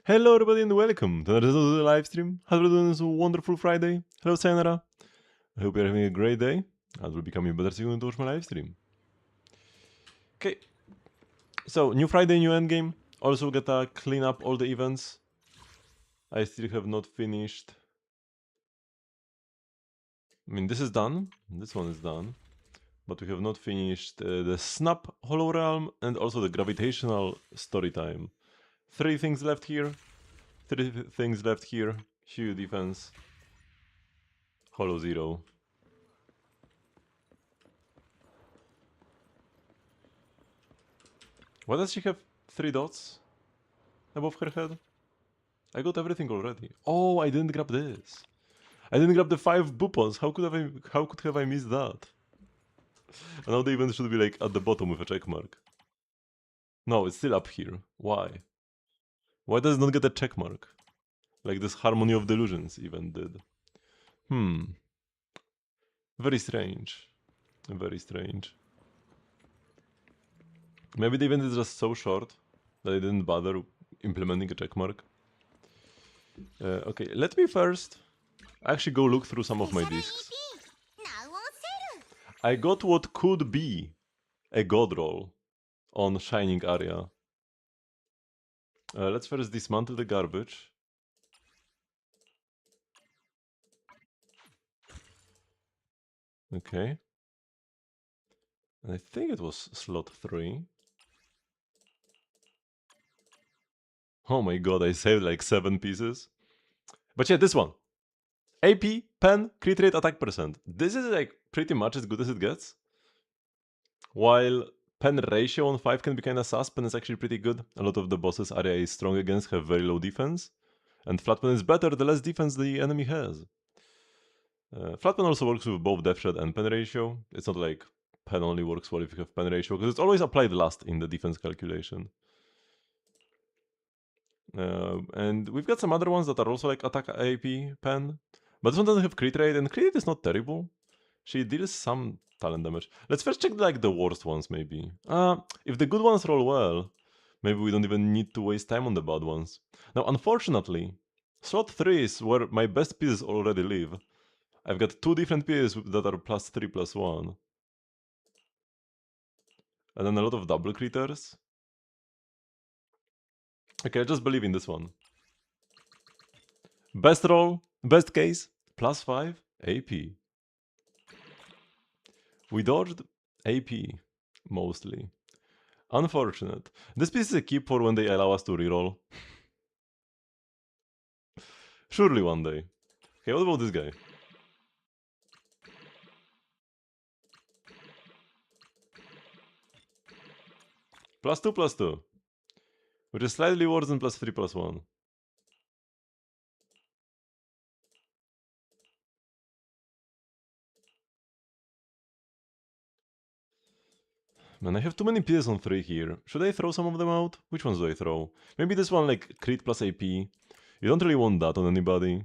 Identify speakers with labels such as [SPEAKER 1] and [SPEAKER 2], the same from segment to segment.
[SPEAKER 1] Hello everybody and welcome to another live stream. How are you doing this wonderful Friday? Hello Sayonara. I hope you're having a great day. And will become a better soon to watch my live stream. Okay, so new Friday, new endgame. Also gotta clean up all the events. I still have not finished. I mean, this is done. This one is done. But we have not finished the Snap Hollow Realm and also the Gravitational Story Time. 3 things left here. 3 things left here. Huge defense. Hollow Zero. Why does she have 3 dots above her head? I got everything already. Oh, I didn't grab this. I didn't grab the 5 Bupons. How could have I missed that? And now the event should be like at the bottom with a check mark. No, it's still up here. Why? Why does it not get a check mark? Like this Harmony of Delusions event did. Very strange. Very strange. Maybe the event is just so short that I didn't bother implementing a check mark. Okay, let me first actually go look through some of my discs. I got what could be a god roll on Shining Area. Let's first dismantle the garbage. Okay. And I think it was slot 3. Oh my god, I saved like 7 pieces. But yeah, this one. AP, pen, crit rate, attack percent. This is like pretty much as good as it gets. While pen ratio on 5 can be kinda sus, pen is actually pretty good. A lot of the bosses Area is strong against have very low defense. And flat pen is better the less defense the enemy has. Flat pen also works with both depth shot and pen ratio. It's not like pen only works well if you have pen ratio, because it's always applied last in the defense calculation. And we've got some other ones that are also like attack AP pen, but this one doesn't have crit rate, and crit rate is not terrible. She deals some talent damage. Let's first check like the worst ones maybe. If the good ones roll well, maybe we don't even need to waste time on the bad ones. Now unfortunately, slot 3 is where my best pieces already live. I've got 2 different pieces that are +3, +1. And then a lot of double critters. Okay, I just believe in this one. Best roll, best case, +5, AP. We dodged AP, mostly. Unfortunate. This piece is a keep for when they allow us to reroll. Surely one day. Okay, what about this guy? +2, +2. Which is slightly worse than +3, +1. Man, I have too many pieces on 3 here. Should I throw some of them out? Which ones do I throw? Maybe this one, like crit plus AP. You don't really want that on anybody.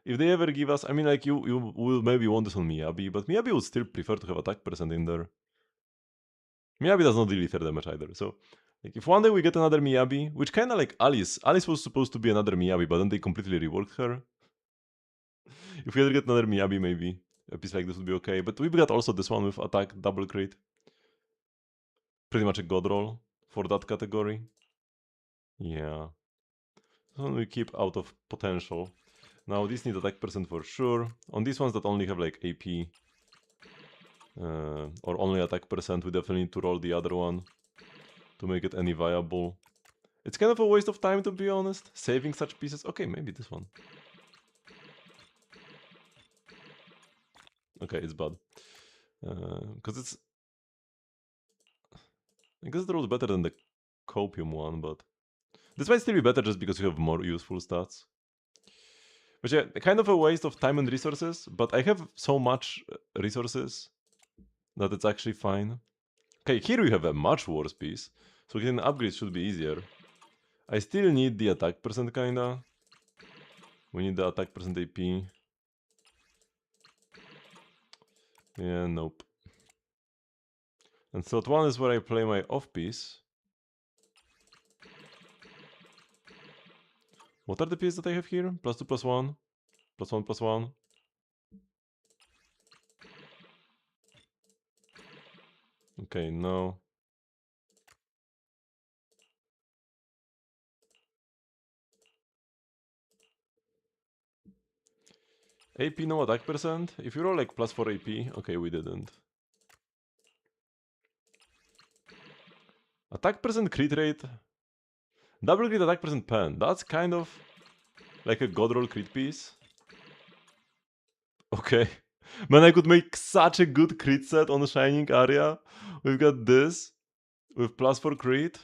[SPEAKER 1] If they ever give us, I mean, like, you will maybe want this on Miyabi, but Miyabi would still prefer to have attack percent in there. Miyabi does not deal lethal damage either, so... Like, if one day we get another Miyabi, which kinda like Alice. Alice was supposed to be another Miyabi, but then they completely reworked her. If we ever get another Miyabi, maybe a piece like this would be okay. But we've got also this one with attack double crit. Pretty much a god roll for that category. Yeah. So we keep out of potential. Now this needs attack percent for sure. On these ones that only have like AP or only attack percent, we definitely need to roll the other one to make it any viable. It's kind of a waste of time, to be honest, saving such pieces. Okay, maybe this one. Okay, it's bad. Because it's... I guess it rolls better than the Copium one, but... This might still be better just because you have more useful stats. But yeah, kind of a waste of time and resources, but I have so much resources that it's actually fine. Okay, here we have a much worse piece, so getting upgrades should be easier. I still need the attack percent kinda. We need the attack percent AP. Yeah, nope. And slot 1 is where I play my off piece. What are the PS that I have here? +2, +1, +1, +1. Okay, no. AP, no attack percent. If you roll like +4 AP, okay, we didn't. Attack percent, crit rate. Double crit attack percent pen. That's kind of like a god roll crit piece. Okay. Man, I could make such a good crit set on the Shining area. We've got this with +4 crit.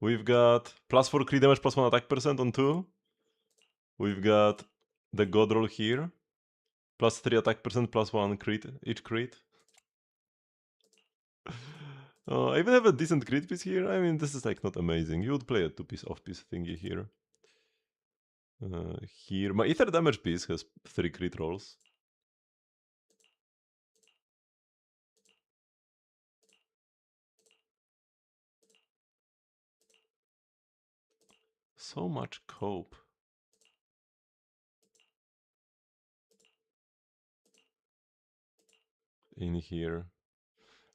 [SPEAKER 1] We've got +4 crit damage, +1 attack percent on 2. We've got the god roll here. +3 attack percent, +1 crit, each crit. I even have a decent crit piece here. I mean, this is like not amazing. You would play a 2-piece off-piece thingy here. Here, my ether damage piece has 3 crit rolls. So much cope in here.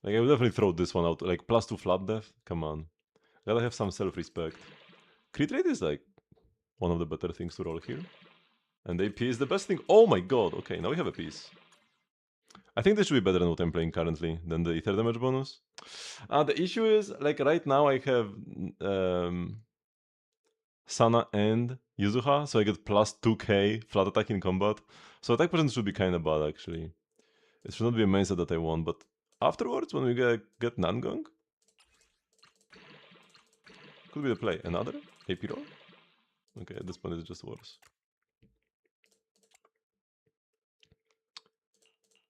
[SPEAKER 1] Like, I would definitely throw this one out. Like, +2 flap death? Come on. Gotta have some self-respect. Crit rate is like one of the better things to roll here. And AP is the best thing. Oh my god, okay, now we have a piece. I think this should be better than what I'm playing currently, than the ether damage bonus. The issue is, like, right now I have Sana and Yuzuha, so I get +2k flat attack in combat. So attack percent should be kinda bad, actually. It should not be a main set that I want, but afterwards, when we get Nangong, could be the play. Another AP roll? Okay, at this point it's just worse.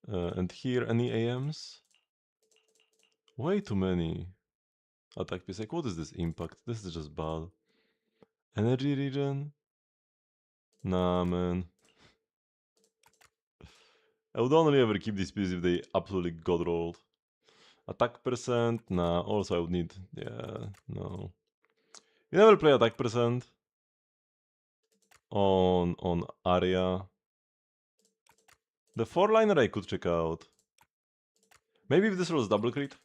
[SPEAKER 1] And here, any AMs? Way too many attack piece. Like, what is this impact? This is just bad. Energy regen? Nah, man. I would only ever keep these pieces if they absolutely god rolled. Attack percent? Nah, also I would need... Yeah, no. You never play attack percent on area. The 4-liner I could check out. Maybe if this rolls double crit.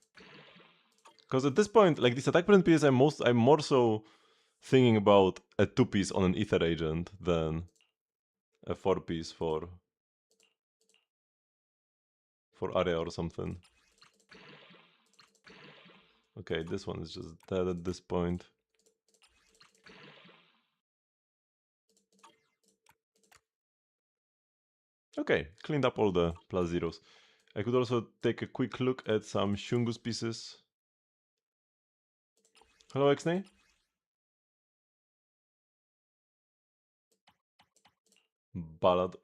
[SPEAKER 1] Because at this point, like this attack percent piece, I'm more so thinking about a 2-piece on an ether agent than a 4-piece for area or something. Okay, this one is just dead at this point. Okay, cleaned up all the +0s. I could also take a quick look at some Shungus pieces. Hello, Exney. Ballad.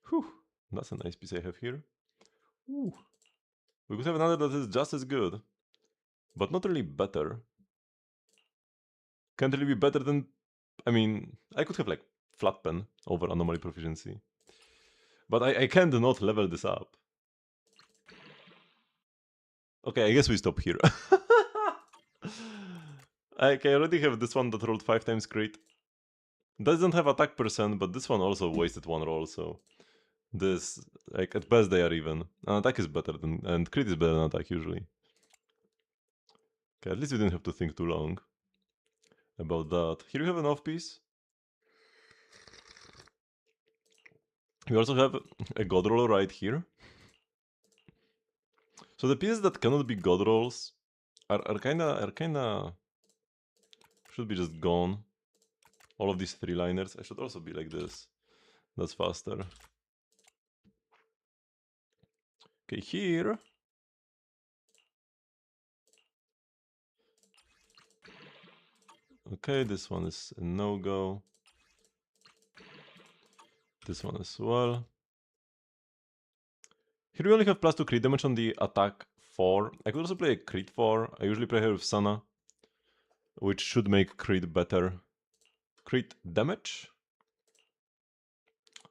[SPEAKER 1] Whew, that's a nice piece I have here. Ooh. We could have another that is just as good, but not really better. Can't really be better than... I mean, I could have like flat pen over anomaly proficiency. But I can't not level this up. Okay, I guess we stop here. I already have this one that rolled 5 times crit. Doesn't have attack percent, but this one also wasted 1 roll, so... This, like, at best they are even. And attack is better than... and crit is better than attack usually. Okay, at least we didn't have to think too long about that. Here we have an off-piece. We also have a god roll right here. So the pieces that cannot be god rolls are kinda should be just gone. All of these 3-liners. I should also be like this. That's faster. Okay, here. Okay, this one is a no-go. This one as well. Here we only have +2 crit damage on the attack 4. I could also play a crit 4. I usually play here with Sana, which should make crit better. Crit damage?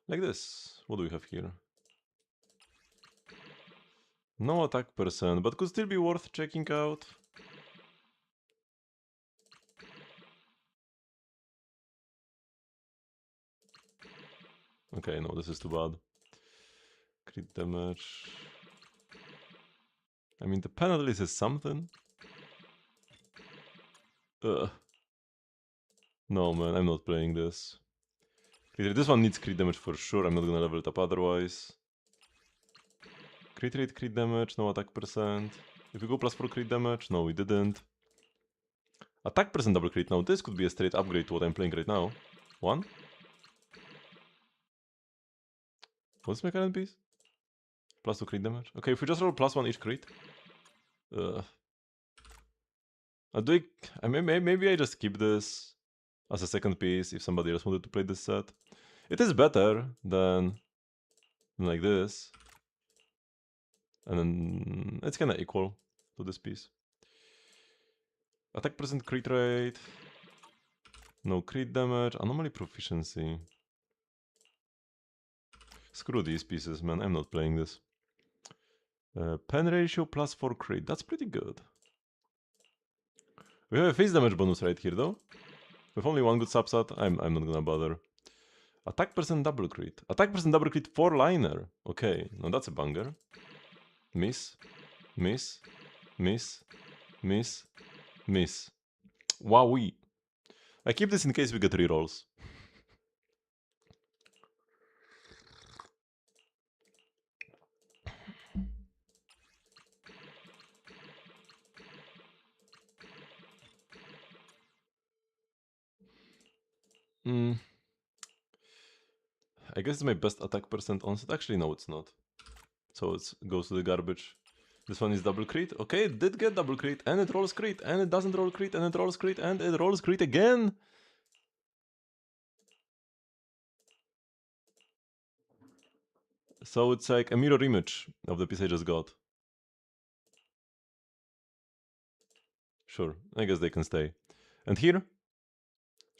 [SPEAKER 1] Like this. What do we have here? No attack percent, but could still be worth checking out. Okay, no, this is too bad. Crit damage. I mean, the penalty is something. Ugh. No, man, I'm not playing this. This one needs crit damage for sure. I'm not gonna level it up otherwise. Crit rate, crit damage, no attack percent. If we go plus 4 crit damage, no, we didn't. Attack percent double crit. Now this could be a straight upgrade to what I'm playing right now. 1. What's my current piece? Plus 2 crit damage. Okay, if we just roll plus 1 each crit. Maybe I just keep this as a second piece if somebody else wanted to play this set. It is better than like this. And then it's kinda equal to this piece. Attack percent, crit rate. No crit damage, anomaly proficiency. Screw these pieces, man, I'm not playing this. Pen ratio plus 4 crit, that's pretty good. We have a face damage bonus right here though. With only one good subset, I'm not gonna bother. Attack percent double crit. Attack percent double crit 4 liner. Okay, now that's a banger. Miss, miss, miss, miss, miss. Wowee. I keep this in case we get rerolls. I guess it's my best attack percent on set. Actually, no, it's not. So it goes to the garbage. This one is double crit. Okay, it did get double crit, and it rolls crit, and it doesn't roll crit, and it rolls crit, and it rolls crit again. So it's like a mirror image of the piece I just got. Sure, I guess they can stay. And here,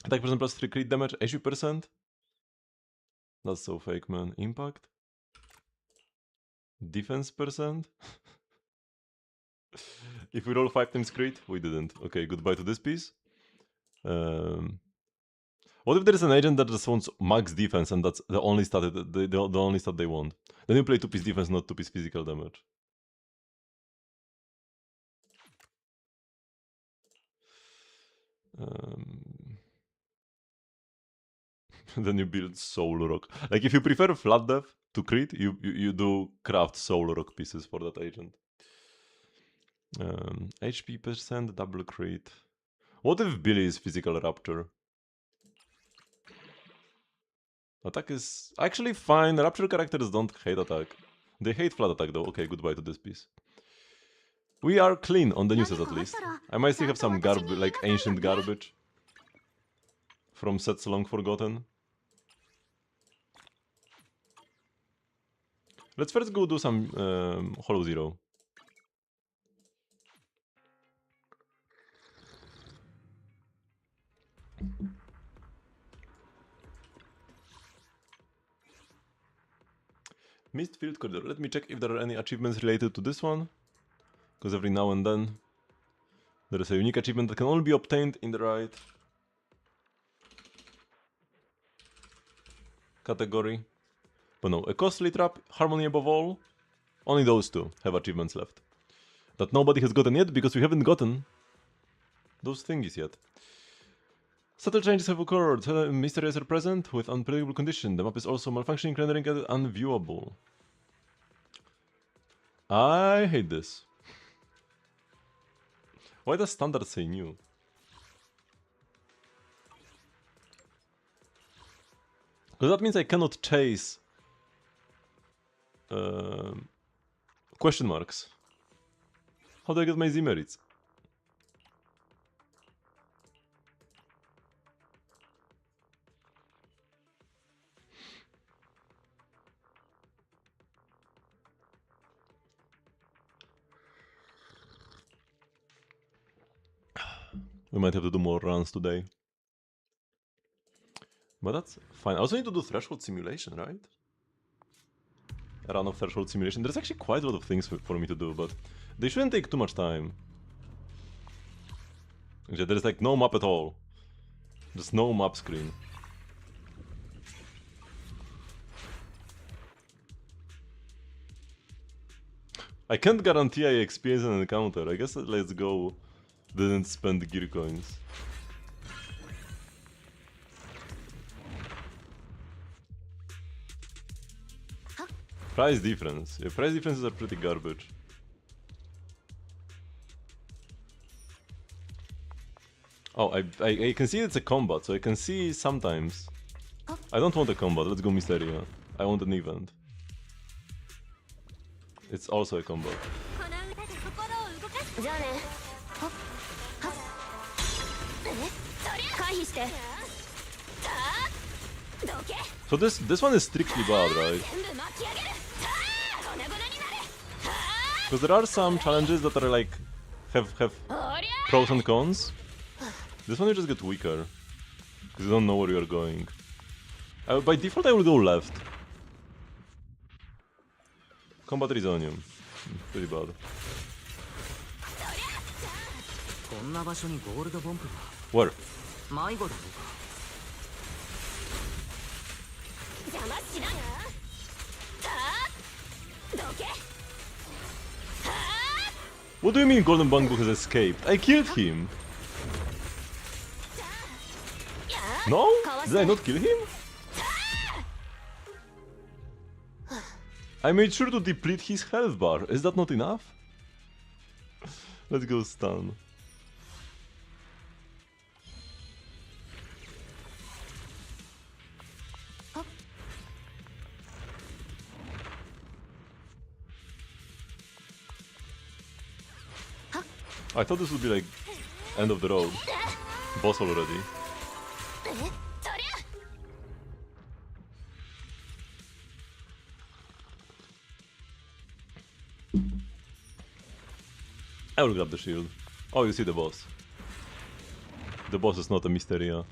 [SPEAKER 1] attack percent plus 3 crit damage, HP percent. That's so fake, man. Impact. Defense percent. If we roll 5 times crit, we didn't. Okay, goodbye to this piece. What if there is an agent that just wants max defense and that's the only stat the only stat they want? Then you play 2-piece defense, not 2-piece physical damage. Then you build Soul Rock. Like if you prefer flat death to crit, you do craft Soul Rock pieces for that agent. HP percent, double crit. What if Billy is physical rapture? Attack is actually fine. Rapture characters don't hate attack. They hate flat attack though. Okay, goodbye to this piece. We are clean on the newses at least. I might still have some garbage, like ancient garbage from sets long forgotten. Let's first go do some Hollow Zero. Mist Field Corridor. Let me check if there are any achievements related to this one. Because every now and then there is a unique achievement that can only be obtained in the right category. But no, a Costly Trap, Harmony Above All. Only those two have achievements left. That nobody has gotten yet because we haven't gotten those thingies yet. Subtle changes have occurred. Mysteries are present with unpredictable condition. The map is also malfunctioning, rendering it unviewable. I hate this. Why does standard say new? Because that means I cannot chase question marks. How do I get my Z merits? We might have to do more runs today. But that's fine. I also need to do Threshold Simulation, right? A run of Threshold Simulation. There's actually quite a lot of things for me to do, but they shouldn't take too much time. There's like no map at all. Just no map screen. I can't guarantee I experience an encounter. I guess let's go. Didn't spend gear coins. Price difference. Yeah, price differences are pretty garbage. Oh, I can see it's a combat, so I can see sometimes. I don't want a combat, let's go Mysteria. I want an event. It's also a combat. So this one is strictly bad, right? Because there are some challenges that are like have pros and cons. This one you just get weaker because you don't know where you're going. By default I will go left. Combat Risonium. Pretty bad. Where? What do you mean Golden Bangbu has escaped? I killed him! No? Did I not kill him? I made sure to deplete his health bar. Is that not enough? Let's go stun. I thought this would be like end of the road. Boss already. I will grab the shield. Oh, you see the boss. The boss is not a Mysteria.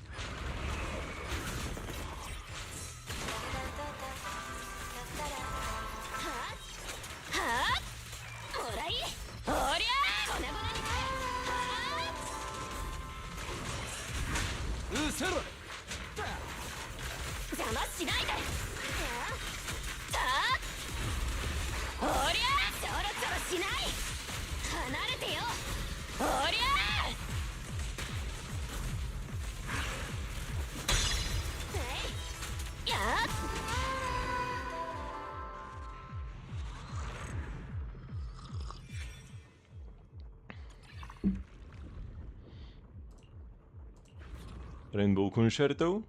[SPEAKER 1] Rainbow Concerto.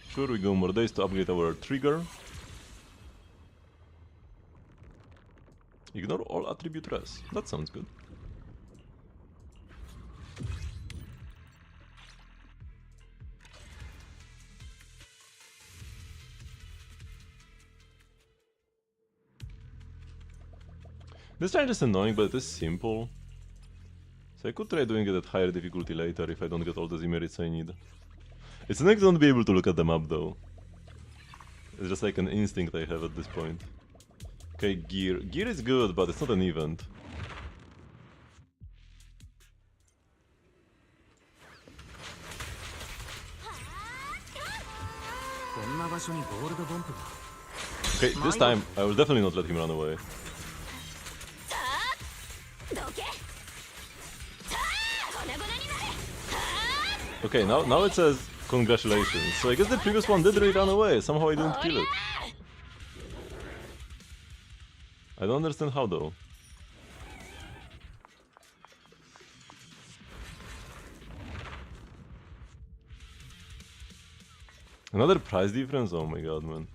[SPEAKER 1] Sure, we go more days to upgrade our trigger. Ignore all attribute res. That sounds good. This challenge is annoying, but it is simple. So I could try doing it at higher difficulty later if I don't get all the Z-merits I need. It's nice to not be able to look at the map though. It's just like an instinct I have at this point. Okay, gear. Gear is good, but it's not an event. Okay, this time I will definitely not let him run away. Okay, now it says congratulations. So I guess the previous one did really run away. Somehow I didn't kill it. I don't understand how though. Another price difference? Oh my god, man.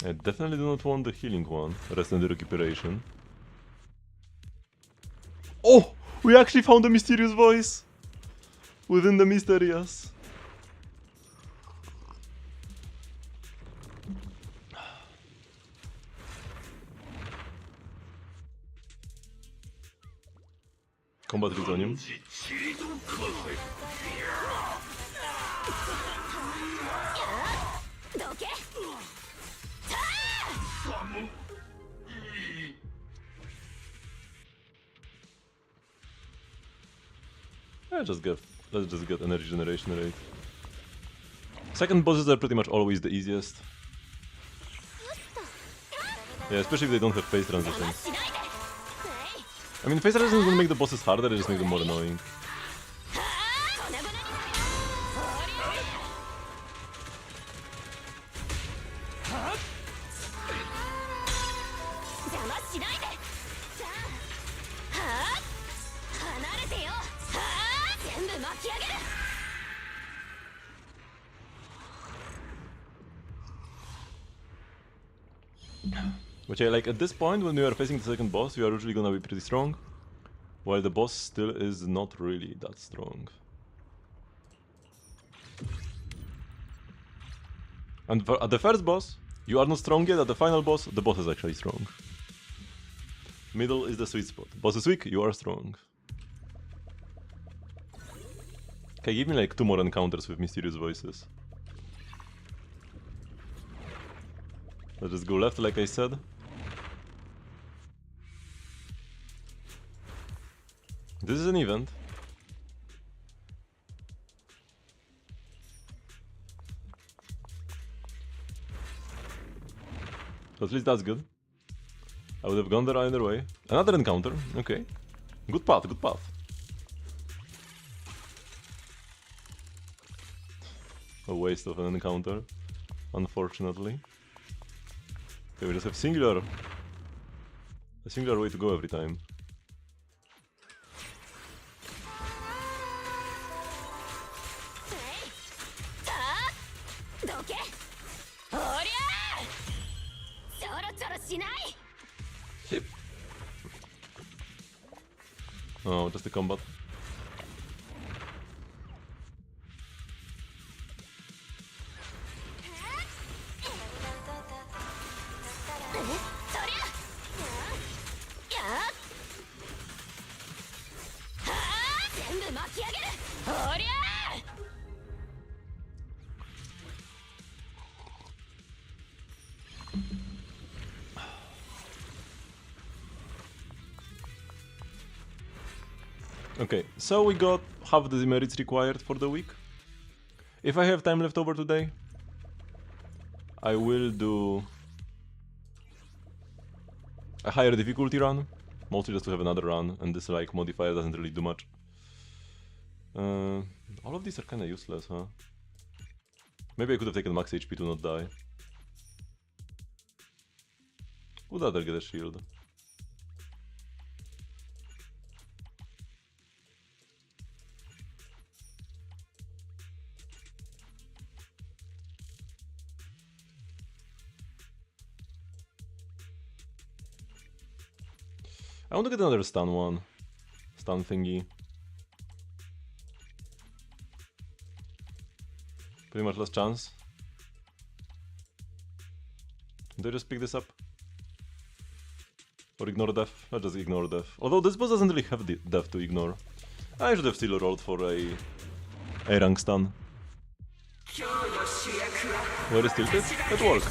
[SPEAKER 1] I definitely do not want the healing one. Rest and recuperation. Oh! We actually found a mysterious voice! Within the Mysterious. Combat Risonium. Let's just get energy generation rate. Second bosses are pretty much always the easiest. Yeah, especially if they don't have phase transitions. I mean, phase transitions don't make the bosses harder, they just make them more annoying. But yeah, like at this point when you are facing the second boss, you are usually gonna be pretty strong, while the boss still is not really that strong. And at the first boss, you are not strong yet. At the final boss, the boss is actually strong. Middle is the sweet spot. Boss is weak, you are strong. Okay, give me like 2 more encounters with mysterious voices. Let's just go left like I said. This is an event. So at least that's good. I would have gone there either way. Another encounter, okay. Good path, good path. A waste of an encounter, unfortunately. Okay, we just have a singular way to go every time. Oh, just the combat. Okay, so we got half the merits required for the week. If I have time left over today, I will do a higher difficulty run, mostly just to have another run, and this like modifier doesn't really do much. All of these are kinda useless, huh? Maybe I could have taken max HP to not die. Would rather get a shield. I want to get another stun one. Stun thingy. Pretty much last chance. Do I just pick this up? Or ignore death? Let's just ignore death. Although this boss doesn't really have the death to ignore. I should have still rolled for a rank stun. Where is tilted? At work.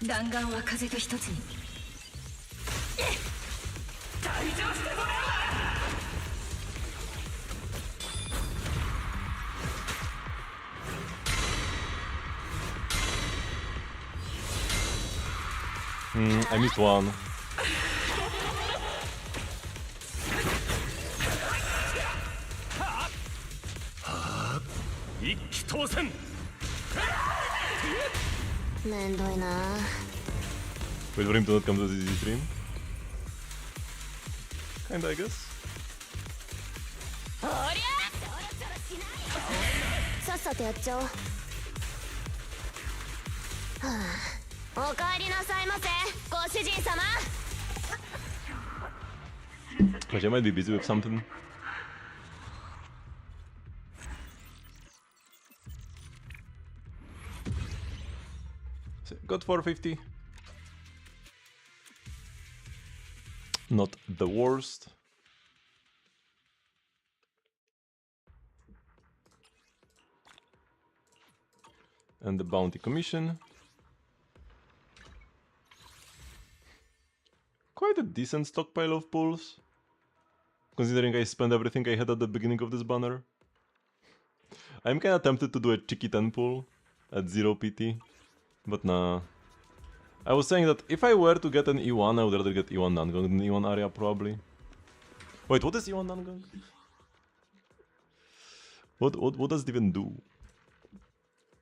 [SPEAKER 2] Nangongは風と一つに。
[SPEAKER 1] I missed one. Wait for him to not come to the easy stream. Kinda, I guess. But I might be busy with something. So, got 450. Not the worst. And the bounty commission. Quite a decent stockpile of pulls. considering I spent everything I had at the beginning of this banner. I'm kinda tempted to do a cheeky 10 pull at 0 PT, but nah. I was saying that if I were to get an E1, I would rather get E1 Nangong than E1 Arya, probably. Wait, what is E1 Nangong? What does it even do?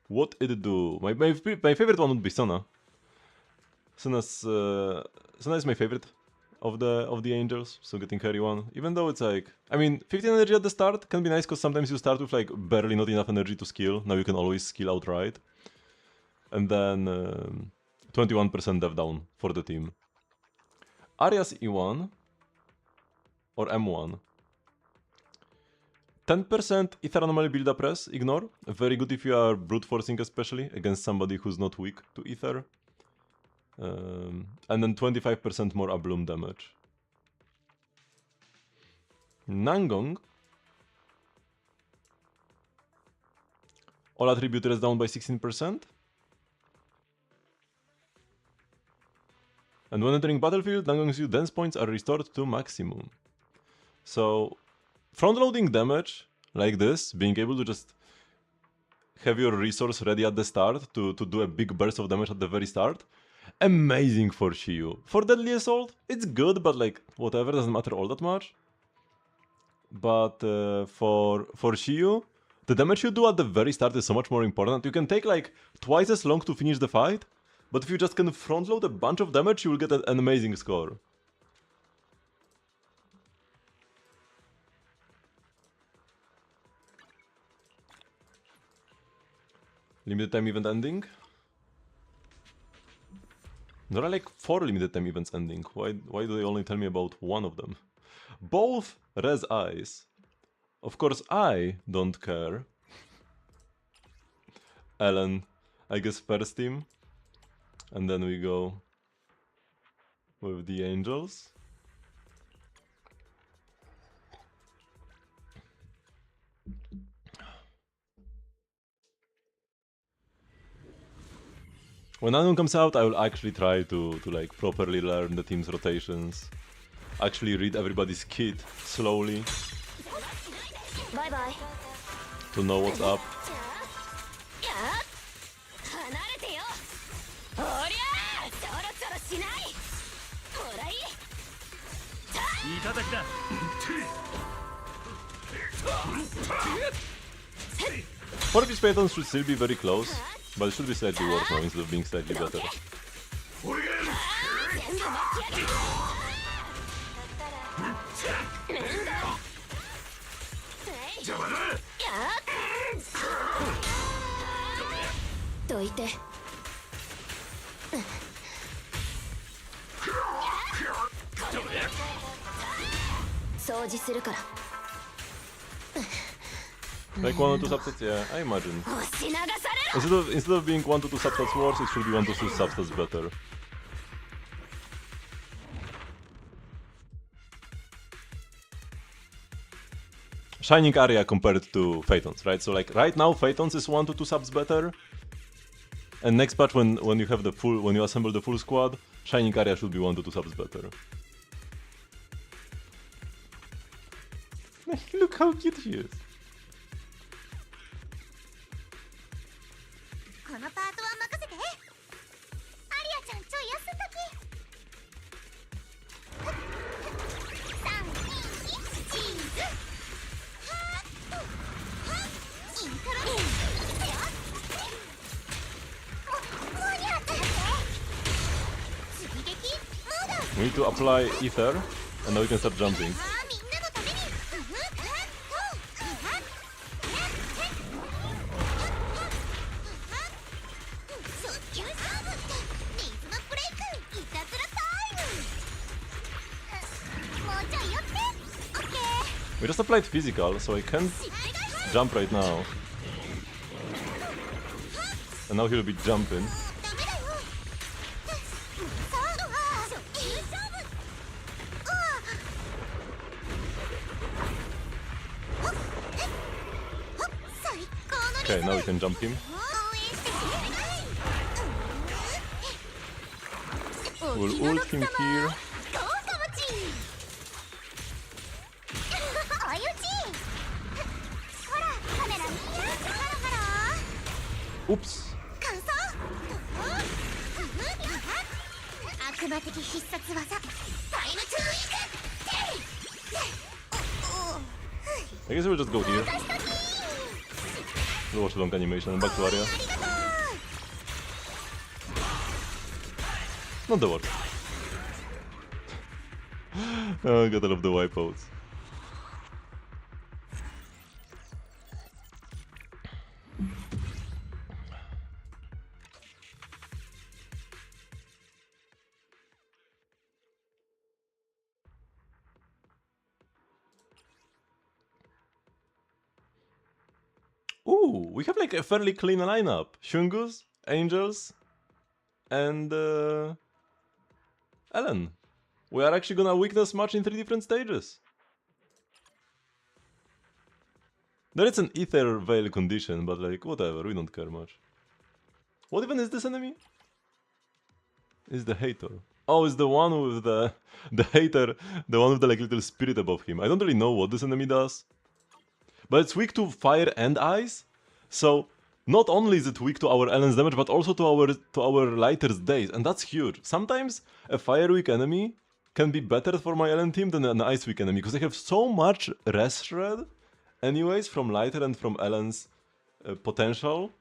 [SPEAKER 1] What it do? My favorite one would be Sona. Sona is my favorite of the angels, so getting carry one. Even though it's like, I mean, 15 energy at the start can be nice because sometimes you start with like barely not enough energy to skill. Now you can always skill outright. And then 21% dev down for the team. Arya's E1 or M1. 10% Ether Anomaly build up res, ignore. Very good if you are brute forcing, especially against somebody who's not weak to Ether. And then 25% more Abloom damage. Nangong. All attribute res down by 16%. And when entering battlefield, Nangong's dense points are restored to maximum. So, front-loading damage like this, being able to just have your resource ready at the start to do a big burst of damage at the very start, amazing for Shiyu. For Deadly Assault, it's good, but like, whatever, doesn't matter all that much. But for Shiyu, the damage you do at the very start is so much more important. You can take like twice as long to finish the fight, but if you just can front load a bunch of damage, you will get an amazing score. Limited time event ending? There are like 4 limited time events ending. Why do they only tell me about one of them? Both res eyes. Of course I don't care. Ellen, I guess first team. And then we go with the angels. When Nangong comes out, I will actually try to like properly learn the team's rotations. Actually read everybody's kit slowly.
[SPEAKER 2] Bye bye.
[SPEAKER 1] To know what's up. Four Peace Patons should still be very close, but it should be slightly worse now instead of being slightly better. Like 1 or 2 substats, yeah, I imagine. Instead of being 1 to 2 substats worse, it should be 1 to 2 substats better. Shining Area compared to Phaetons, right? So like right now Phaetons is 1 to 2 subs better. And next patch when you have the full, when you assemble the full squad, Shining Area should be 1 to 2 subs better. Look how cute she is. We need to apply ether, and now we can start jumping. We just applied physical, so I can't jump right now. And now he'll be jumping. Okay, now we can jump him. We'll ult him here. Oops.
[SPEAKER 2] 感想悪魔的必殺技タイムトゥーイク
[SPEAKER 1] I guess we'll just go here. We'll watch the long animation and back to area. Not the worst. Oh, gotta love the wipeouts. Ooh, we have like a fairly clean lineup. Shungus, Angels, and Ellen. We are actually gonna weakness match in 3 different stages. There is an Ether Veil condition, but like, whatever, we don't care much. What even is this enemy? Is the hater. Oh, it's the one with the hater, the one with the like little spirit above him. I don't really know what this enemy does. But it's weak to fire and ice. So not only is it weak to our Ellen's damage, but also to our Lighter's daze, and that's huge. Sometimes a fire weak enemy can be better for my Ellen team than an ice weak enemy, because they have so much rest shred anyways from Lighter and from Ellen's potential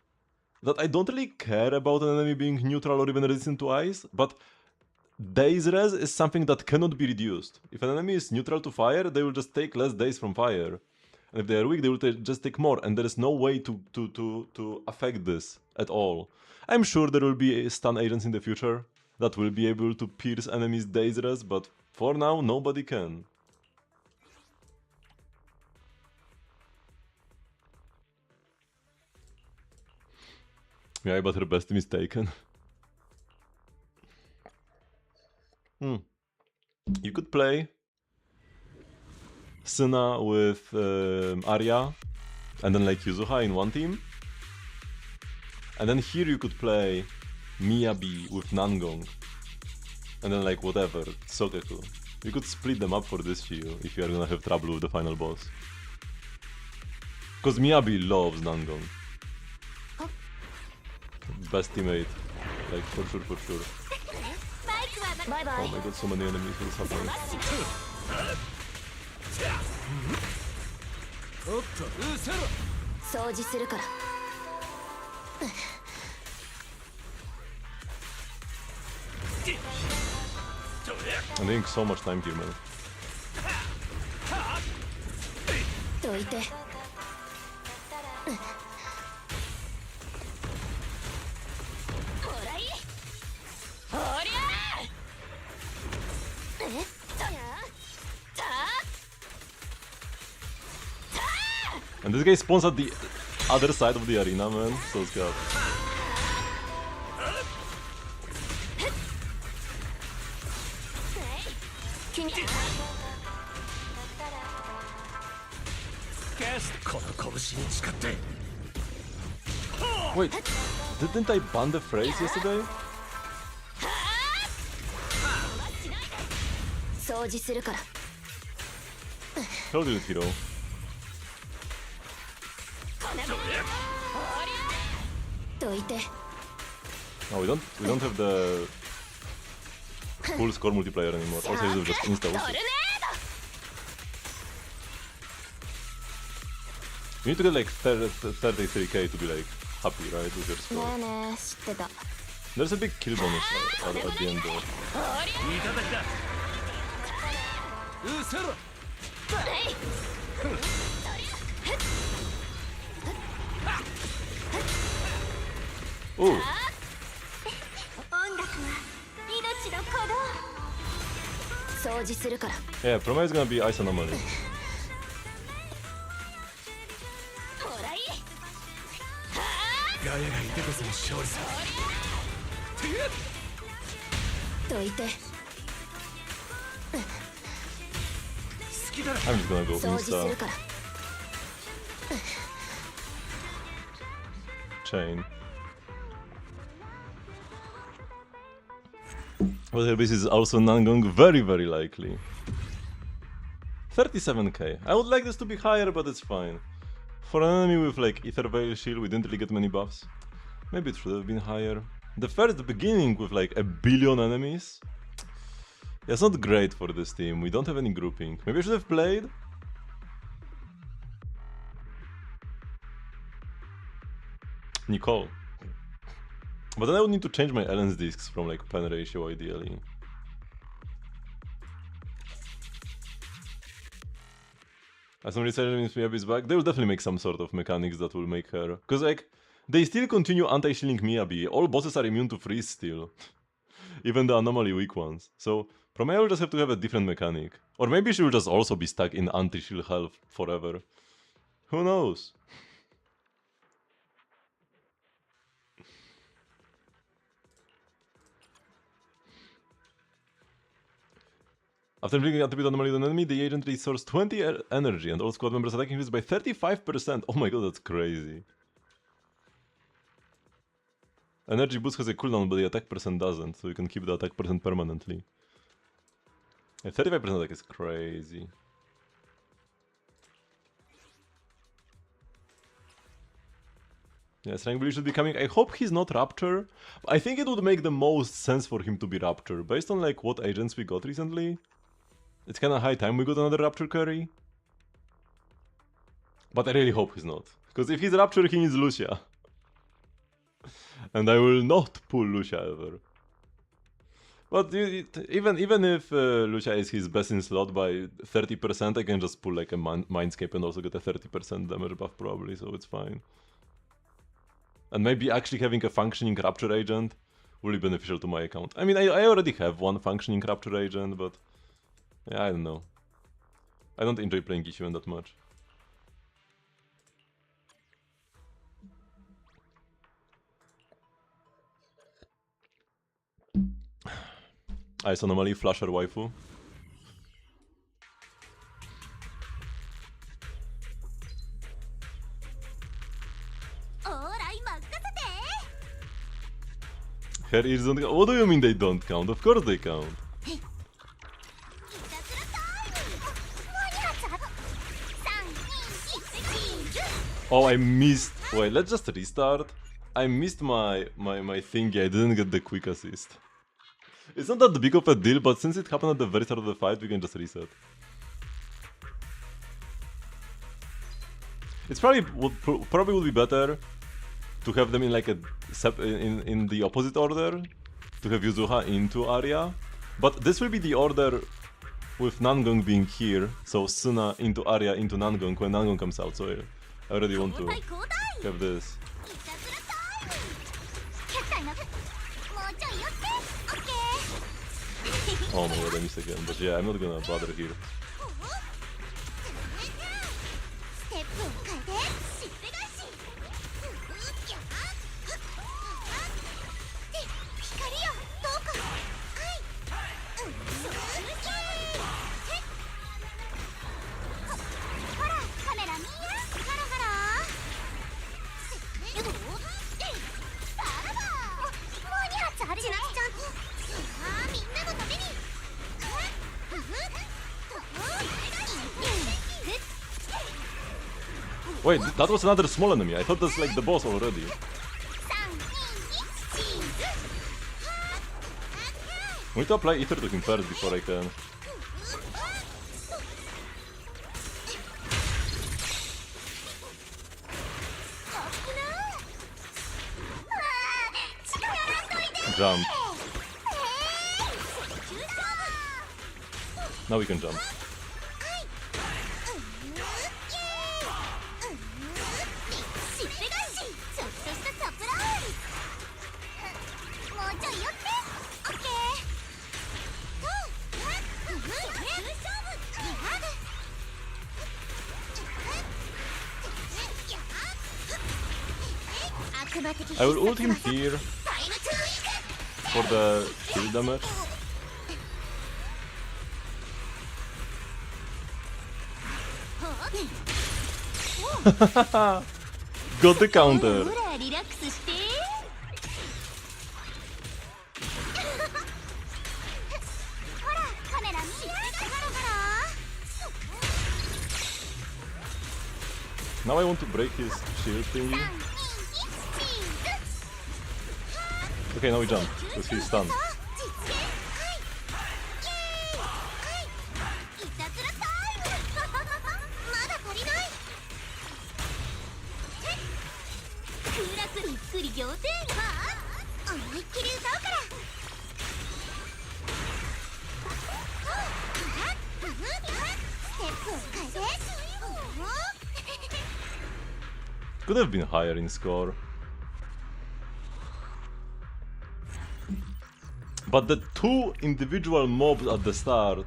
[SPEAKER 1] that I don't really care about an enemy being neutral or even resistant to ice, but daze res is something that cannot be reduced. If an enemy is neutral to fire, they will just take less daze from fire. And if they are weak, they will just take more, and there is no way to affect this at all. I'm sure there will be stun agents in the future that will be able to pierce enemies' daze res, but for now, nobody can. Yeah, but her best team is taken. You could play Suna with Arya, and then like Yuzuha in one team. And then here you could play Miyabi with Nangong. And then like whatever, Sokeku. You could split them up for this Shio if you are gonna have trouble with the final boss. Because Miyabi loves Nangong. Best teammate. Like for sure, for sure.
[SPEAKER 2] Bye bye.
[SPEAKER 1] Oh my god, so many enemies, what's happening?
[SPEAKER 2] 掃除するから
[SPEAKER 1] I'm taking so much time here, man.
[SPEAKER 2] どいて
[SPEAKER 1] And this guy spawns at the other side of the arena, man. So scared. Wait, didn't I ban the phrase yesterday?
[SPEAKER 2] 掃除するから
[SPEAKER 1] How did it, hero? No, we don't have the full score multiplayer anymore. Also, it's just insta also. You need to get like 33k to be like happy, right, with your score.
[SPEAKER 2] ねえねえ知ってた
[SPEAKER 1] There's a big kill bonus at the end though. Ooh.
[SPEAKER 2] 音楽は命の鼓動掃除するから
[SPEAKER 1] Yeah, Proma is gonna be Ice Anomaly.
[SPEAKER 2] ほらい
[SPEAKER 3] ガヤがいてこその勝利さ。
[SPEAKER 2] どいて
[SPEAKER 3] 好きだ。
[SPEAKER 1] I'm just gonna go
[SPEAKER 2] 掃除する
[SPEAKER 1] insta
[SPEAKER 2] から
[SPEAKER 1] chain. But her base is also Nangong, very very likely. 37k. I would like this to be higher, but it's fine. For an enemy with like Ether Veil Shield, we didn't really get many buffs. Maybe it should have been higher. The beginning with like a billion enemies. Yeah, it's not great for this team. We don't have any grouping. Maybe I should have played? Nicole. But then I would need to change my Ellen's discs from like pen ratio ideally. As somebody said means Miyabi's back, they will definitely make some sort of mechanics that will make her... Cause like, they still continue anti-shielding Miyabi. All bosses are immune to freeze still. Even the anomaly weak ones. So, Promea will just have to have a different mechanic. Or maybe she will just also be stuck in anti-shield health forever. Who knows? After bringing attribute anomaly to an enemy, the agent restores 20 energy and all squad members attack increases by 35%. Oh my god, that's crazy. Energy boost has a cooldown, but the attack percent doesn't, so you can keep the attack percent permanently. Yeah, 35% attack is crazy. Yes, Rank should be coming. I hope he's not Rapture. I think it would make the most sense for him to be Rapture, based on like what agents we got recently. It's kinda high time we got another Rapture carry. But I really hope he's not. Because if he's Rapture, he needs Lucia. And I will not pull Lucia ever. But even if Lucia is his best in slot by 30%, I can just pull like a Mindscape and also get a 30% damage buff probably, so it's fine. And maybe actually having a functioning Rapture agent will be beneficial to my account. I mean, I already have one functioning Rapture agent, but... yeah, I don't know. I don't enjoy playing Gishuan that much. Ice Anomaly, Flasher Waifu. Her ears don't count. What do you mean they don't count? Of course they count. Oh, I missed. Wait, let's just restart. I missed my thingy. I didn't get the quick assist. It's not that big of a deal, but since it happened at the very start of the fight, we can just reset. It's probably would be better to have them in like a in the opposite order, to have Yuzuha into Arya. But this will be the order with Nangong being here, so Suna into Arya into Nangong when Nangong comes out. So I already want to have this. Oh my god, I missed again, but yeah, I'm not gonna bother here. Wait, that was another small enemy. I thought that's like the boss already. We need to apply ether to him first before I can. Jump. Now we can jump. I will ult him here for the shield damage. Got the counter. Now I want to break his shield thingy. Okay, now we jump, because he's stunned.
[SPEAKER 2] 実現はいいたずらタイムまだ足りないクラスにっくり仰天思いっきり歌うからステップを変えて
[SPEAKER 1] Could have been higher in score. But the 2 individual mobs at the start...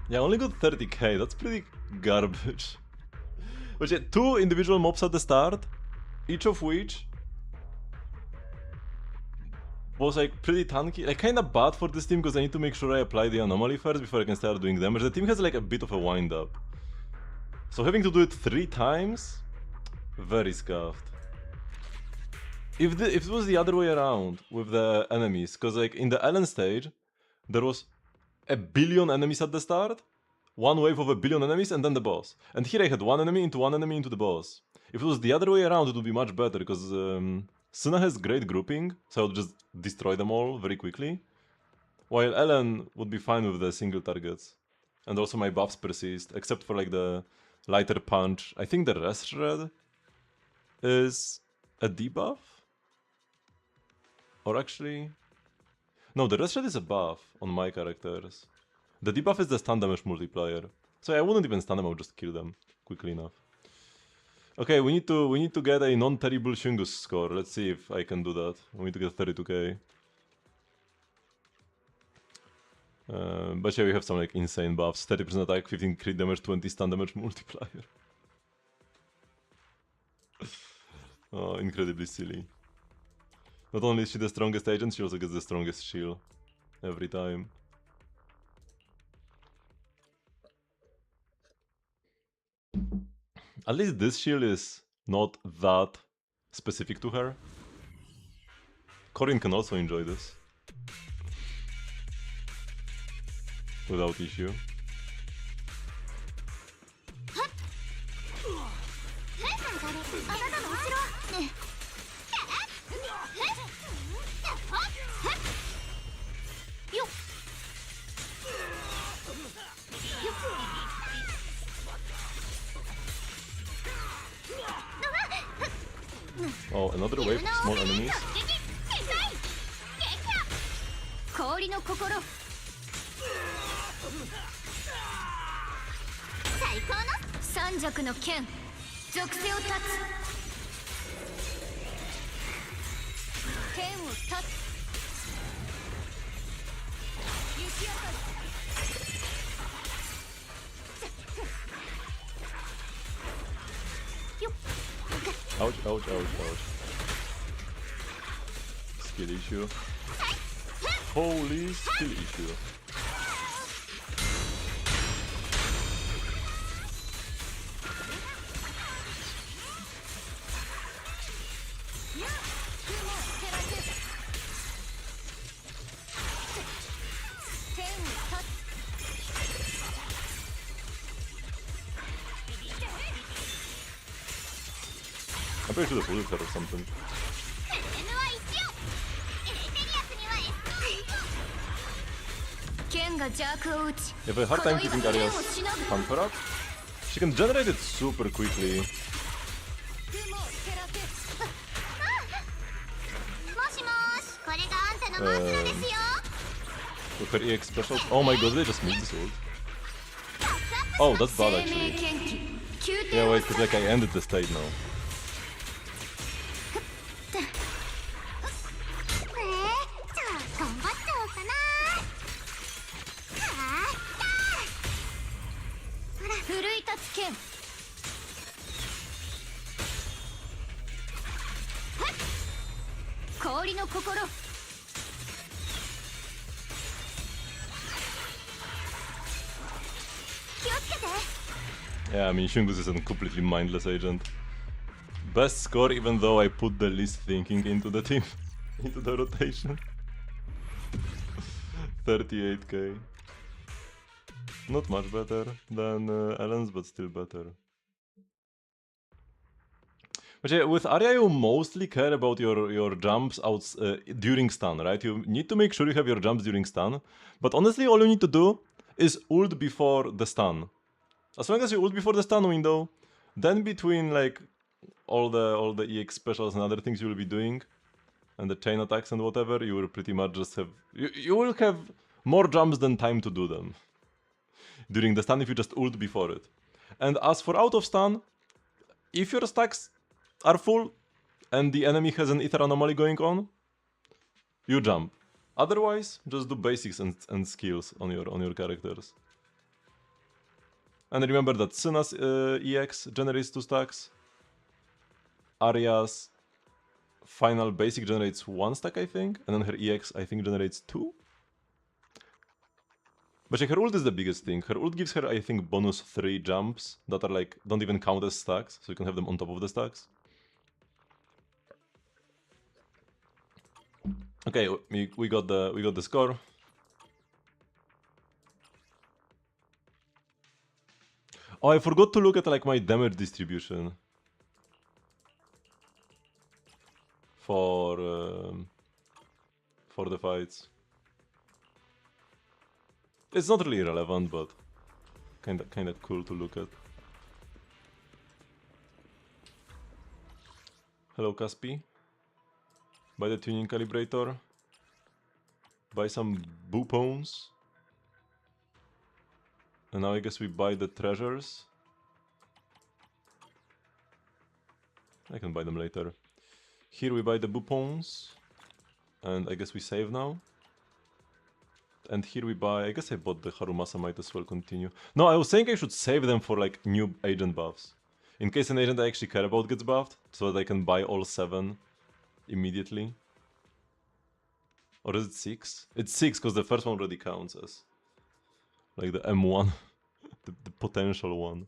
[SPEAKER 1] Yeah, I only got 30k, that's pretty garbage. But yeah, 2 individual mobs at the start, each of which was like pretty tanky. Like kinda bad for this team because I need to make sure I apply the anomaly first before I can start doing damage. The team has like a bit of a wind up. So having to do it 3 times? Very scuffed. If it was the other way around with the enemies, because like in the Ellen stage, there was a billion enemies at the start, one wave of a billion enemies, and then the boss. And here I had one enemy into the boss. If it was the other way around, it would be much better, because Suna has great grouping, so I would just destroy them all very quickly. While Ellen would be fine with the single targets. And also my buffs persist, except for like the lighter punch. I think the rest shred is a debuff? Or actually... No, the rest shred is a buff on my characters. The debuff is the stun damage multiplier. So I wouldn't even stun them, I would just kill them quickly enough. Okay, we need to get a non-terrible Shungus score. Let's see if I can do that. We need to get 32k. But yeah, we have some like insane buffs. 30% attack, 15 crit damage, 20 stun damage multiplier. Oh, incredibly silly. Not only is she the strongest agent, she also gets the strongest shield. Every time. At least this shield is not that specific to her. Corin can also enjoy this. Without issue. Oh, another wave of small enemies.
[SPEAKER 2] 氷の心最高の三尺の剣属性を断つ剣を断つ雪明かりよっ
[SPEAKER 1] Ouch, ouch, ouch, ouch. Skill issue. Holy skill issue. I'm pretty sure the bullet head or something. If I have hard time keeping Aria's counter up, she can generate it super quickly. With her EX specials. Oh my god, they just missed this ult. Oh, that's bad actually. Yeah, wait, because like I ended the state now. Yeah, I mean, Shungus is a completely mindless agent. Best score even though I put the least thinking into the team, into the rotation. 38k. Not much better than Ellen's, but still better. But yeah, with Arya, you mostly care about your jumps out during stun, right? You need to make sure you have your jumps during stun. But honestly, all you need to do is ult before the stun. As long as you ult before the stun window, then between like all the EX specials and other things you will be doing, and the chain attacks and whatever, you will pretty much just have you will have more jumps than time to do them during the stun if you just ult before it. And as for out of stun, if your stacks are full and the enemy has an ether anomaly going on, you jump. Otherwise, just do basics and skills on your characters. And remember that Syna's EX generates 2 stacks. Arya's final basic generates 1 stack, I think, and then her EX, I think, generates 2. But yeah, her ult is the biggest thing. Her ult gives her, I think, bonus 3 jumps that are like, don't even count as stacks, so you can have them on top of the stacks. Okay, we got the score. Oh, I forgot to look at like my damage distribution for the fights. It's not really relevant, but kinda cool to look at. Hello, Caspi. Buy the tuning calibrator. Buy some boopons. And now I guess we buy the treasures. I can buy them later. Here we buy the boopons. And I guess we save now. And here we buy... I guess I bought the Harumasa, might as well continue. No, I was saying I should save them for like new agent buffs. In case an agent I actually care about gets buffed. So that I can buy all 7 immediately. Or is it 6? It's 6 because the first one already counts as... like the M1. the potential one.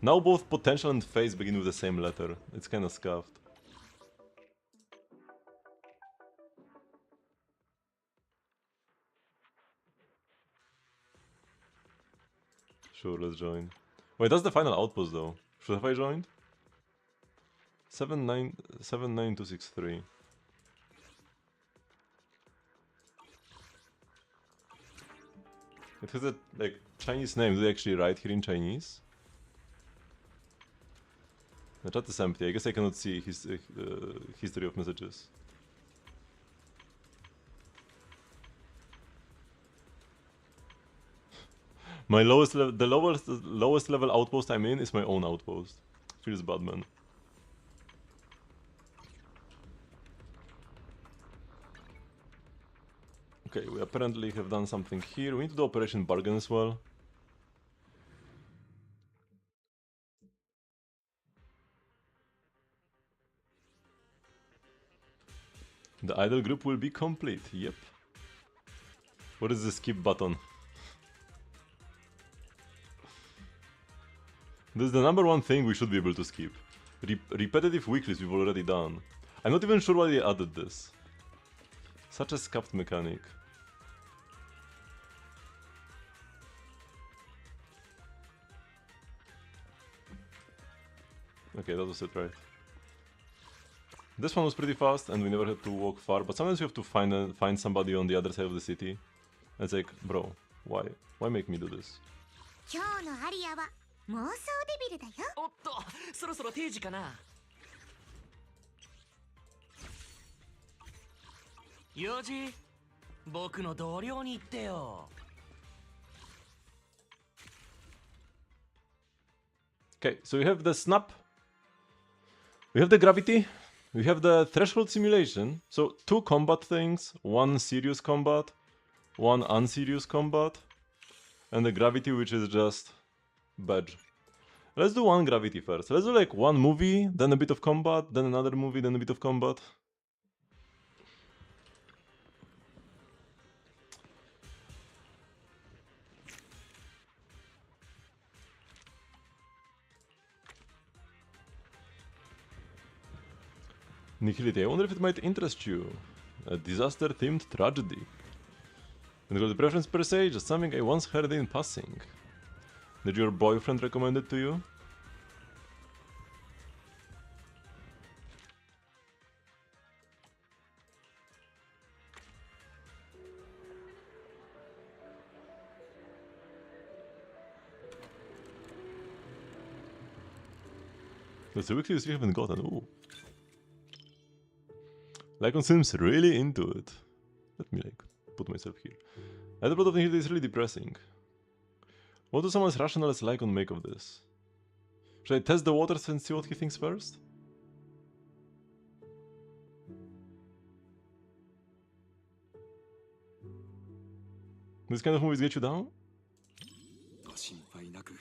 [SPEAKER 1] Now both potential and phase begin with the same letter. It's kinda scuffed. Sure, let's join. Wait, that's the final outpost though. Should have I joined? 79263. It has a like Chinese name. Do they actually write here in Chinese? The chat is empty. I guess I cannot see his history of messages. My the lowest level outpost I'm in is my own outpost. Feels bad, man. Okay, we apparently have done something here. We need to do Operation Bargain as well. The idle group will be complete, yep. What is the skip button? This is the #1 thing we should be able to skip. Repetitive weeklies we've already done. I'm not even sure why they added this. Such a scuffed mechanic. Okay, that was it, right? This one was pretty fast and we never had to walk far, but sometimes you have to find somebody on the other side of the city. And it's like, bro, why? Why make me do this?
[SPEAKER 2] 今日のアリアは妄想デビルだよ。
[SPEAKER 3] おっと、そろそろ定時かな。用事、僕の同僚に言ってよ。
[SPEAKER 1] Okay, so we have the snap. We have the gravity. We have the threshold simulation. So 2 combat things, 1 serious combat, 1 unserious combat, and the gravity, which is just badge. Let's do 1 gravity first. Let's do like 1 movie, then a bit of combat, then another movie, then a bit of combat. Nihility, I wonder if it might interest you. A disaster-themed tragedy. And got the preference per se, just something I once heard in passing. Did your boyfriend recommend it to you? That's the weekly we haven't gotten. Ooh. Lycon seems really into it. Let me like put myself here. I the plot of the is really depressing. What does someone as rational as Lycon make of this? Should I test the waters and see what he thinks first? This kind of movies get you down?
[SPEAKER 4] ご心配なく、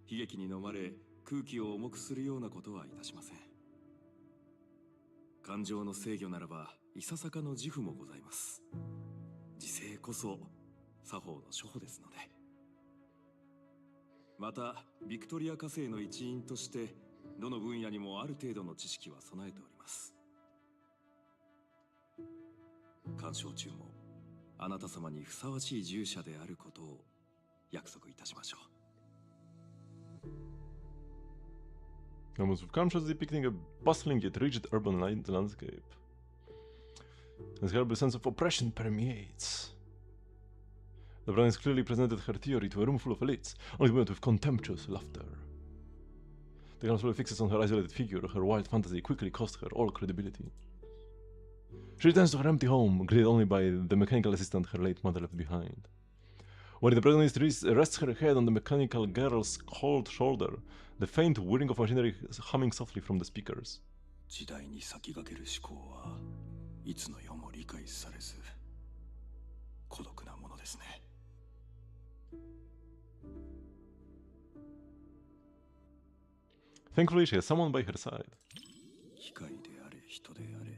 [SPEAKER 4] 悲劇に飲まれ空気を重くするようなことはいたしません。感情の制御ならばいささかの自負もございます。自制こそ作法の処方ですので。またビクトリア火星の一員としてどの分野にもある程度の知識は備えております。鑑賞中もあなた様にふさわしい従者であることを約束いたしましょう。
[SPEAKER 1] Almost with conscious depicting a bustling yet rigid urban landscape. This horrible sense of oppression permeates. The Brownies clearly presented her theory to a room full of elites, only met with contemptuous laughter. The girl slowly fixes on her isolated figure. Her wild fantasy quickly cost her all credibility. She returns to her empty home, greeted only by the mechanical assistant her late mother left behind. When the protagonist rests her head on the mechanical girl's cold shoulder, the faint whirring of machinery humming softly from the speakers.
[SPEAKER 4] 時代に先駆ける思考はいつの世も理解されず孤独なものですね。
[SPEAKER 1] Thankfully, she has someone by her side.
[SPEAKER 4] 機械であれ人であれ、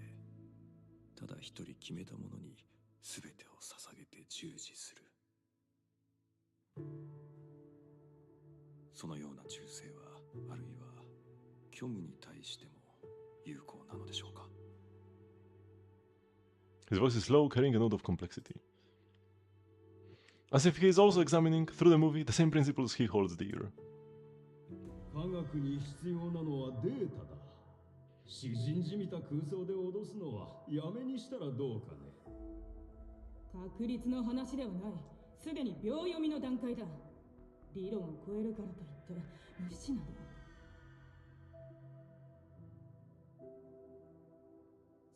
[SPEAKER 4] ただ一人決めたものに全てを捧げて従事する。そのような忠誠はあるいは虚無に対しても有効なのでしょうか。
[SPEAKER 1] His voice is slow, carrying a note of complexity. As if he is also examining, through the movie, the same principles he holds dear.
[SPEAKER 5] 科学に必要なのはデータだ。詩人じみた空想で脅すのはやめにしたらどうかね。
[SPEAKER 6] 確率の話ではない。すでに秒読みの段階だ。理論を超えるからといって無視など。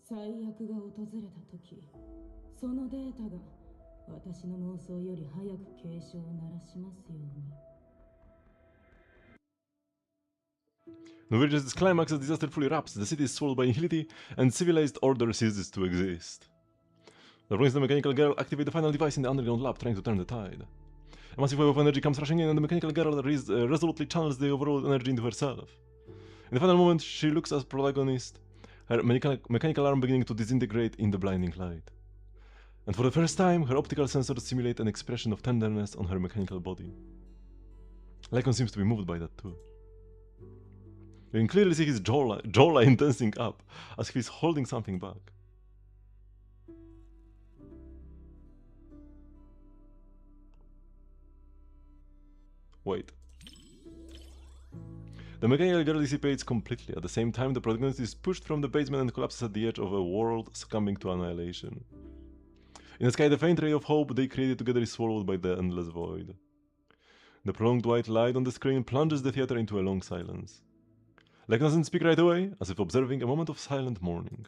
[SPEAKER 6] 最悪が訪れた時、そのデータが私の妄想より早く警鐘を鳴らしますように。
[SPEAKER 1] The reaches its climax as disaster fully wraps, the city is swallowed by nihility, and civilized order ceases to exist. The ruins of the mechanical girl activate the final device in the underground lab, trying to turn the tide. A massive wave of energy comes rushing in, and the mechanical girl resolutely channels the overall energy into herself. In the final moment, she looks as protagonist, her mechanical arm beginning to disintegrate in the blinding light. And for the first time, her optical sensors simulate an expression of tenderness on her mechanical body. Lycon seems to be moved by that too. You can clearly see his jawline tensing up, as if he's holding something back. Wait. The mechanical girl dissipates completely. At the same time, the protagonist is pushed from the basement and collapses at the edge of a world succumbing to annihilation. In the sky, the faint ray of hope they created together is swallowed by the endless void. The prolonged white light on the screen plunges the theater into a long silence. Lycon doesn't speak right away, as if observing a moment of silent mourning.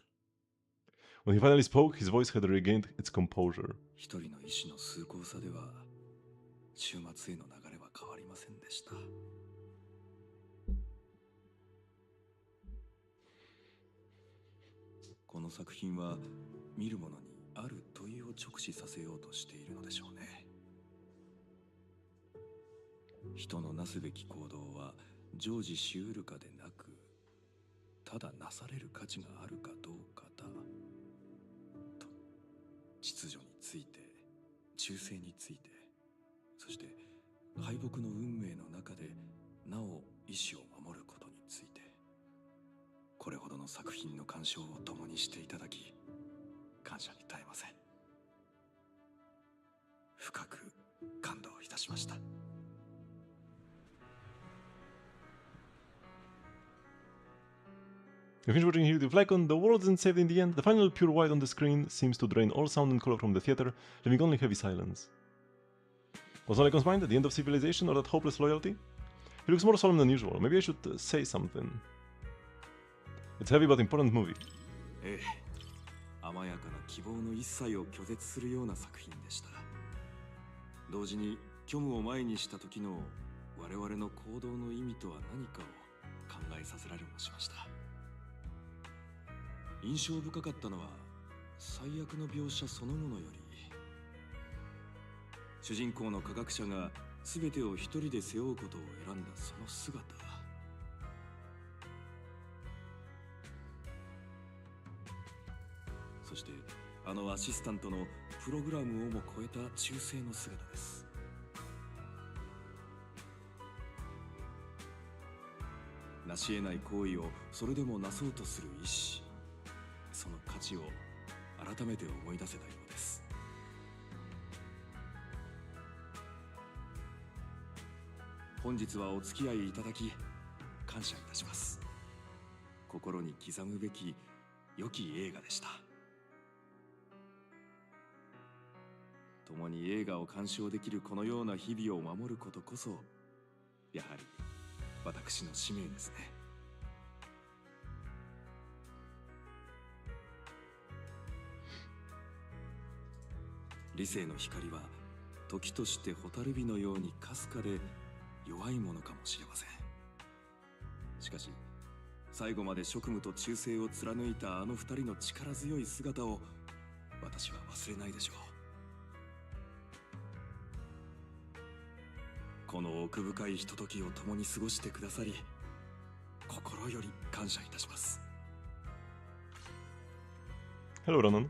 [SPEAKER 1] When he finally spoke, his voice had regained its composure.
[SPEAKER 4] 一人の意志の崇高さでは終末への流れは変わりませんでした。この作品は見る者にある問いを直視させようとしているのでしょうね。人のなすべき行動は常時しうるかでなく、ただなされる価値があるかどうかだと。秩序について、忠誠について、そして敗北の運命の中でなお意志を守ることについて、これほどの作品の鑑賞を共にしていただき感謝に絶えません。深く感動いたしました。
[SPEAKER 1] You finish watching here with Lycon, the world isn't saved in the end. The final pure white on the screen seems to drain all sound and color from the theater, leaving only heavy silence. Was on Lycon's mind the end of civilization or that hopeless loyalty? He looks more solemn than usual. Maybe I should say something. It's a heavy but important movie.
[SPEAKER 4] ええ、甘やかな希望の一切を拒絶するような作品でした。同時に虚無を前にした時の我々の行動の意味とは何かを考えさせられもしました。印象深かったのは最悪の描写そのものより、主人公の科学者が全てを一人で背負うことを選んだその姿。そしてあのアシスタントのプログラムをも超えた忠誠の姿です。成し得ない行為をそれでもなそうとする意志、その価値を改めて思い出せたようです。本日はお付き合いいただき感謝いたします。心に刻むべき良き映画でした。共に映画を鑑賞できるこのような日々を守ることこそ、やはり私の使命ですね。理性の光は時として蛍火のようにかすかで弱いものかもしれません。しかし最後まで職務と忠誠を貫いたあの二人の力強い姿を私は忘れないでしょう。この奥深いひとときを共に過ごしてくださり、心より感謝いたします。
[SPEAKER 1] Hello, Ronan.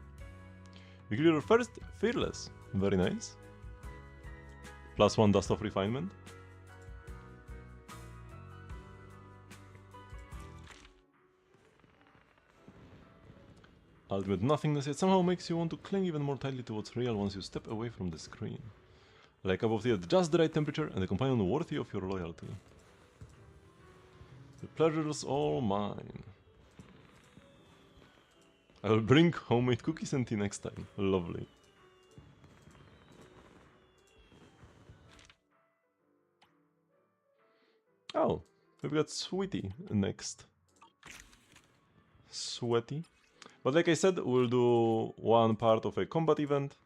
[SPEAKER 1] We cleared our first Fearless. Very nice. +1 Dust of Refinement. Ultimate nothingness, it somehow makes you want to cling even more tightly to what's real once you step away from the screen. Like a cup of tea at just the right temperature and a companion worthy of your loyalty. The pleasure's all mine. I will bring homemade cookies and tea next time. Lovely. Oh, we've got Sweetie next. Sweaty. But like I said, we'll do one part of a combat event,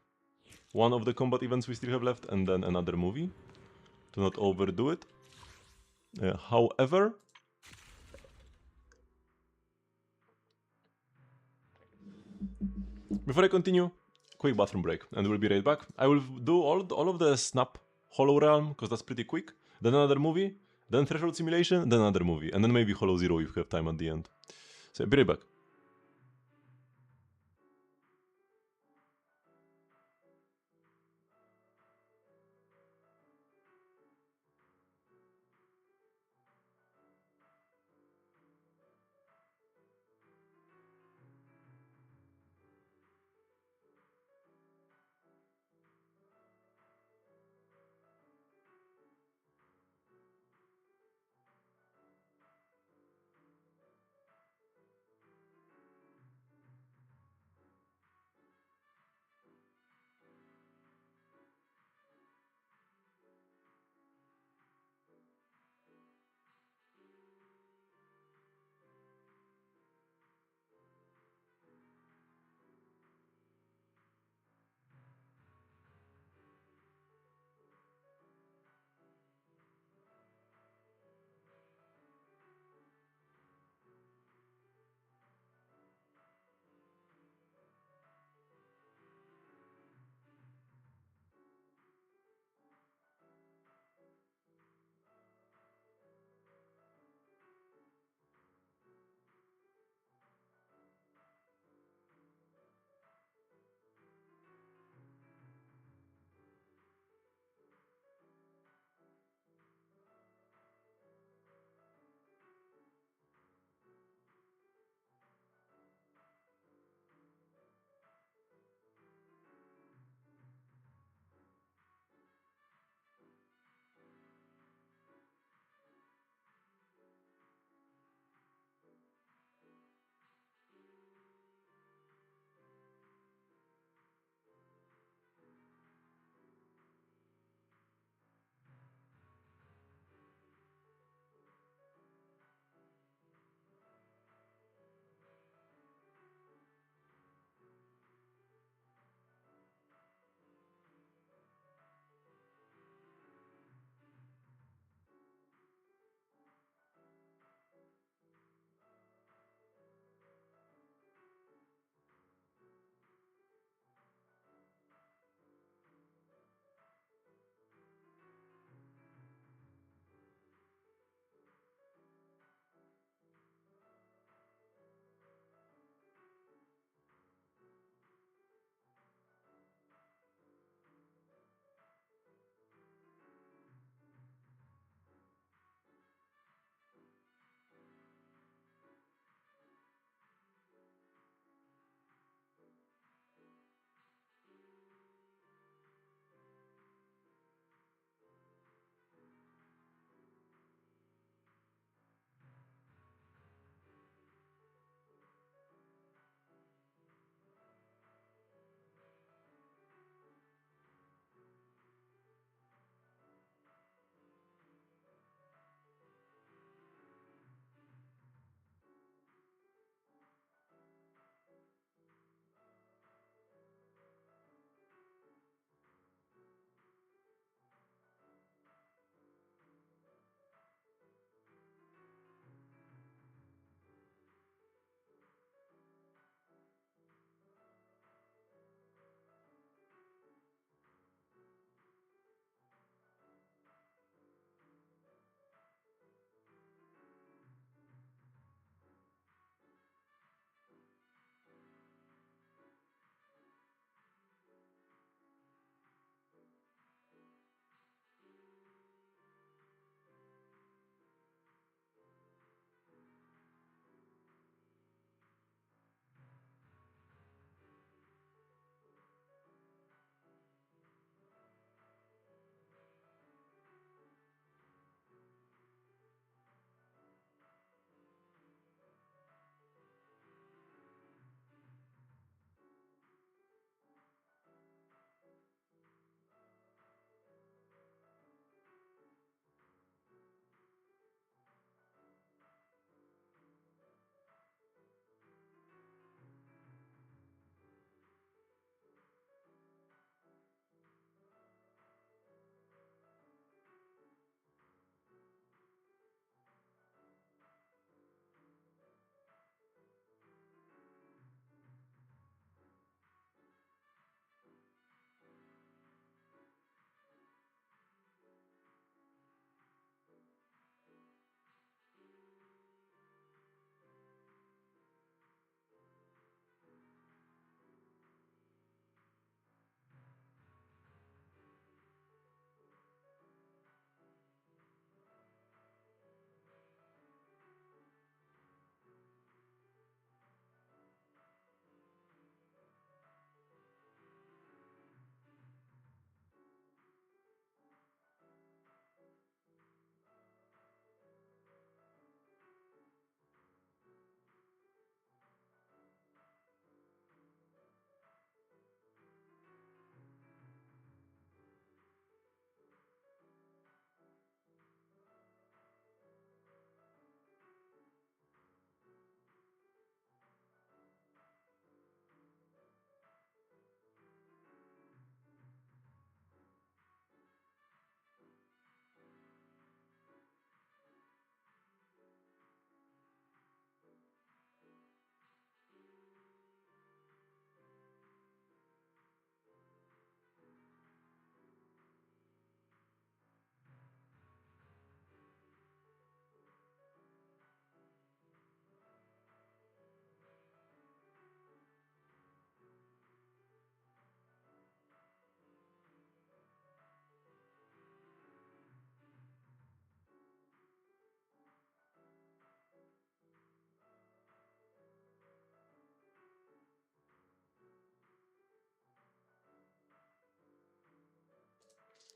[SPEAKER 1] one of the combat events we still have left, and then another movie, to not overdo it. However, before I continue, quick bathroom break, and we'll be right back. I will do all of the Snap Hollow Realm, because that's pretty quick, then another movie, then Threshold Simulation, then another movie, and then maybe Hollow Zero if we have time at the end. So, be right back.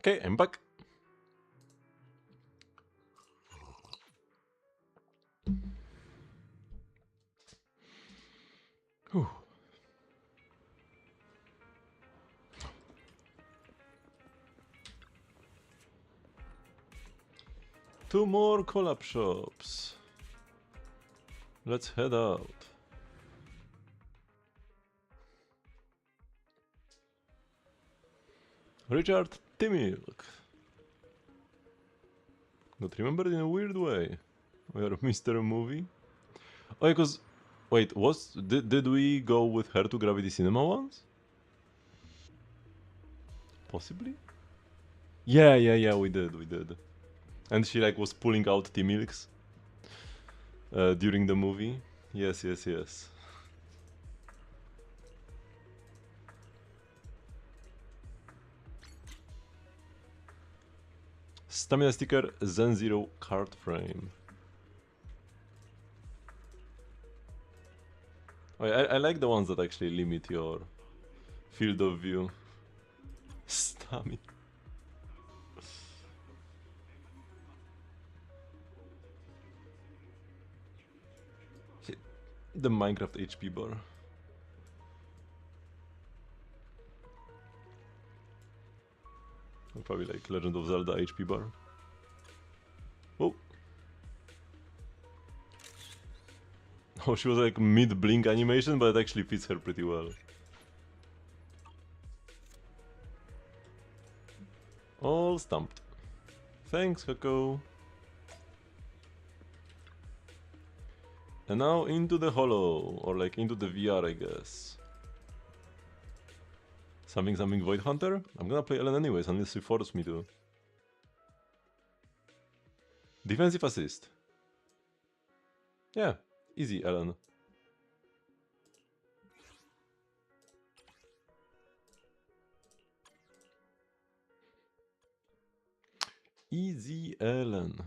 [SPEAKER 1] Okay, I'm back. Whew. Two more collab shops. Let's head out. Richard Timilk. Got remembered in a weird way. We are Mr. Movie. Oh, because... Wait, did we go with her to Gravity Cinema once? Possibly? Yeah, we did. And she like was pulling out Timilks during the movie. Yes. Stamina sticker, Zen Zero card frame. Oh, yeah, I like the ones that actually limit your field of view. Stamina. The Minecraft HP bar. Or probably like Legend of Zelda HP bar. Oh. Oh, she was like mid-blink animation, but it actually fits her pretty well. All stumped. Thanks, Kako. And now into the holo, or like into the VR, I guess. Something Void Hunter? I'm gonna play Ellen anyways, unless you force me to. Defensive assist. Yeah, easy, Ellen. Easy, Ellen.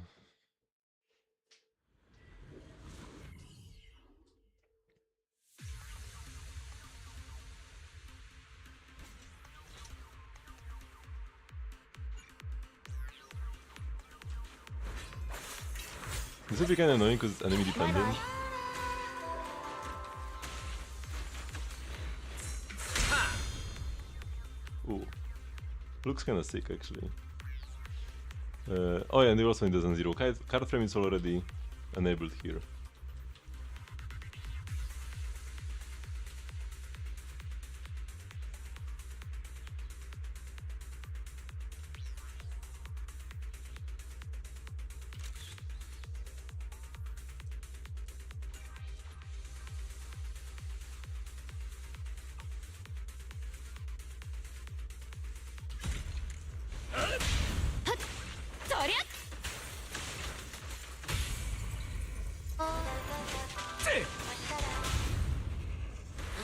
[SPEAKER 1] This will be kinda annoying because it's enemy dependent. Ooh. Looks kinda sick actually. Oh yeah, and they also need the Zen Zero. Card frame is already enabled here.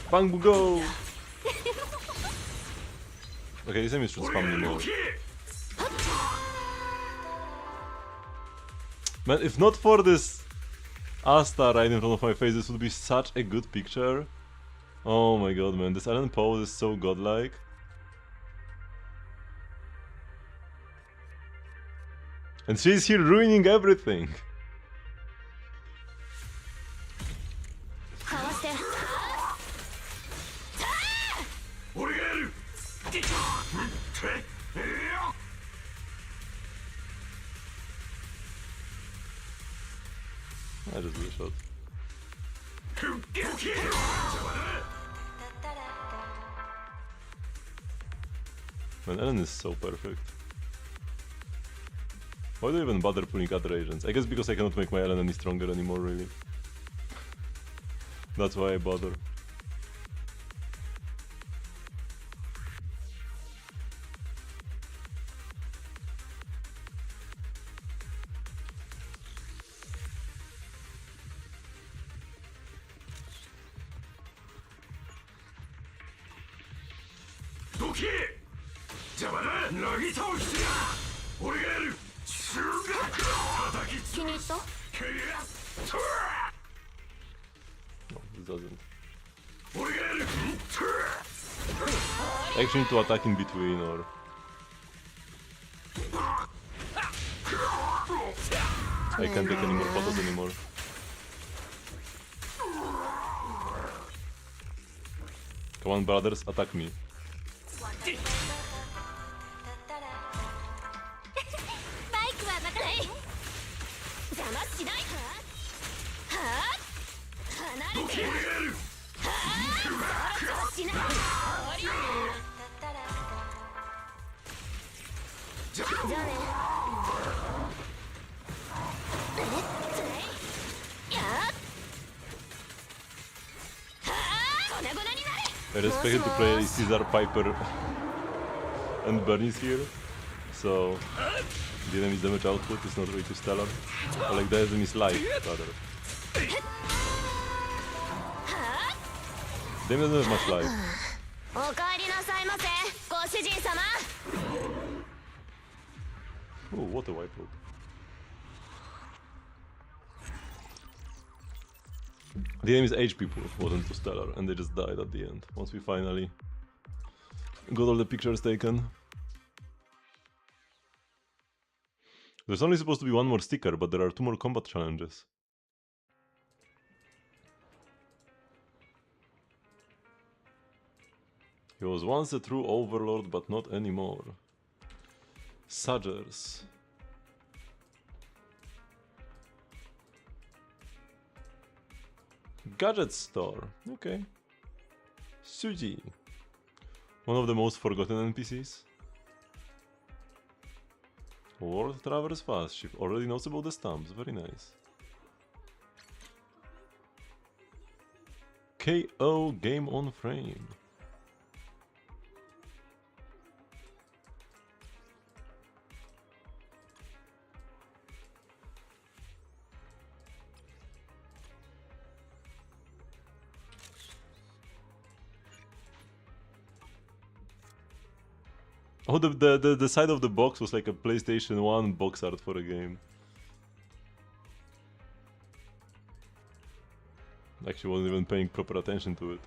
[SPEAKER 1] Bang go! Okay, this enemy should spam me more. Man, if not for this Asta right in front of my face, this would be such a good picture. Oh my god, man, this Ellen pose is so godlike. And she's here ruining everything. I just blew a shot. Man, Ellen is so perfect. Why do I even bother pulling other agents? I guess because I cannot make my Ellen any stronger anymore, really. That's why I bother. No, this doesn't. I actually need to attack in between or... I can't take any more photos anymore. Come on, brothers, attack me.
[SPEAKER 2] バイクはまたね邪魔しないはあ離れてはあそろそろしないじゃあねやっはあ粉々になれ
[SPEAKER 1] I expect him to play Caesar, Piper, and Bernie's here, so the enemy's damage output is not really too stellar. Or like the enemy's life, rather. They doesn't have much life.
[SPEAKER 2] おかえりなさいませご主人様
[SPEAKER 1] Oh, what a wipe load. The enemy's HP pool wasn't too stellar, and they just died at the end, once we finally got all the pictures taken. There's only supposed to be one more sticker, but there are 2 more combat challenges. He was once a true overlord, but not anymore. Sagers. Gadget store. Okay. Suji. One of the most forgotten NPCs. World Traverse Fast Ship. Already knows about the stamps. Very nice. KO Game on Frame. Oh, the side of the box was like a PlayStation 1 box art for a game. Actually wasn't even paying proper attention to it.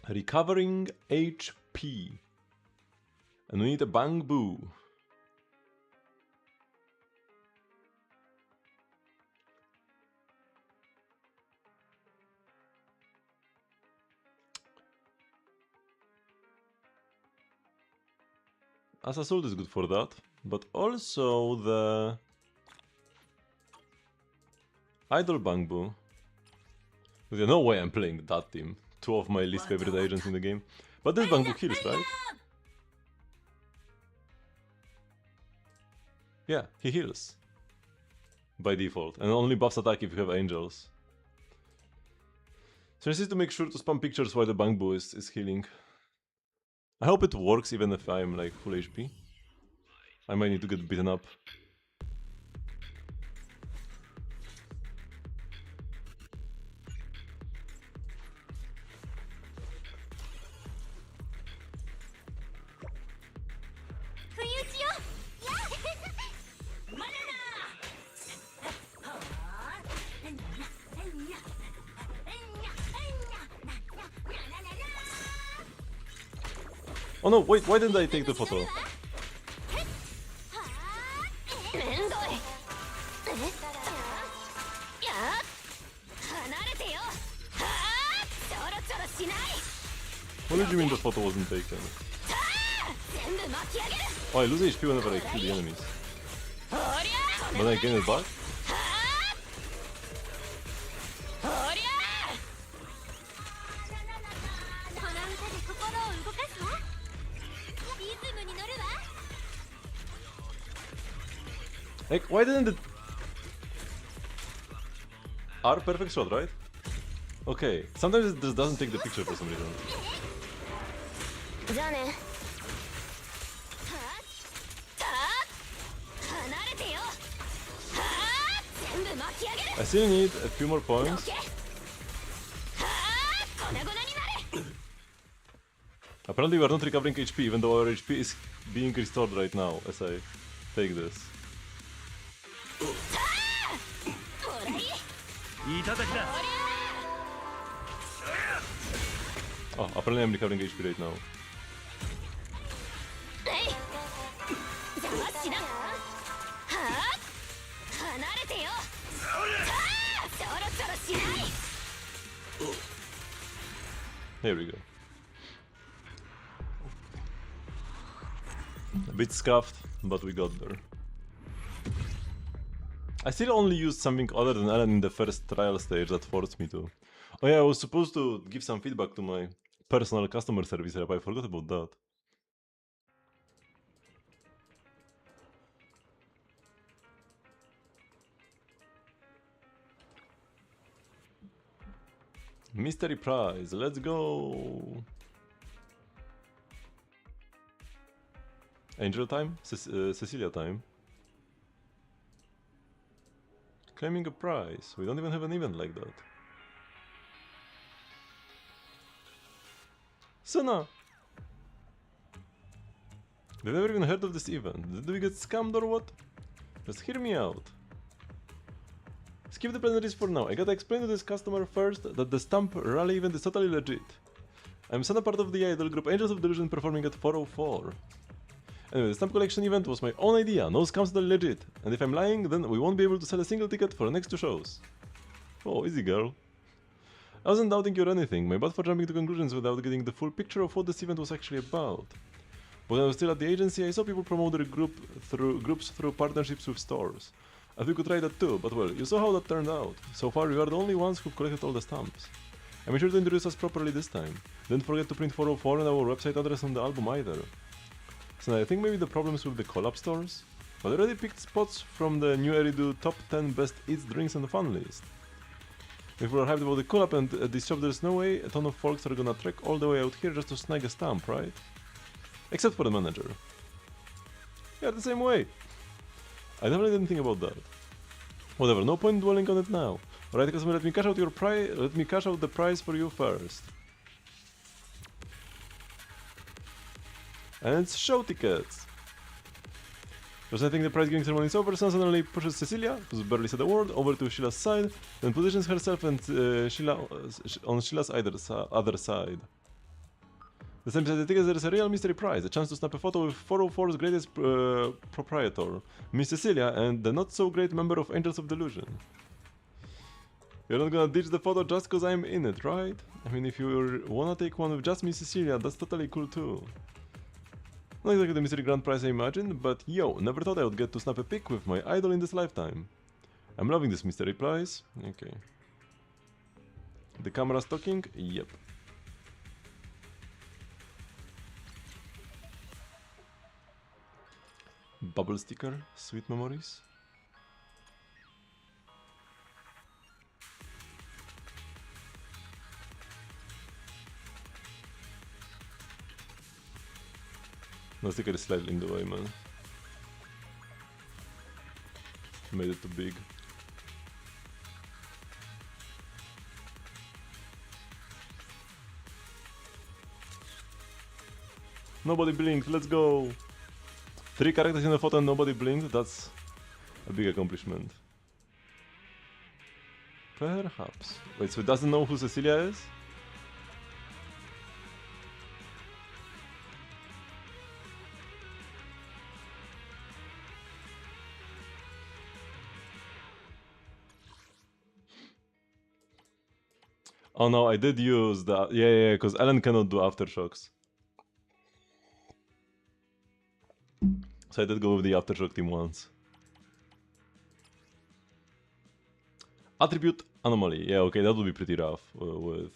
[SPEAKER 1] Recovering HP. And we need a bamboo. Assault is good for that, but also the Idle Bangbu. There's no way I'm playing that team. 2 of my least favorite agents in the game. But this Bangbu heals, right? Yeah, he heals. By default. And only buffs attack if you have angels. So I just need to make sure to spam pictures while the Bangbu is healing. I hope it works even if I'm like full HP. I might need to get beaten up. Oh no, wait, why didn't I take the photo? What did you mean the photo wasn't taken? Oh, I lose HP whenever I kill the enemies. But I gain it back? Like, why didn't it... R perfect shot, right? Okay, sometimes it just doesn't take the picture for some reason. I still need a few more points. Apparently we are not recovering HP, even though our HP is being restored right now as I take this. Oh, apparently I'm recovering HP right now.
[SPEAKER 2] 邪魔しなはあ離れてよそろそろしない
[SPEAKER 1] Here we go. A bit scuffed, but we got there. I still only used something other than Ellen in the first trial stage that forced me to. Oh yeah, I was supposed to give some feedback to my personal customer service rep, I forgot about that. Mystery prize, let's go! Angel time? Cecilia time? Claiming a prize. We don't even have an event like that. Senna! Have you ever even heard of this event? Did we get scammed or what? Just hear me out. Skip the pleasantries for now. I gotta explain to this customer first that the Stamp Rally event is totally legit. I'm Senna, part of the idol group Angels of Delusion, performing at 404. Anyway, the Stamp Collection event was my own idea, no scams, totally legit. And if I'm lying, then we won't be able to sell a single ticket for the next 2 shows. Oh, easy girl. I wasn't doubting you or anything, my bad for jumping to conclusions without getting the full picture of what this event was actually about. When I was still at the agency, I saw people promote their groups through partnerships with stores. I thought we could try that too, but well, you saw how that turned out. So far, we are the only ones who've collected all the stamps. I made sure to introduce us properly this time. Didn't forget to print 404 and our website address on the album either. So I think maybe the problems with the collab stores? But I already picked spots from the new Eridu top 10 best eats, drinks and fun list. If we're hyped about the collab and at this shop, there's no way a ton of folks are gonna trek all the way out here just to snag a stamp, right? Except for the manager. Yeah, the same way. I definitely didn't think about that. Whatever, no point dwelling on it now. Alright, customer, let me cash out your price. Let me cash out the price for you first. And it's show tickets. Just I think the prize giving ceremony is over, Sam suddenly pushes Cecilia, who's barely said a word, over to Sheila's side, then positions herself and Sheila on Sheila's other side. The same beside the tickets, there is a real mystery prize, a chance to snap a photo with 404's greatest proprietor, Miss Cecilia, and the not-so-great member of Angels of Delusion. You're not gonna ditch the photo just cause I'm in it, right? I mean, if you wanna take one with just Miss Cecilia, that's totally cool too. Not exactly the mystery grand prize I imagined, but yo, never thought I would get to snap a pic with my idol in this lifetime. I'm loving this mystery prize. Okay. The camera's talking? Yep. Bubble sticker, sweet memories. The sticker is slightly in the way, man. Made it too big. Nobody blinked, let's go! 3 characters in the photo and nobody blinked, that's a big accomplishment. Perhaps. Wait, so it doesn't know who Cecilia is? Oh no, I did use that. Yeah, because Ellen cannot do aftershocks. So I did go with the aftershock team once. Attribute anomaly. Yeah, okay, that would be pretty rough with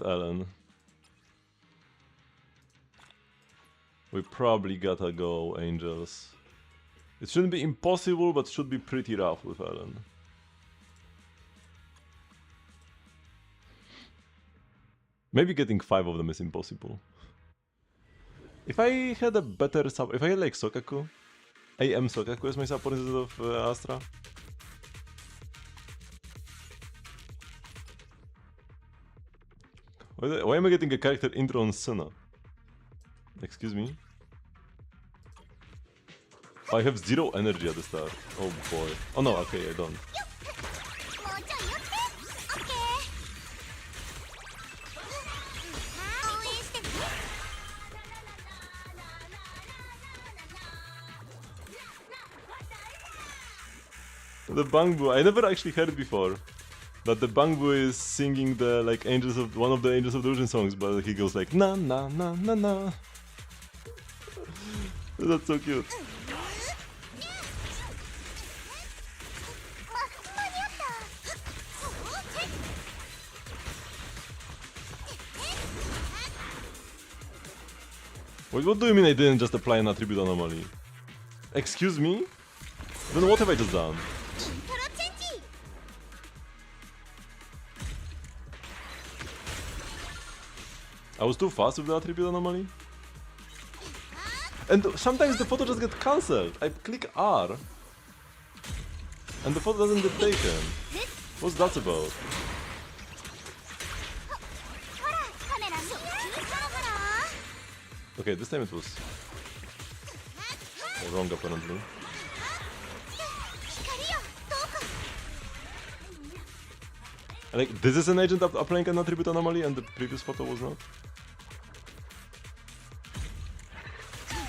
[SPEAKER 1] Ellen. We probably gotta go Angels. It shouldn't be impossible, but should be pretty rough with Ellen. Maybe getting 5 of them is impossible. If I had a better sub, if I had like Sokaku, AM Sokaku as my support instead of Astra. Why am I getting a character intro on Senna? Excuse me? I have 0 energy at the start. Oh boy. Oh no, okay, I don't. The Bangbu, I never actually heard before that the Bangbu is singing the like Angels of one of the Angels of the Ocean songs, but he goes like na na na na na. That's so cute. Wait, what do you mean I didn't just apply an attribute anomaly? Excuse me? Then what have I just done? I was too fast with the attribute anomaly? And sometimes the photo just gets cancelled. I click R and the photo doesn't get taken. What's that about? Okay, this time it was wrong apparently. Like, this is an agent applying an attribute anomaly and the previous photo was not?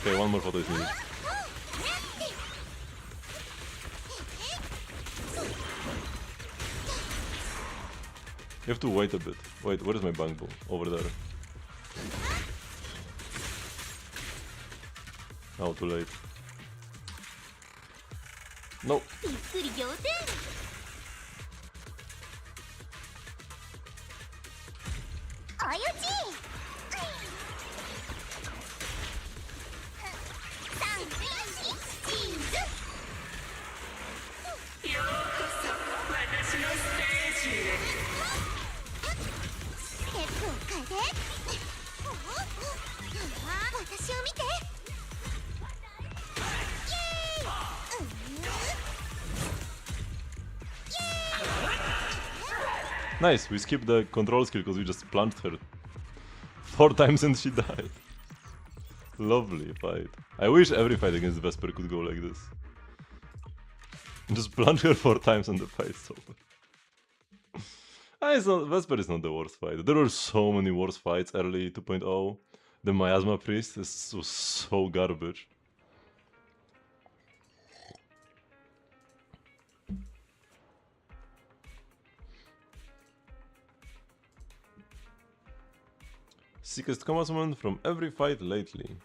[SPEAKER 1] Okay, one more photo is needed. You have to wait a bit. Wait, where is my Bangbu? Over there. Oh, too late. No. Nice, we skipped the control skill because we just plunged her 4 times and she died. Lovely fight. I wish every fight against Vesper could go like this. Just plunge her 4 times and the fight's over. Vesper is not the worst fight. There were so many worse fights early 2.0. The Miasma Priest was so garbage. Sickest combat moment from every fight lately.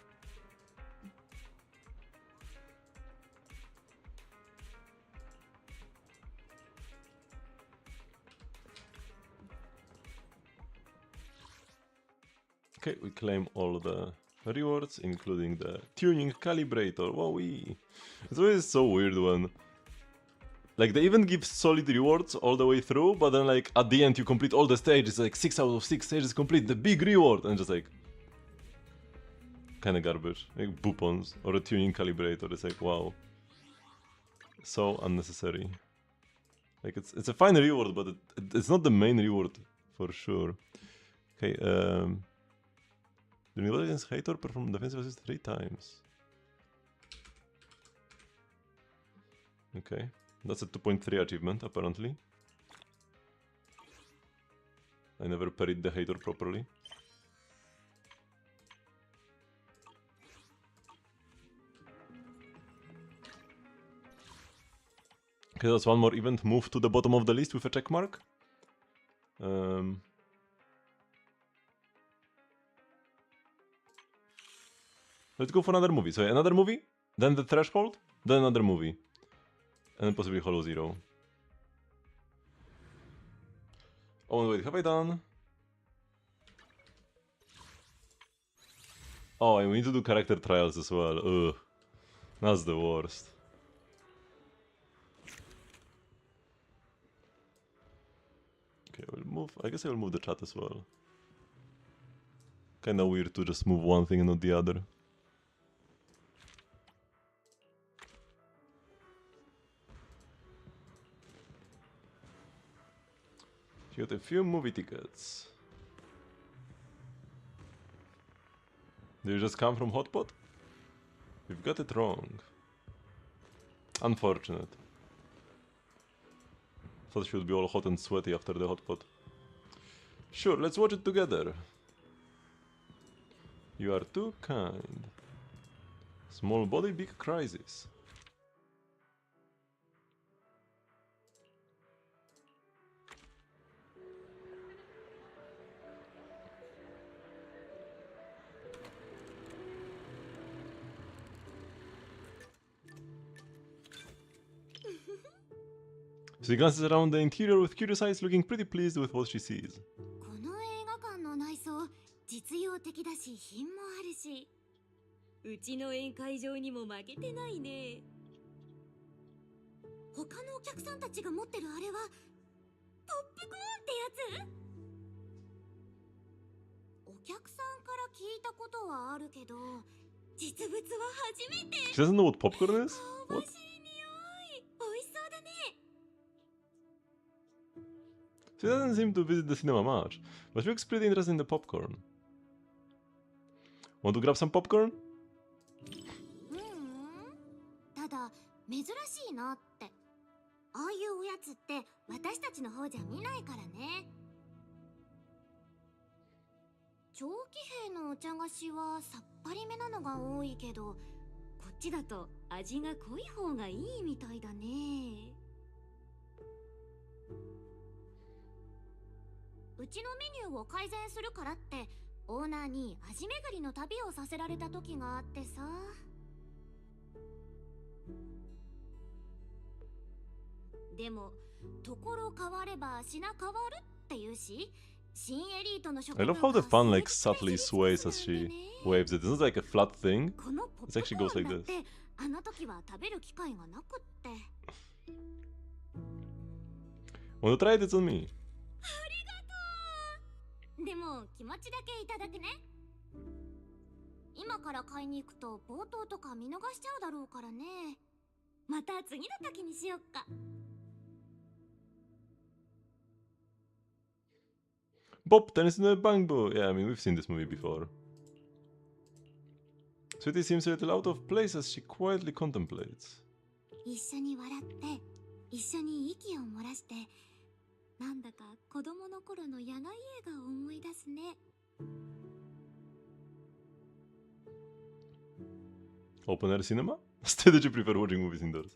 [SPEAKER 1] Okay, we claim all the rewards, including the tuning calibrator. Wowee! It's always so weird when, like, they even give solid rewards all the way through, but then, like, at the end you complete all the stages, like 6 out of 6 stages complete, the big reward, and just like, kind of garbage, like boopons or a tuning calibrator. It's like, wow, so unnecessary. Like, it's a fine reward, but it's not the main reward for sure. Okay, during battle against Hator, perform defensive assist 3 times. Okay, that's a 2.3 achievement apparently. I never parried the Hator properly. Okay, that's one more event. Move to the bottom of the list with a check mark. Let's go for another movie. So another movie, then the Threshold, then another movie. And then possibly Hollow Zero. Oh wait, have I done? Oh, and we need to do character trials as well. Ugh. That's the worst. Okay, we'll move. I guess I will move the chat as well. Kinda weird to just move one thing and not the other. You got a few movie tickets. Did you just come from Hotpot? We've got it wrong. Unfortunate. Thought she would be all hot and sweaty after the Hotpot. Sure, let's watch it together. You are too kind. Small body, big crisis. She glances around the interior with curious eyes, looking pretty pleased with what she sees.
[SPEAKER 2] この映画館の内装実用的だし品もあるし、うちの宴会場にも負けてないね。他のお客さんたちが持ってるあれはポップコーンってやつ？お客さんから聞いたことはあるけど、実物は初めて。
[SPEAKER 1] She doesn't know what popcorn is?
[SPEAKER 2] 香ば
[SPEAKER 1] What?
[SPEAKER 2] しい匂い、美味しそうだね。
[SPEAKER 1] She doesn't seem to visit the cinema much, but she looks pretty interested in the popcorn. Want to grab some popcorn?
[SPEAKER 2] ただ珍しいなって。ああいうおやつって私たちの方じゃ見ないからね。長期兵のお茶菓子はさっぱりめなのが多いけど、こっちだと味が濃い方がいいみたいだね。うちのメニューを改善するからってオーナーに味巡りの旅をさせられた時があってさ。でもところ変われば品変わるって言うし、新エリートの職
[SPEAKER 1] I
[SPEAKER 2] 業
[SPEAKER 1] love how the
[SPEAKER 2] が
[SPEAKER 1] fan like
[SPEAKER 2] 成立
[SPEAKER 1] subtly
[SPEAKER 2] する
[SPEAKER 1] sways
[SPEAKER 2] や
[SPEAKER 1] as
[SPEAKER 2] つなん
[SPEAKER 1] she
[SPEAKER 2] でね。
[SPEAKER 1] waves it. It's not like a flat thing.
[SPEAKER 2] このポッ
[SPEAKER 1] It
[SPEAKER 2] プ
[SPEAKER 1] actually
[SPEAKER 2] コ
[SPEAKER 1] goes
[SPEAKER 2] ーン
[SPEAKER 1] like
[SPEAKER 2] だっ
[SPEAKER 1] this.
[SPEAKER 2] てあの時は食べる機会がなくって。
[SPEAKER 1] Want to try it? It's on me.
[SPEAKER 2] でも気持ちだけいただくね。今から買いに行くと冒頭とか見逃しちゃうだろうからね。また次の時にしよっか。
[SPEAKER 1] Bob, tennis in a bang boo. Yeah, I mean, we've seen this movie before. Sweetie seems a little out of place as she quietly contemplates.
[SPEAKER 2] 一緒に笑って一緒に息を漏らして、なんだか子供の頃の野外映画を思い出すね。
[SPEAKER 1] Open air cinema? Stay that you prefer watching movies indoors.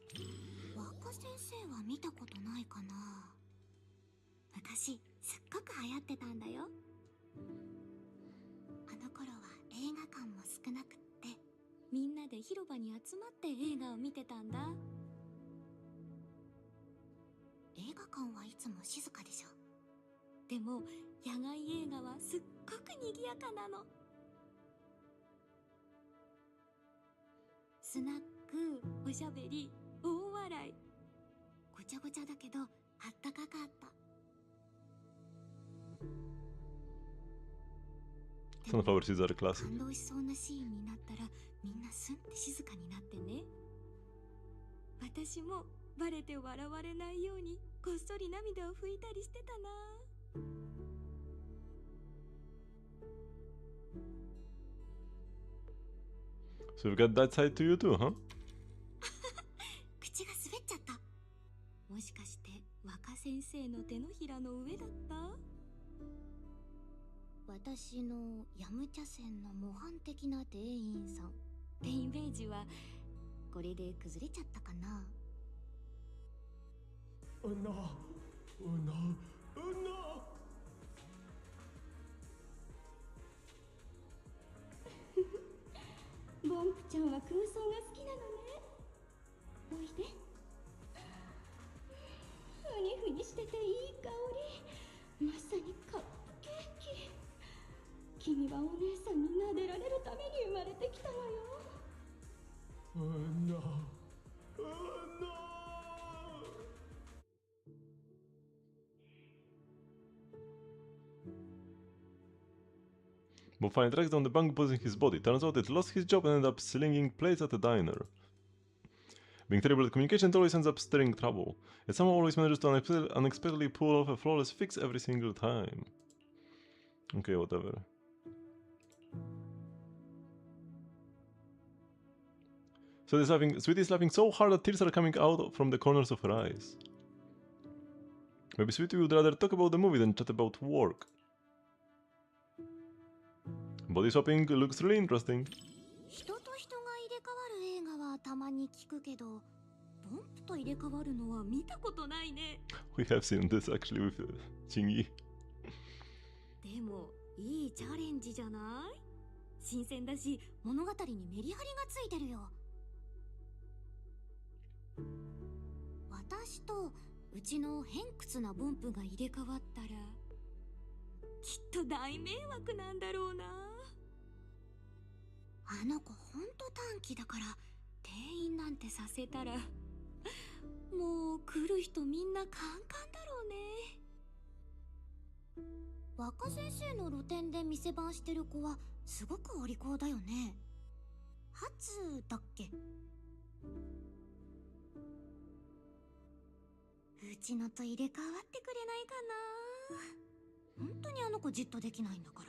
[SPEAKER 2] 若先生は見たことないかな。昔すっごく流行ってたんだよ。あの頃は映画館も少なくって、みんなで広場に集まって映画を見てたんだ。映画館はいつも静かでしょ。でも野外映画はすっごく賑やかなの。スナック、おしゃべり、大笑い。ごちゃごちゃだけどあったかかった。
[SPEAKER 1] Sunflower seeds are a classic.
[SPEAKER 2] 感動しそうなシーンになったらみんなスンって静かになってね。私もバレて笑われないようにこっそり涙を拭いたりしてたな。
[SPEAKER 1] So you've got that side to you too, huh?
[SPEAKER 2] 口が滑っちゃった。もしかして若先生の手のひらの上だった？私のヤムチャ船の模範的な店員さん、ペインベージはこれで崩れちゃったかな。ボンプちゃんは空想が好きなのね。おいで。ふにふにしてていい香り。まさにカップケーキ。君はお姉さんに撫でられるために生まれてきたのよ。
[SPEAKER 1] Bob finally tracks down the bang buzzing his body. Turns out it lost his job and ended up slinging plates at a diner. Being terrible at communication, it always ends up stirring trouble. It somehow always manages to unexpectedly pull off a flawless fix every single time. Okay, whatever. Sweetie's laughing so hard that tears are coming out from the corners of her eyes. Maybe Sweetie would rather talk about the movie than chat about work. Body swapping looks really interesting.
[SPEAKER 2] 人と人が入れ替わる映画はたまに聞くけど、ボンプと入れ替わるのは見たことないね。
[SPEAKER 1] We have seen this actually with Chingy.
[SPEAKER 2] でもいいチャレンジじゃない？新鮮だし物語にメリハリがついてるよ。私とうちの偏屈な分布が入れ替わったらきっと大迷惑なんだろうな。あの子ほんと短気だから店員なんてさせたらもう来る人みんなカンカンだろうね。若先生の露店で店番してる子はすごくお利口だよね。初だっけ。うちのと入れ替わってくれないかな。本当にあの子じっとできないんだから。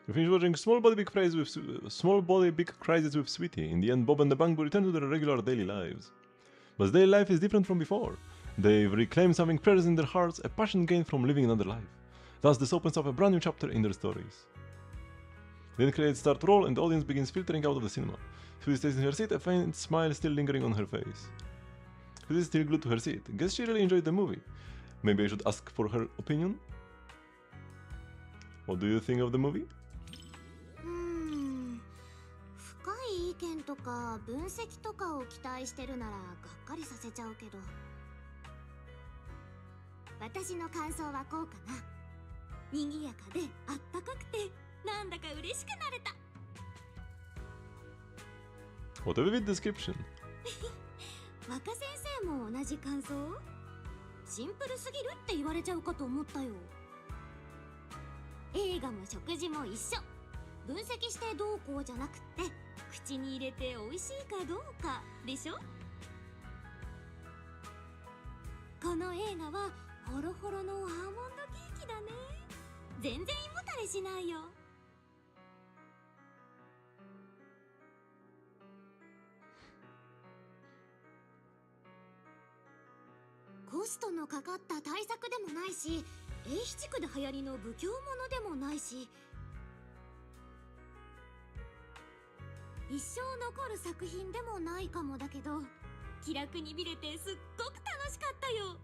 [SPEAKER 1] You finish watching Small Body Big Crisis with Sweetie. In the end, Bob and the Bank will return to their regular daily lives. But daily life is different from before. They've reclaimed something precious in their hearts, a passion gained from living another life. Thus, this opens up a brand new chapter in their stories. Then credits start to roll and the audience begins filtering out of the cinema. Sweetie stays in her seat, a faint smile still lingering on her face. Sweetie is still glued to her seat. Guess she really enjoyed the movie. Maybe I should ask for her opinion? What do you think of the movie?
[SPEAKER 2] 深い意見とか分析とかを期待してるならがっかりさせちゃうけど、私の感想はこうかな。賑やかであったかくてなんだか嬉しくなれた。
[SPEAKER 1] What a vivid description.
[SPEAKER 2] 若先生も同じ感想？シンプルすぎるって言われちゃうかと思ったよ。映画も食事も一緒。分析してどうこうじゃなくって口に入れて美味しいかどうかでしょ。この映画はホロホロのアーモンドケーキだね。全然胃もたれしないよ。コストのかかった大作でもないし、英飛地区で流行りの不況ものでもないし、一生残る作品でもないかもだけど、気楽に見れてすっごく楽しかったよ。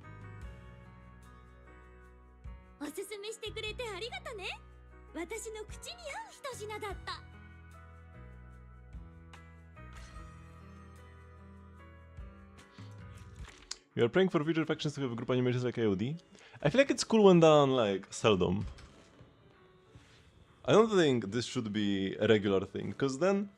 [SPEAKER 2] おすすめしてくれてありがとね。私の口に合う一品だった。
[SPEAKER 1] You are praying for future factions to have group animations like AOD? I feel like it's cool when done, like, seldom. I don't think this should be a regular thing, because then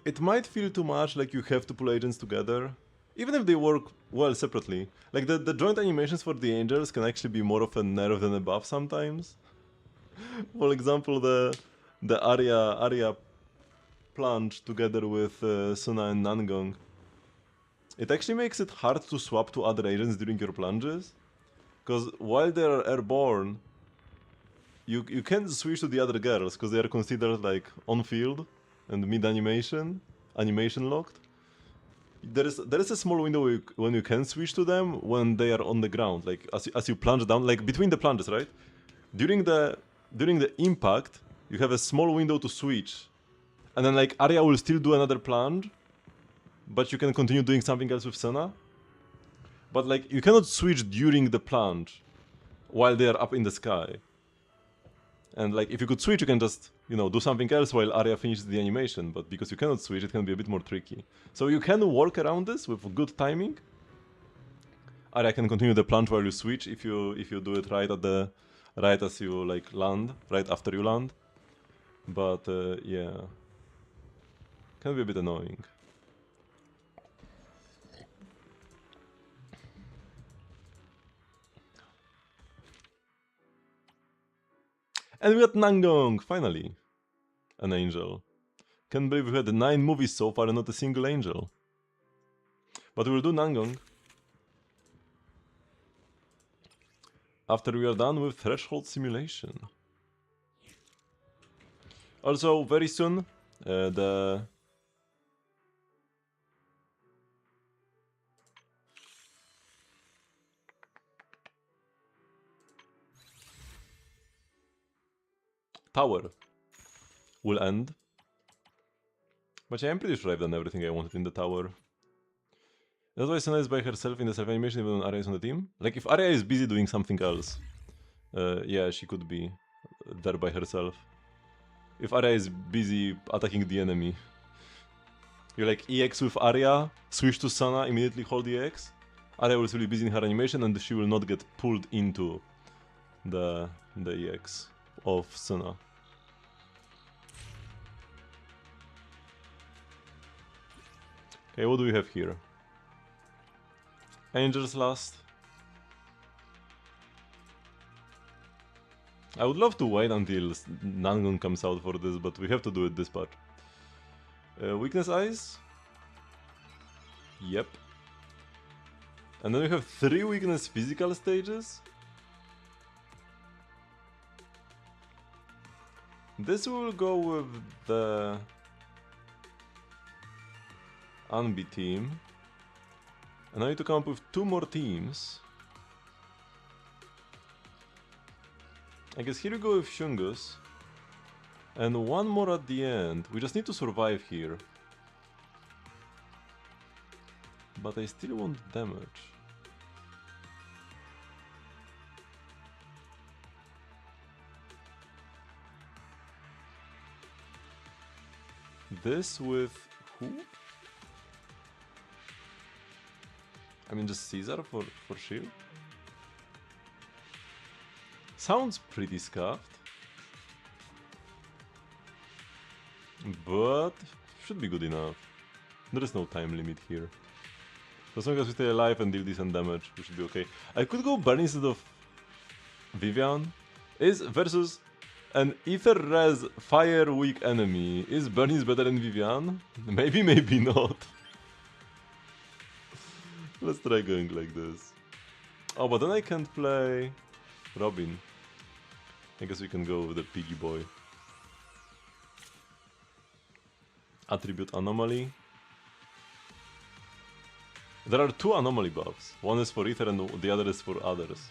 [SPEAKER 1] it might feel too much like you have to pull agents together, even if they work well separately. Like, the joint animations for the angels can actually be more of a nerve than a buff sometimes. For example, the Arya plunge together with Suna and Nangong. It actually makes it hard to swap to other agents during your plunges, because while they are airborne, you can't switch to the other girls because they are considered like on field and mid animation locked. There is a small window when you can switch to them when they are on the ground, like as you plunge down, like between the plunges, right? During the impact, you have a small window to switch, and then like Arya will still do another plunge, but you can continue doing something else with Senna. But like you cannot switch during the plunge while they are up in the sky. And like if you could switch, you can just, you know, do something else while Arya finishes the animation, but because you cannot switch, it can be a bit more tricky. So you can work around this with good timing. Arya can continue the plunge while you switch if you do it right as you like land, right after you land. But yeah, can be a bit annoying. And we got Nangong, finally. An angel. Can't believe we had 9 movies so far and not a single angel. But we'll do Nangong after we are done with Threshold Simulation. Also, very soon, the tower will end. But yeah, I'm pretty sure I've done everything I wanted in the tower. That's why Senna is by herself in the self-animation even when Arya is on the team. Like, if Arya is busy doing something else, Yeah, she could be there by herself. If Arya is busy attacking the enemy. You like EX with Arya, switch to Sana, immediately hold EX. Arya will still be busy in her animation and she will not get pulled into the EX of Sana. Okay, what do we have here? Angel's Last. I would love to wait until Nangong comes out for this, but we have to do it this part. Weakness Eyes? Yep. And then we have 3 weakness physical stages? This will go with the Anbi team. And I need to come up with 2 more teams. I guess here we go with Shungus. And 1 more at the end. We just need to survive here. But I still want damage. This with who? I mean, just Caesar for shield? Sounds pretty scuffed. But should be good enough. There is no time limit here. As long as we stay alive and deal decent damage, we should be okay. I could go Burn instead of Vivian. Is versus an Ether Res Fire weak enemy. Is Burnies better than Vivian? Maybe, maybe not. Let's try going like this. Oh, but then I can't play Robin. I guess we can go with the Piggy Boy. Attribute Anomaly. There are 2 anomaly buffs. One is for Ether and the other is for others.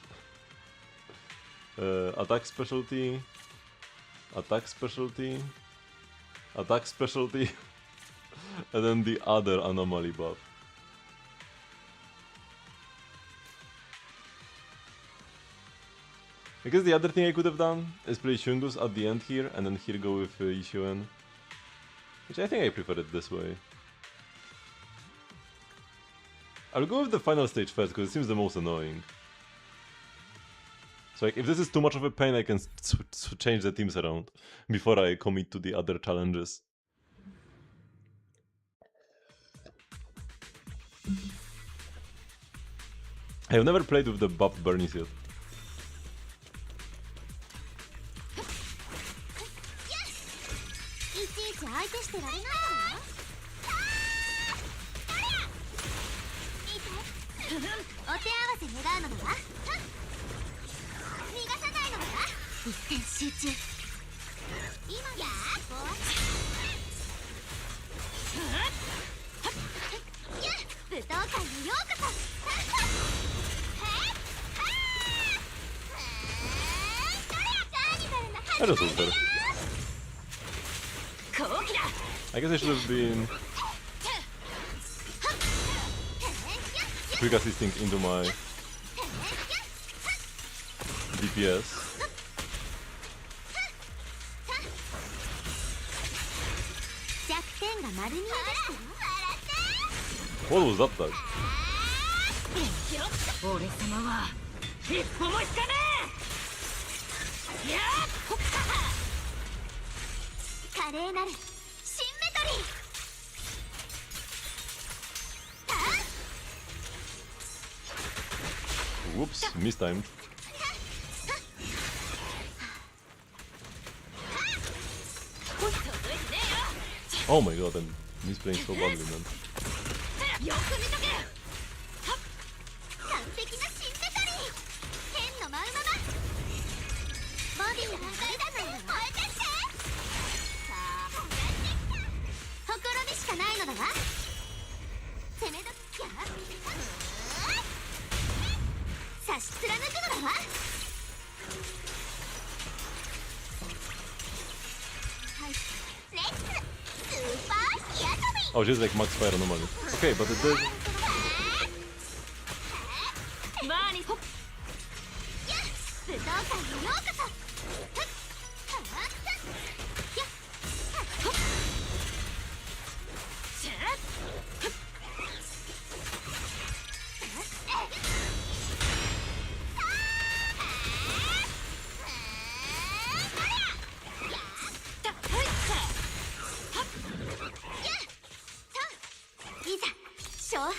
[SPEAKER 1] Attack specialty. Attack specialty. Attack specialty. And then the other anomaly buff. I guess the other thing I could have done is play Shungus at the end here and then here go with Yishuen. Which I think I prefer it this way. I'll go with the final stage first because it seems the most annoying. So like, if this is too much of a pain, I can change the teams around before I commit to the other challenges. I have never played with the buffed Burnies yet. I just was better. I guess I should have been quick assisting into my DPS. What was that dodge?
[SPEAKER 2] 俺様は一歩も引かねえ。やっ華麗なるシンメトリー。
[SPEAKER 1] Whoops, mistimed. Oh my god, I'm misplaying so badly, man.
[SPEAKER 2] よく見とけ。完璧なシンメトリー。剣の舞うまま。ボディの破壊だぞ。燃えてって。さあ、ほころびしかないのだわ。攻めどきや。差し貫くのだわ。はい、レッツスーパーヒアトビ。
[SPEAKER 1] Oh, she's like max fire anomaly. Okay, but it did.
[SPEAKER 2] バーにほっ。武道館に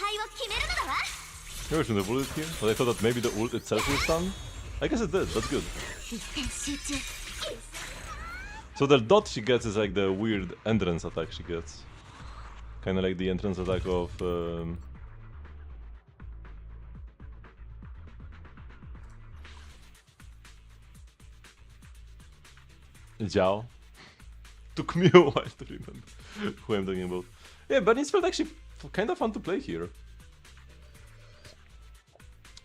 [SPEAKER 2] 敗を決めるのだわ。
[SPEAKER 1] Maybe I shouldn't have ulted here, but I thought that maybe the ult itself will stun. I guess it did, that's good.
[SPEAKER 2] 一点集中。
[SPEAKER 1] So the dot she gets is like the weird entrance attack she gets. Kinda like the entrance attack of... Zhao. Took me a while to remember who I'm talking about. Yeah, but it's felt actually kinda fun to play here.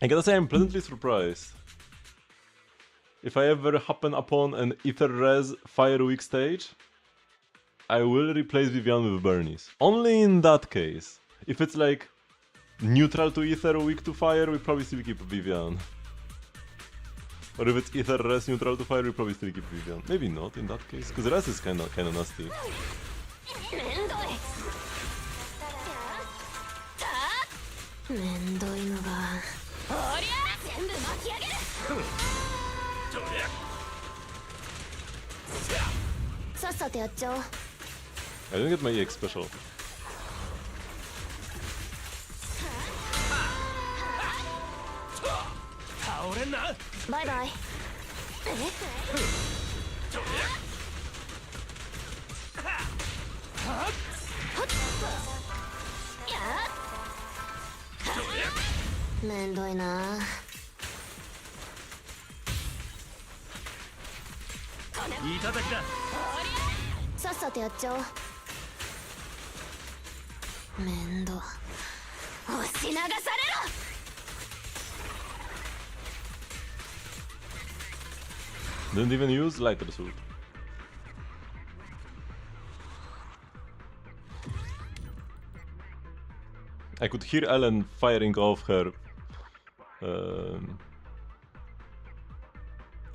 [SPEAKER 1] I gotta say I'm pleasantly surprised. If I ever happen upon an Ether Res Fire Weak stage, I will replace Vivian with Bernice. Only in that case. If it's like neutral to Ether, weak to Fire, we probably still keep Vivian. Or if it's Ether Res neutral to Fire, we probably still keep Vivian. Maybe not in that case, because Res is kinda nasty.
[SPEAKER 2] めんどいのがおりゃ全部巻き上げる。さっさとやっちゃおう。
[SPEAKER 1] I didn't get my EX special.
[SPEAKER 3] 倒れんな。
[SPEAKER 2] バイバイ。めんどいな。
[SPEAKER 3] いただきだ。
[SPEAKER 2] さっさとやっちゃおう。面倒。押し流されろ。
[SPEAKER 1] Didn't even use lighter suit. I could hear Ellen firing off her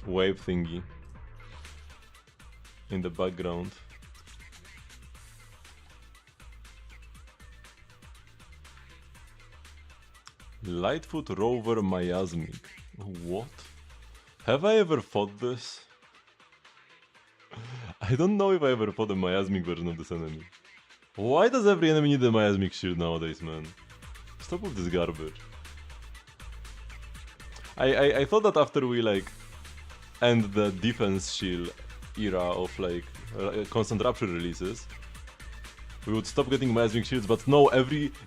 [SPEAKER 1] wave thingy in the background. Lightfoot Rover Miasmic. What? Have I ever fought this? I don't know if I ever fought a miasmic version of this enemy. Why does every enemy need a miasmic shield nowadays, man? Stop with this garbage. I thought that after we like end the defense shield era of like constant rapture releases, we would stop getting miasmic shields, but no,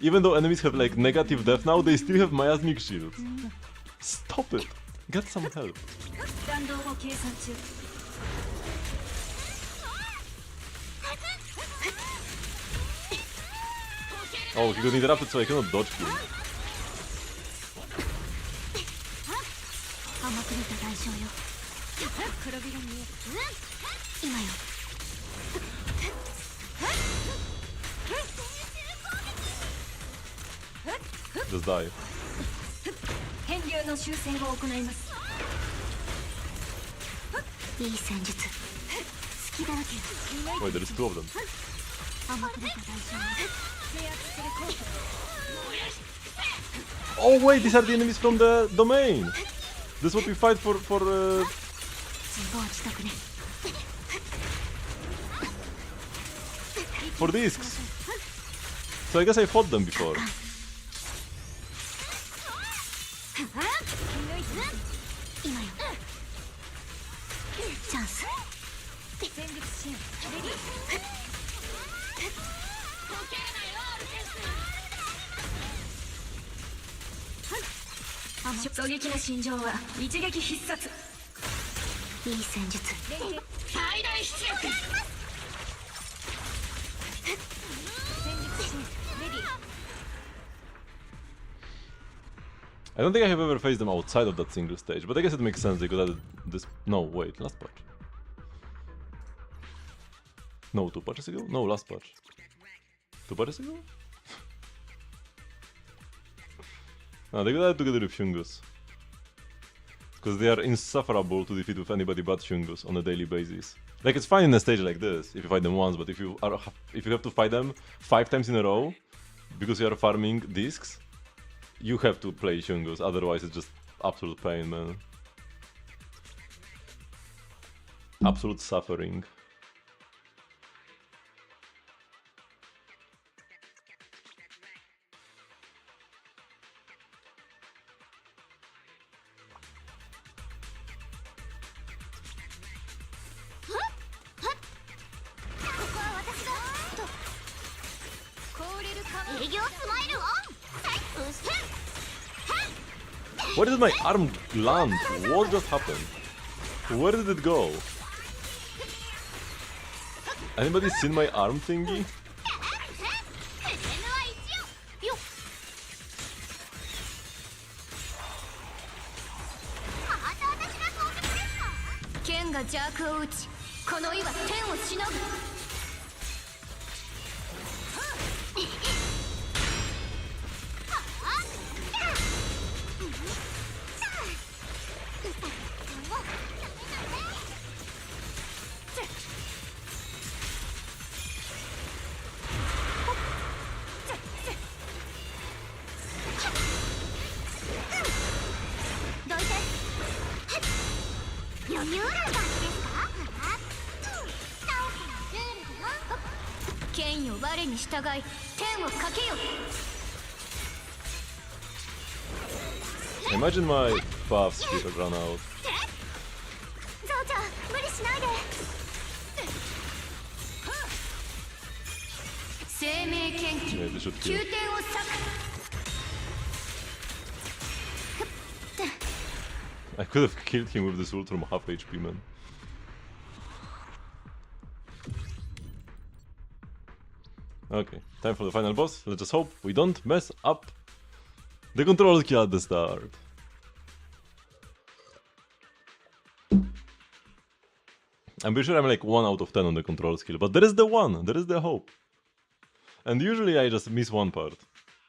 [SPEAKER 1] even though enemies have like negative death now, they still have miasmic shields. Stop it! Get some help. Oh, he got interrupted, so I cannot dodge him.
[SPEAKER 2] 甘く見た代償よ。黒ビが見える。今よ。
[SPEAKER 1] Just die.
[SPEAKER 2] 変流の修正を行います。いい戦術。隙だらけ。
[SPEAKER 1] Wait, there is two of them.
[SPEAKER 2] 甘く見た代償よ。制圧する効果。
[SPEAKER 1] Oh wait, these are the enemies from the domain! This is what we fight for
[SPEAKER 2] 自業自得ね。
[SPEAKER 1] for discs. So I guess I fought them before.
[SPEAKER 2] 今よ。チャンス。戦術支援。レディー。 狙撃の心情は一撃必殺。いい戦術。最大出力。戦術支援。レディー。
[SPEAKER 1] I don't think I have ever faced them outside of that single stage, but I guess it makes sense because I did this. No, wait, last patch. No, 2 patches ago? No, last patch. 2 patches ago? No, they got that together with Shungus. Because they are insufferable to defeat with anybody but Shungus on a daily basis. Like, it's fine in a stage like this, if you fight them once, but if you have to fight them 5 times in a row, because you are farming discs, you have to play Shungus, otherwise it's just absolute pain, man. Absolute suffering.
[SPEAKER 2] 業スマイルオンはいブースト
[SPEAKER 1] Where did my arm land? What just happened? Where did it go? Anybody seen my arm thingy?
[SPEAKER 2] よっまた私が攻撃ですか剣が邪悪を打ちこの岩天をしのぐどいて余裕ある感じですか剣よ我に従い天をかけよ
[SPEAKER 1] Imagine my buff speed had run out.
[SPEAKER 2] ゾウちゃん無理しないで生命研
[SPEAKER 1] Maybe
[SPEAKER 2] 究
[SPEAKER 1] should
[SPEAKER 2] 宮
[SPEAKER 1] kill.
[SPEAKER 2] 殿を裂く
[SPEAKER 1] I could have killed him with this ult from half HP, man. Okay, time for the final boss. Let's just hope we don't mess up the control key at the start. I'm pretty sure I'm like 1 out of 10 on the control skill, but there is the one, there is the hope. And usually I just miss one part.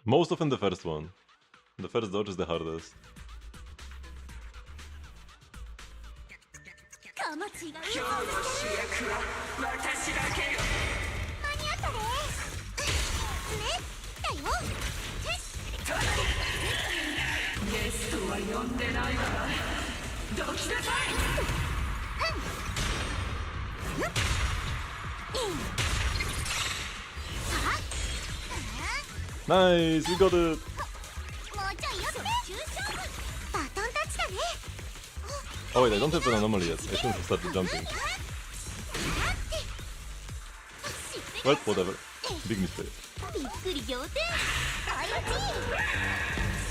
[SPEAKER 1] Most often the first one. The first dodge is the hardest.
[SPEAKER 2] かまちが今日の主役は私だけよ間に合ったねねだよ
[SPEAKER 3] ゲストは呼んでないわどきなさい
[SPEAKER 1] Nice, we got it!
[SPEAKER 2] もうちょいよってバトンタッチだね
[SPEAKER 1] Oh wait, I don't have an anomaly yet. I shouldn't have started jumping. Well, whatever. Big mistake.
[SPEAKER 2] びっくり仰天あやち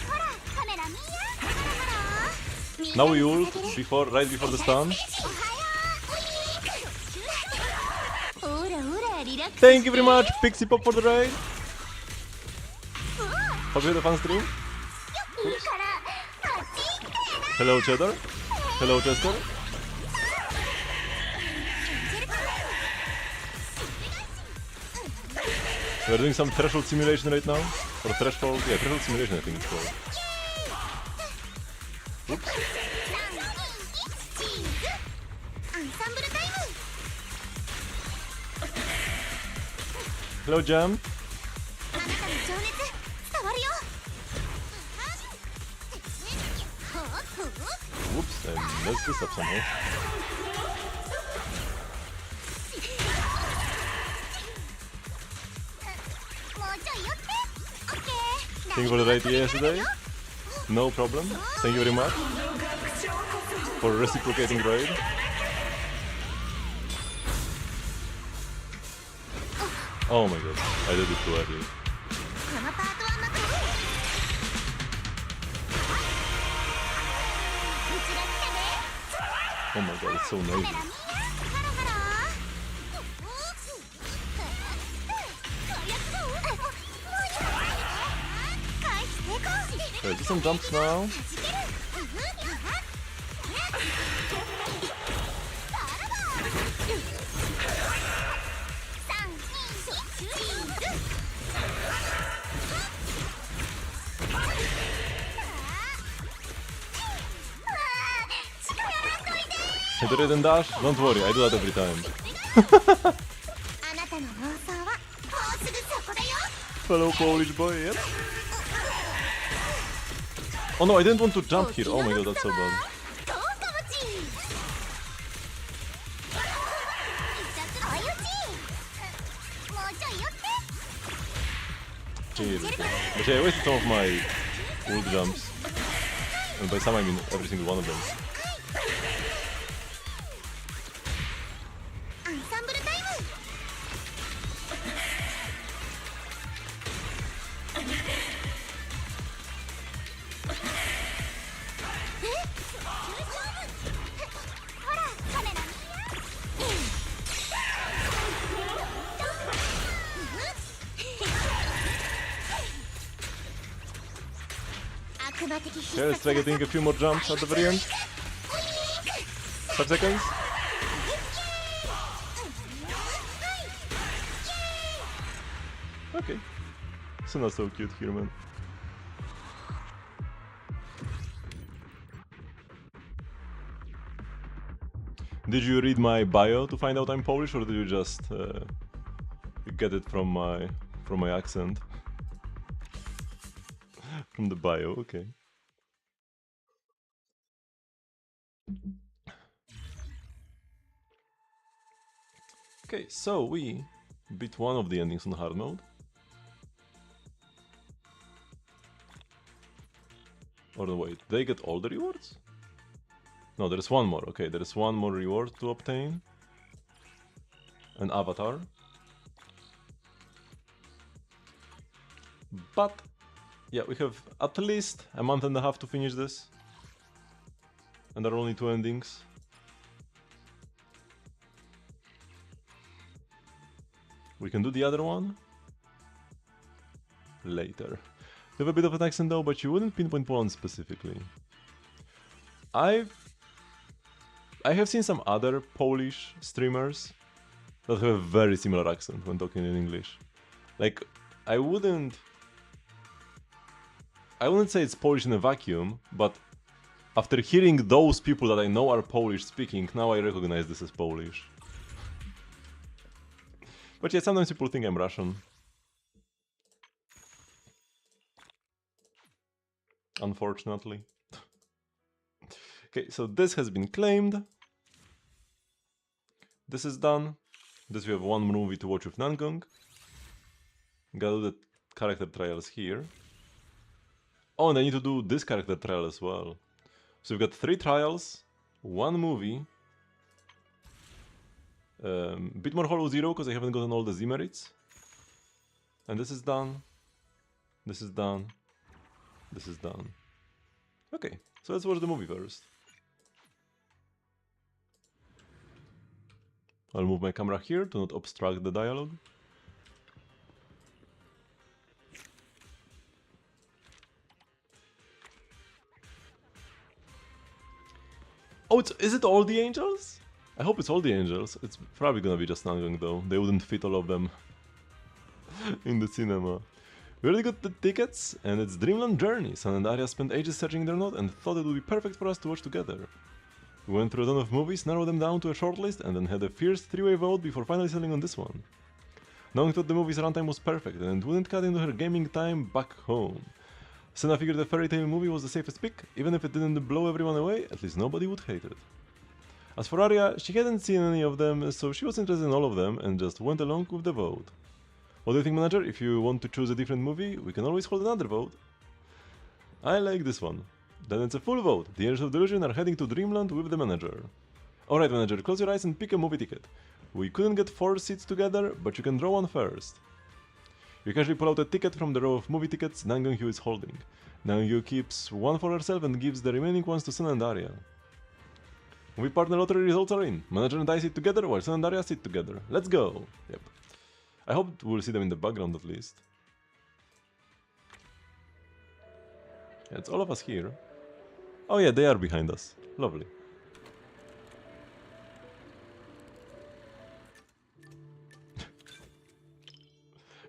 [SPEAKER 2] ほらカメラ見や
[SPEAKER 1] Now we ult right before the stun.
[SPEAKER 2] おはようほらほらリラックス
[SPEAKER 1] Thank you very much, Pixie Pop, for the raid. Hope you had a fun stream.
[SPEAKER 2] いいからあっち行って
[SPEAKER 1] Hello, Cheddar. Hello, Chester. We're doing some threshold simulation right now. Or threshold, yeah, threshold simulation I think it's called. Oops.
[SPEAKER 2] チーズアンサンブルタイム
[SPEAKER 1] Hello, Jam.
[SPEAKER 2] あなたの情熱伝わるよ
[SPEAKER 1] Whoops, I messed this up somehow.
[SPEAKER 2] もうちょいよってオッケー
[SPEAKER 1] Thank you for the raid yesterday. No problem. Thank you very much for reciprocating raid. Oh my god, I did it too early.
[SPEAKER 2] このパートはまたうちが来てね
[SPEAKER 1] Oh my god, it's so
[SPEAKER 2] カメラ
[SPEAKER 1] noisy.
[SPEAKER 2] 見やハラハラ回避成功
[SPEAKER 1] Alright, do some jumps now.
[SPEAKER 2] 弾ける
[SPEAKER 1] Hit the raid and dash? Don't worry, I do that every time.
[SPEAKER 2] あなたの妄想はもうすぐそこだよ
[SPEAKER 1] Fellow Polish boy, yep. Oh no, I didn't want to jump here. Oh my god, that's so bad.
[SPEAKER 2] どうかもち相打ちもうちょいよって
[SPEAKER 1] Here, okay. But yeah, I wasted some of my ult jumps. And by some I mean every single one of them.
[SPEAKER 2] アンサンブルタイム魔的必
[SPEAKER 1] Okay, let's
[SPEAKER 2] 殺
[SPEAKER 1] try
[SPEAKER 2] 技
[SPEAKER 1] getting a few more jumps at the very end. 5 seconds. Okay. Suna's so cute here, man. Did you read my bio to find out I'm Polish, or did you just get it from my accent? From the bio, okay. Okay, so we beat one of the endings on hard mode. Or no, wait, they get all the rewards? No, there's one more. Okay, there's one more reward to obtain. An avatar. But, yeah, we have at least a month and a half to finish this. And there are only 2 endings. We can do the other one later. We have a bit of an accent though, but you wouldn't pinpoint one specifically. I have seen some other Polish streamers that have a very similar accent when talking in English. Like, I wouldn't say it's Polish in a vacuum, but after hearing those people that I know are Polish speaking, now I recognize this as Polish. But yeah, sometimes people think I'm Russian. Unfortunately. Okay, so this has been claimed. This is done. This we have one movie to watch with Nangong. Gotta do the character trials here. Oh, and I need to do this character trial as well. So we've got 3 trials, 1 movie. Bit more Hollow Zero because I haven't gotten all the Z merits. And this is done. This is done. This is done. Okay, so let's watch the movie first. I'll move my camera here to not obstruct the dialogue. Oh, is it all the angels? I hope it's all the angels. It's probably gonna be just Nangong though. They wouldn't fit all of them in the cinema. We already got the tickets, and it's Dreamland Journey. Sun and Arya spent ages searching their note and thought it would be perfect for us to watch together. We went through a ton of movies, narrowed them down to a shortlist, and then had a fierce 3-way vote before finally settling on this one. Nangong thought the movie's runtime was perfect, and it wouldn't cut into her gaming time back home. Senna figured the fairy tale movie was the safest pick. Even if it didn't blow everyone away, at least nobody would hate it. As for Arya, she hadn't seen any of them, so she was interested in all of them and just went along with the vote. What do you think, manager? If you want to choose a different movie, we can always hold another vote. I like this one. Then it's a full vote. The Angels of Delusion are heading to Dreamland with the manager. Alright, manager, close your eyes and pick a movie ticket. We couldn't get 4 seats together, but you can draw one first. You casually pull out a ticket from the row of movie tickets Nangong is holding. Nangong keeps one for herself and gives the remaining ones to Sun and Arya. Movie partner lottery results are in. Manager and I sit together while Sun and Arya sit together. Let's go! Yep. I hope we'll see them in the background at least. Yeah, it's all of us here. Oh yeah, they are behind us. Lovely.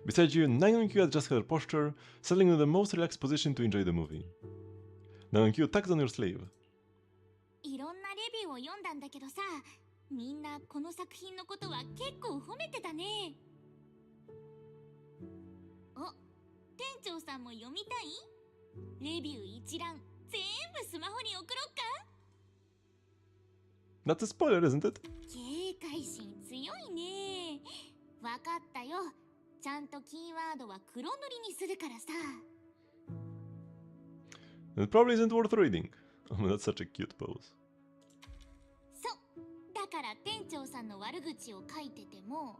[SPEAKER 1] Beside you, Nangong adjusts her posture, settling in the most relaxed position to enjoy the movie. Nangong tucks on your sleeve.
[SPEAKER 2] いろんなレビューを読んだんだけどさ、みんなこの作品のことは結構褒めてたね。お、店長さんも読みたい？レビュー一覧全部スマホに送ろっか？
[SPEAKER 1] That's a spoiler, isn't it?
[SPEAKER 2] 警戒心強いね。わかったよ。ちゃんとキーワードは黒塗りにするからさ。
[SPEAKER 1] It probably isn't worth reading. Oh, that's such a cute pose.
[SPEAKER 2] そう。だから店長さんの悪口を書いてても、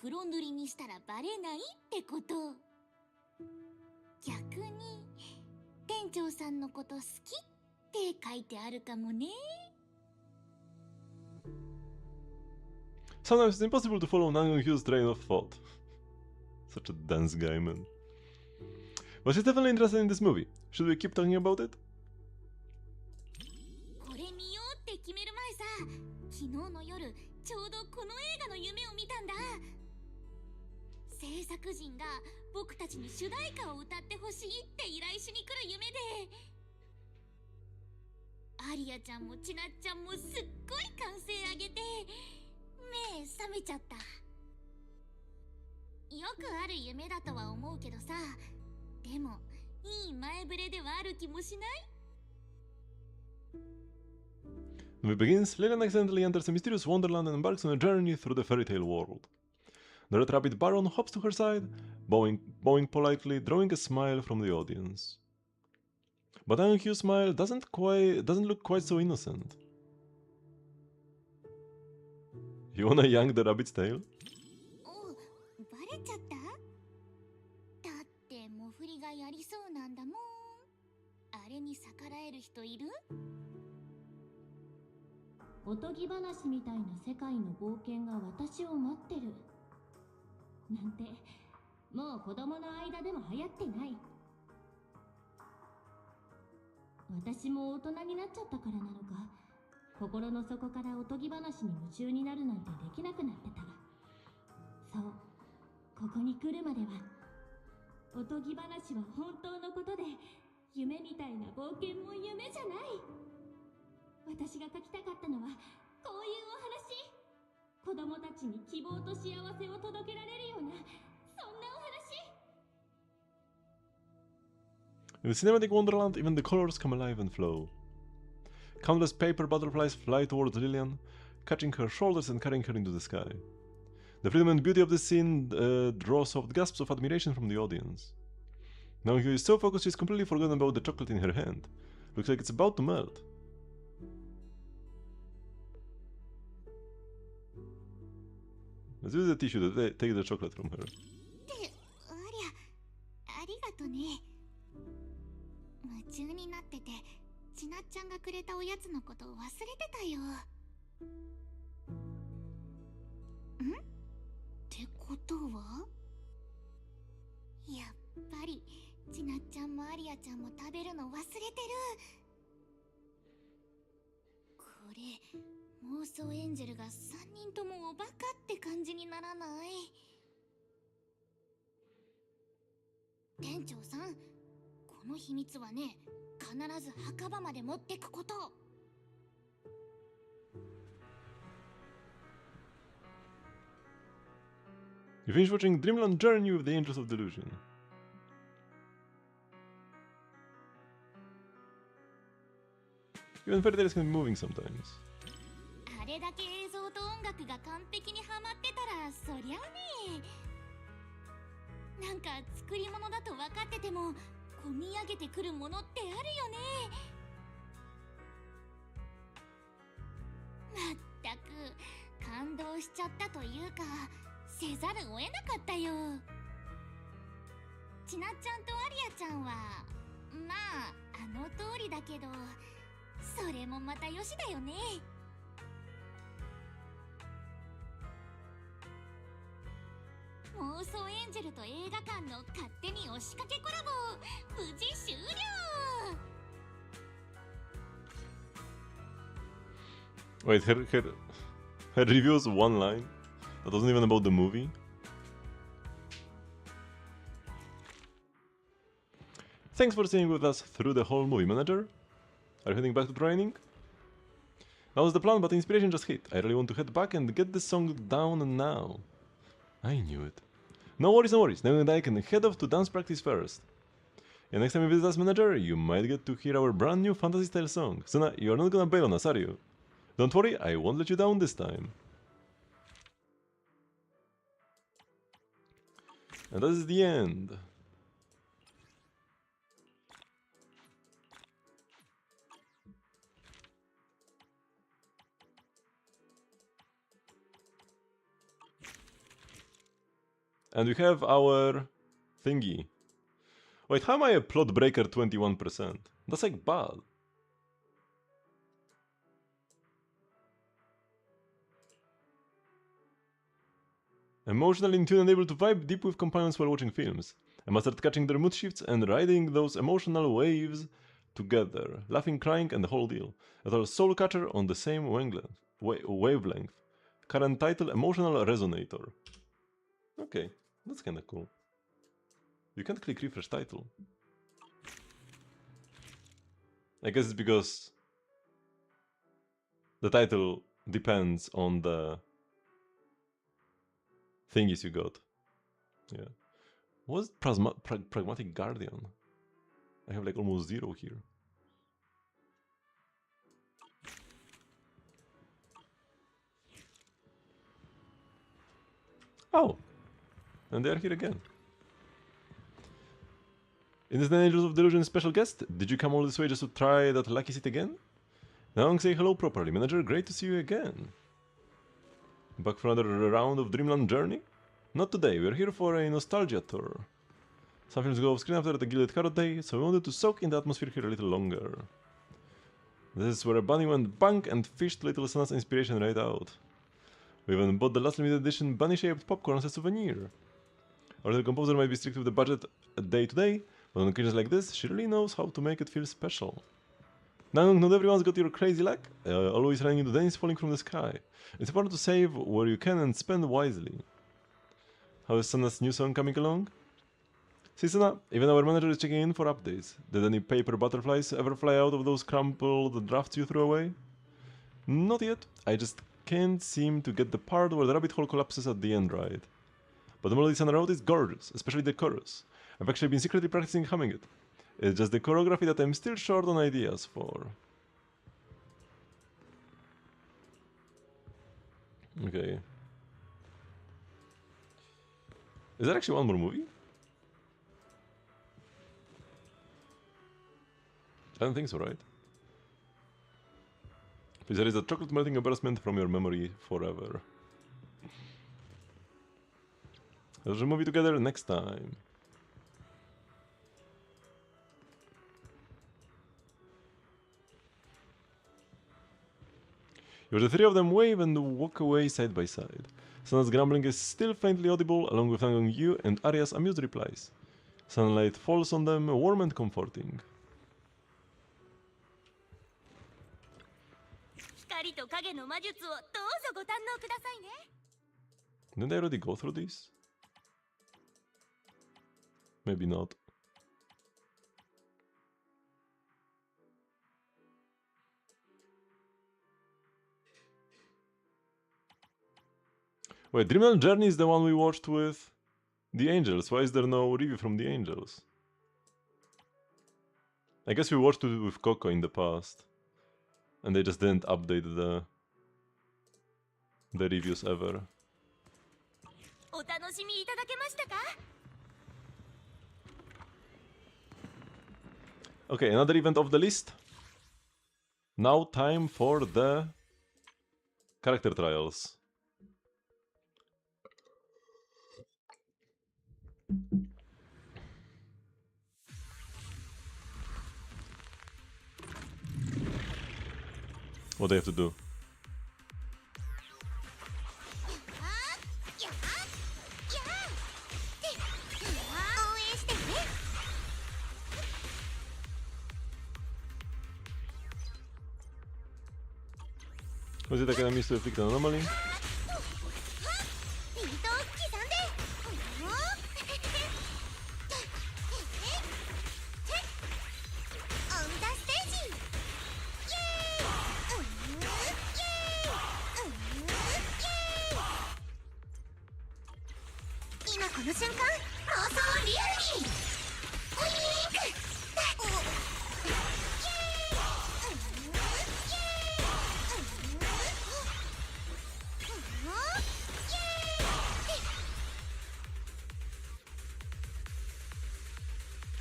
[SPEAKER 2] 黒塗りにしたらバレないってこと。逆に、店長さんのこと好きって書いてあるかもね。
[SPEAKER 1] Sometimes it's impossible to follow Nangong Hugh's train of thought. Such a dense guy, man. But she's definitely interested in this movie. Should we keep talking about it?
[SPEAKER 2] これ見ようって決める前さ、昨日の夜ちょうどこの映画の夢を見たんだ。制作陣が僕たちに主題歌を歌ってほしいって依頼しに来る夢で、アリアちゃんもちなっちゃんもすっごい歓声上げて目覚めちゃった。よくある夢だとは思うけどさ、でもいい前触れではある気もしない？
[SPEAKER 1] The movie begins, Lilian accidentally enters a mysterious wonderland and embarks on a journey through the fairy tale world. The Red Rabbit Baron hops to her side, bowing politely, drawing a smile from the audience. But Ankyu's smile doesn't look quite so innocent. You wanna yank the rabbit's tail?
[SPEAKER 2] お、バレちゃった？だってモフリがやりそうなんだもん。あれに逆らえる人いる？
[SPEAKER 6] おとぎ話みたいな世界の冒険が私を待ってるなんて、もう子供の間でも流行ってない。私も大人になっちゃったからなのか、心の底からおとぎ話に夢中になるなんてできなくなってた。そう、ここに来るまではおとぎ話は本当のことで、夢みたいな冒険も夢じゃない。私が書きたかったのはこういうお話。子供たちに希望と幸せを届けられるような、そんなお話。
[SPEAKER 1] In the cinematic wonderland, even the colors come alive and flow. Countless paper butterflies fly towards Lilian, catching her shoulders and carrying her into the sky. The freedom and beauty of the scene draw soft gasps of admiration from the audience. Nangong is so focused she's completely forgotten about the chocolate in her hand. Looks like it's about to melt. Let's use a tissue to take the chocolate from her.
[SPEAKER 2] ってありがとね。夢中になってて、ちなっちゃんがくれたおやつのことを忘れてたよ。ん？ってことは？やっぱりちなっちゃんもアリアちゃんも食べるの忘れてる。これ妄想エンジェルが3人ともおバカって感じにならない？店長さん、この秘密はね、必ず墓場まで持ってくこと。
[SPEAKER 1] You finish watching Dreamland Journey with the Angels of Delusion. Even fairy tales can be moving sometimes.
[SPEAKER 2] あれだけ映像と音楽が完璧にハマってたら、そりゃあね、なんか作り物だと分かっててもこみ上げてくるものってあるよね。まったく感動しちゃったというか、せざるを得なかったよ。ちなっちゃんとアリアちゃんはまああの通りだけど、それもまたよしだよね。妄想エンジェルと映画館の勝手に押しかけコラボ、無事終了。
[SPEAKER 1] Wait, her review was one line? That wasn't even about the movie? Thanks for staying with us through the whole movie, manager. Are you heading back to training? That was the plan, but inspiration just hit. I really want to head back and get this song down and now. I knew it. No worries, no worries. Now and I can head off to dance practice first. And next time you visit us, manager, you might get to hear our brand new fantasy-style song. Suna, you're not gonna bail on us, are you? Don't worry, I won't let you down this time. And that is the end. And we have our thingy. Wait, how am I a plot breaker 21%? That's like bad. Emotionally in tune and able to vibe deep with companions while watching films. I mastered catching their mood shifts and riding those emotional waves together, laughing, crying, and the whole deal. A total soul catcher on the same wavelength. Current title: Emotional Resonator. Okay, that's kinda cool. You can't click refresh title. I guess it's because the title depends on the thingies you got. Yeah. What's Pragmatic Guardian? I have like almost 0 here. Oh! And they are here again. In this Angels of Delusion special guest, did you come all this way just to try that lucky seat again? Nangong, say hello properly. Manager, great to see you again. Back for another round of Dreamland Journey? Not today, we're here for a nostalgia tour. Some films go off screen after the Gilded Carrot Day, so we wanted to soak in the atmosphere here a little longer. This is where a bunny went bang and fished Little Sana's inspiration right out. We even bought the last limited edition bunny-shaped popcorn as a souvenir. Our little composer might be strict with the budget day to day, but on occasions like this, she really knows how to make it feel special. Nangong, not everyone's got your crazy luck, always running into days falling from the sky. It's important to save where you can and spend wisely. How is Sana's new song coming along? See Sana, even our manager is checking in for updates. Did any paper butterflies ever fly out of those crumpled drafts you threw away? Not yet, I just can't seem to get the part where the rabbit hole collapses at the end right. But the melody Sana wrote is gorgeous, especially the chorus. I've actually been secretly practicing humming it. It's just the choreography that I'm still short on ideas for. Okay. Is there actually one more movie? I don't think so, right? Please erase the chocolate melting embarrassment from your memory forever. Let's watch a movie together next time. You watch the three of them wave and walk away side by side. Sana's grumbling is still faintly audible, along with Nangong Yu and Arya's amused replies. Sunlight falls on them, warm and comforting. Didn't I already go through this? Maybe not. Wait, Dreamland Journey is the one we watched with the Angels. Why is there no review from the Angels? I guess we watched it with Coco in the past. And they just didn't update the reviews ever. Okay, another event of the list. Now time for the character trials. What do I have to do? Was it like I missed to inflict an anomaly?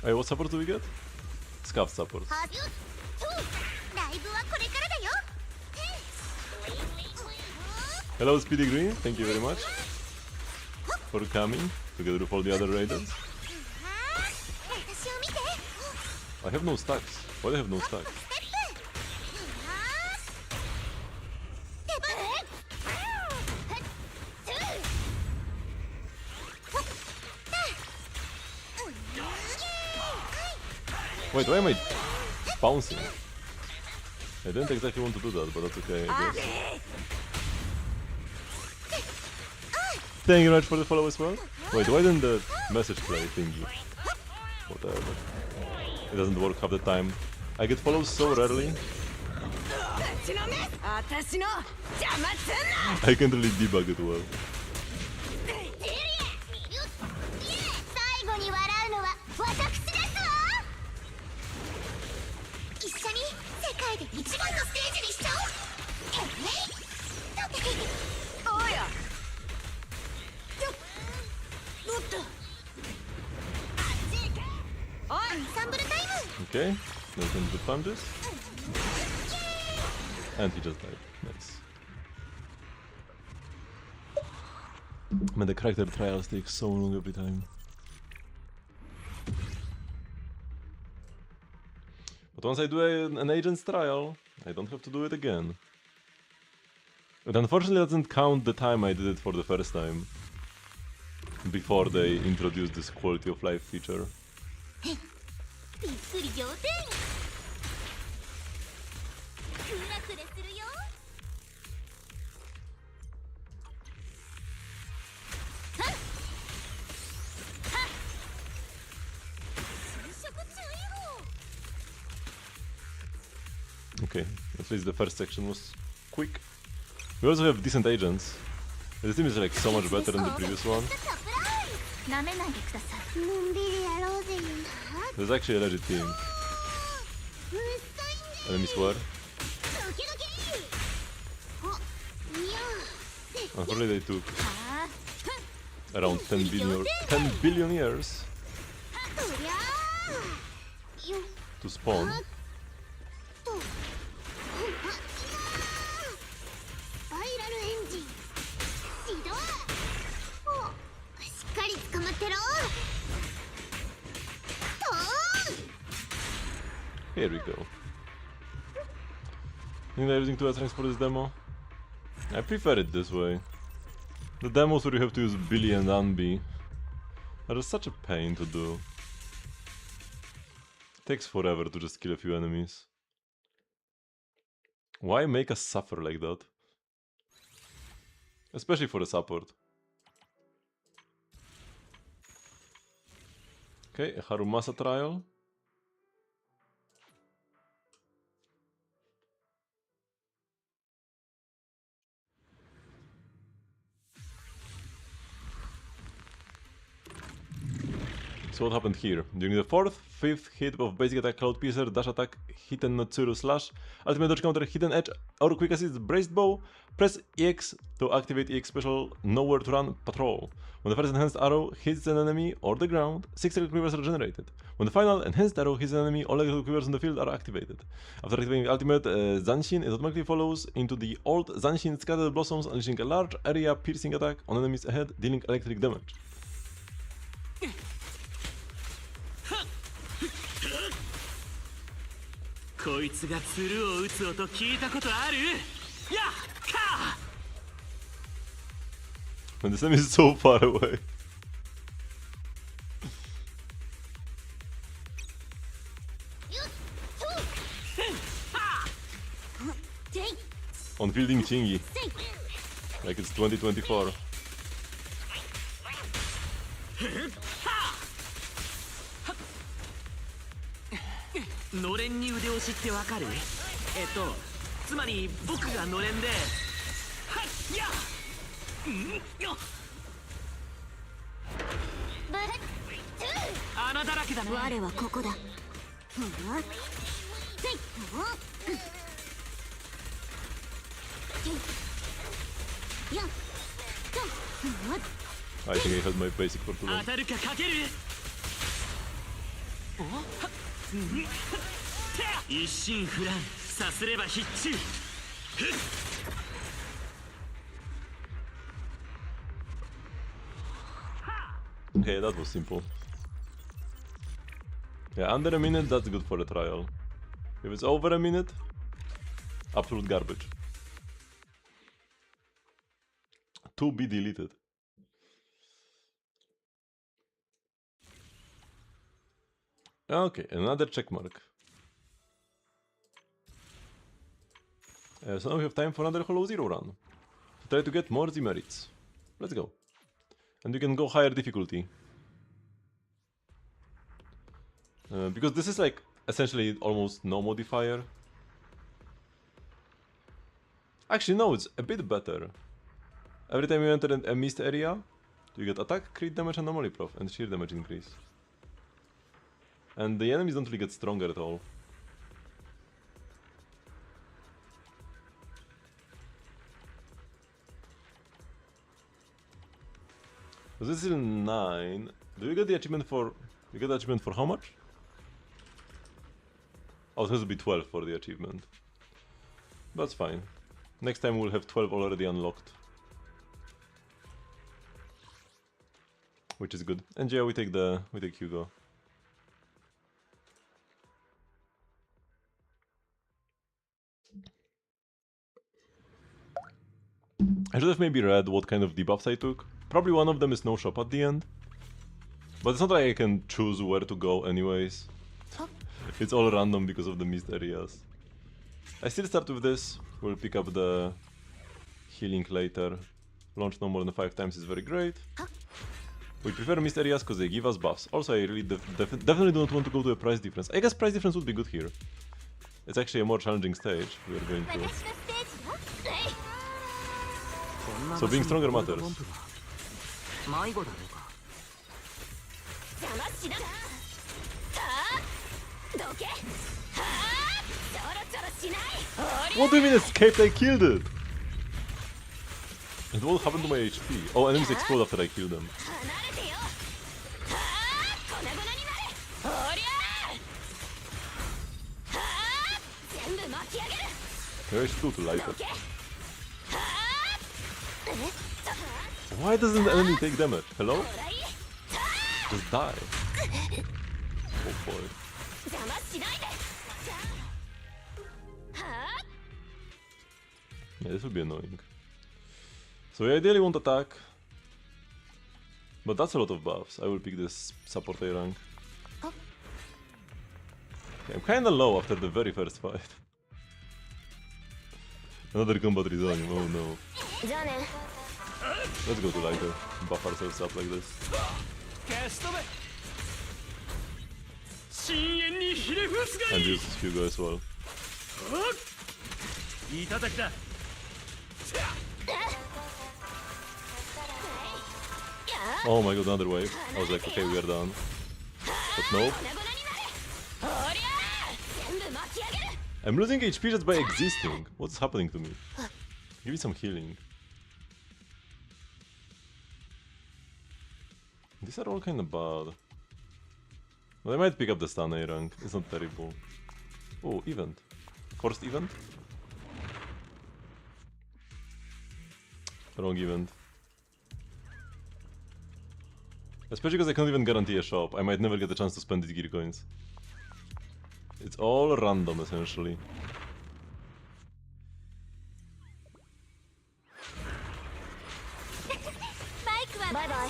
[SPEAKER 1] Hey, what support do we get? Scuff support. Hello Speedy Green, thank you very much for coming together with all the other raiders. I have no stacks. Why do I have no stacks? Wait, why am I bouncing? I didn't exactly want to do that, but that's okay, I guess. Thank you very much for the follow as well. Wait, why didn't the message play thingy? Whatever. It doesn't work half the time. I get follows so rarely. I can't really debug it well.
[SPEAKER 2] 最後に笑うのは私ですわ。一緒に世界で一番のステージにしちゃおう。おや。おっと。アンサンブルタイム。
[SPEAKER 1] Okay, there's some good punches. And he just died. Nice. Man, the character trials take so long every time. But once I do an agent's trial, I don't have to do it again. But unfortunately it doesn't count the time I did it for the first time. Before they introduced this quality of life feature.
[SPEAKER 2] びっくり仰天。クラクレするよ。はっ。はっ。侵食中よ。
[SPEAKER 1] Okay, at least the first section was quick. We also have decent agents. This team is like so much better than the previous one.
[SPEAKER 2] なめないでください。のんびりやろうぜ。
[SPEAKER 1] There's actually a legit team. Enemies were. Unfortunately, they took around 10 billion years to spawn.
[SPEAKER 2] スパイラルエンジン始動。しっかり捕まってろ。
[SPEAKER 1] Here we go. Think they're using 2 S-ranks for this demo? I prefer it this way. The demos where you have to use Billy and Unbi are just such a pain to do. It takes forever to just kill a few enemies. Why make us suffer like that? Especially for a support. Okay, a Harumasa trial. So what happened here? During the 4th, 5th hit of basic attack Cloud Piercer, dash attack, hidden Notsuru slash, ultimate dodge counter, hidden edge, or quick assist, braced bow, press EX to activate EX special, nowhere to run, patrol. When the first enhanced arrow hits an enemy or the ground, 6 electric quivers are generated. When the final enhanced arrow hits an enemy, all electric quivers on the field are activated. After activating ultimate Zanshin, it automatically follows into the old Zanshin Scattered Blossoms, unleashing a large area piercing attack on enemies ahead, dealing electric damage.
[SPEAKER 3] こいつが鶴を打つ音聞いたことある？やっか！
[SPEAKER 1] And this enemy is so far away. On fielding Chingy. Like it's 2024.
[SPEAKER 3] のれんに腕押しってわかる？つまり僕がのれんで、はっやっ、よっ。穴だらけだね。
[SPEAKER 2] 我はここだ。
[SPEAKER 1] I think I had my basic for too long.
[SPEAKER 3] 当たるかかける？一心不乱、さすれば必中。
[SPEAKER 1] Okay, that was simple. Yeah, under a minute, that's good for a trial. If it's over a minute, absolute garbage. To be deleted. Okay, another check mark. So now we have time for another Hollow Zero run. To try to get more Z-merits. Let's go. And you can go higher difficulty. Because this is like essentially almost no modifier. Actually no, it's a bit better. Every time you enter a mist area, you get attack, crit damage, anomaly prof, and sheer damage increase. And the enemies don't really get stronger at all. So this is 9. Do you get the achievement for... You get the achievement for how much? Oh, it has to be 12 for the achievement. That's fine. Next time we'll have 12 already unlocked. Which is good. And yeah, we take Hugo. I should have maybe read what kind of debuffs I took. Probably one of them is no shop at the end. But it's not like I can choose where to go anyways. It's all random because of the mist areas. I still start with this. We'll pick up the healing later. Launch no more than 5 times is very great. We prefer mist areas because they give us buffs. Also, I really definitely don't want to go to a price difference. I guess price difference would be good here. It's actually a more challenging stage we are going to. So being stronger matters.
[SPEAKER 3] 迷子だろうか。
[SPEAKER 2] 邪魔しな。はあ、どけ。はあ、ちょろちょろしない。
[SPEAKER 1] What do you mean escaped? I killed it! And what happened to my HP? Oh, enemies explode after I kill them.
[SPEAKER 2] 離れてよ。はあ、粉々になれ。おりゃー。はあ、全部巻き上げる。
[SPEAKER 1] Maybe I should go to light
[SPEAKER 2] ど
[SPEAKER 1] it.
[SPEAKER 2] け。はあ。え。
[SPEAKER 1] Why doesn't the enemy take damage? Hello?
[SPEAKER 2] ほらい。
[SPEAKER 1] Just die. Oh boy.
[SPEAKER 2] 邪魔しないで。はあ。
[SPEAKER 1] Yeah, this will be annoying. So we ideally want attack. But that's a lot of buffs. I will pick this support A rank. Okay, I'm kinda low after the very first fight. Another combat resign, oh no.
[SPEAKER 2] じゃあね。
[SPEAKER 1] Let's go to lighter. Buff ourselves up like this.
[SPEAKER 3] 消し止め。深淵にひれ伏すが
[SPEAKER 1] And
[SPEAKER 3] いい。
[SPEAKER 1] use Hugo as well.
[SPEAKER 3] いただきだ。
[SPEAKER 1] Oh my god, another wave. I was like, okay, we are done. But nope.
[SPEAKER 2] 粉々になれ。おりゃー。全部巻き上げる。
[SPEAKER 1] I'm losing HP just by existing. What's happening to me? Give me some healing. These are all kinda bad. But I might pick up the stun A rank. It's not terrible. Oh, event. Forced event? Wrong event. Especially because I can't even guarantee a shop. I might never get a chance to spend these gear coins. It's all random, essentially.
[SPEAKER 2] Bye bye.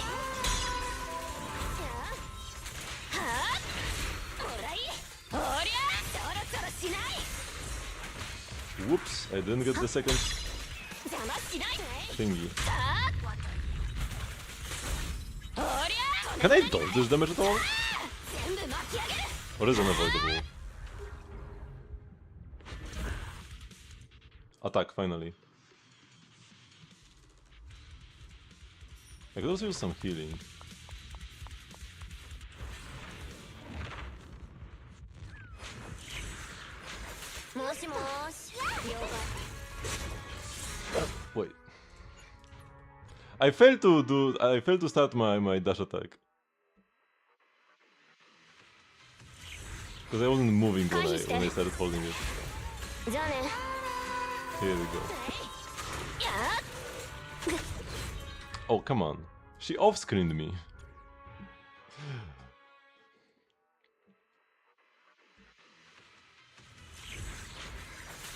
[SPEAKER 2] はあ。ほらい。おりゃー。ちょろちょろしない。
[SPEAKER 1] Whoops, I didn't get the second
[SPEAKER 2] 邪魔しないで。
[SPEAKER 1] thingy.
[SPEAKER 2] はあ。おりゃー。
[SPEAKER 1] Can I dodge this damage at all?
[SPEAKER 2] 全部巻き上げる。
[SPEAKER 1] Or is it unavoidable? Attack, finally. I could also use some healing. Wait. I failed to start my dash attack. Because I wasn't moving when I started holding it.
[SPEAKER 2] じゃあね。
[SPEAKER 1] Here we go.
[SPEAKER 2] やあ。
[SPEAKER 1] Oh, come on. She off-screened me.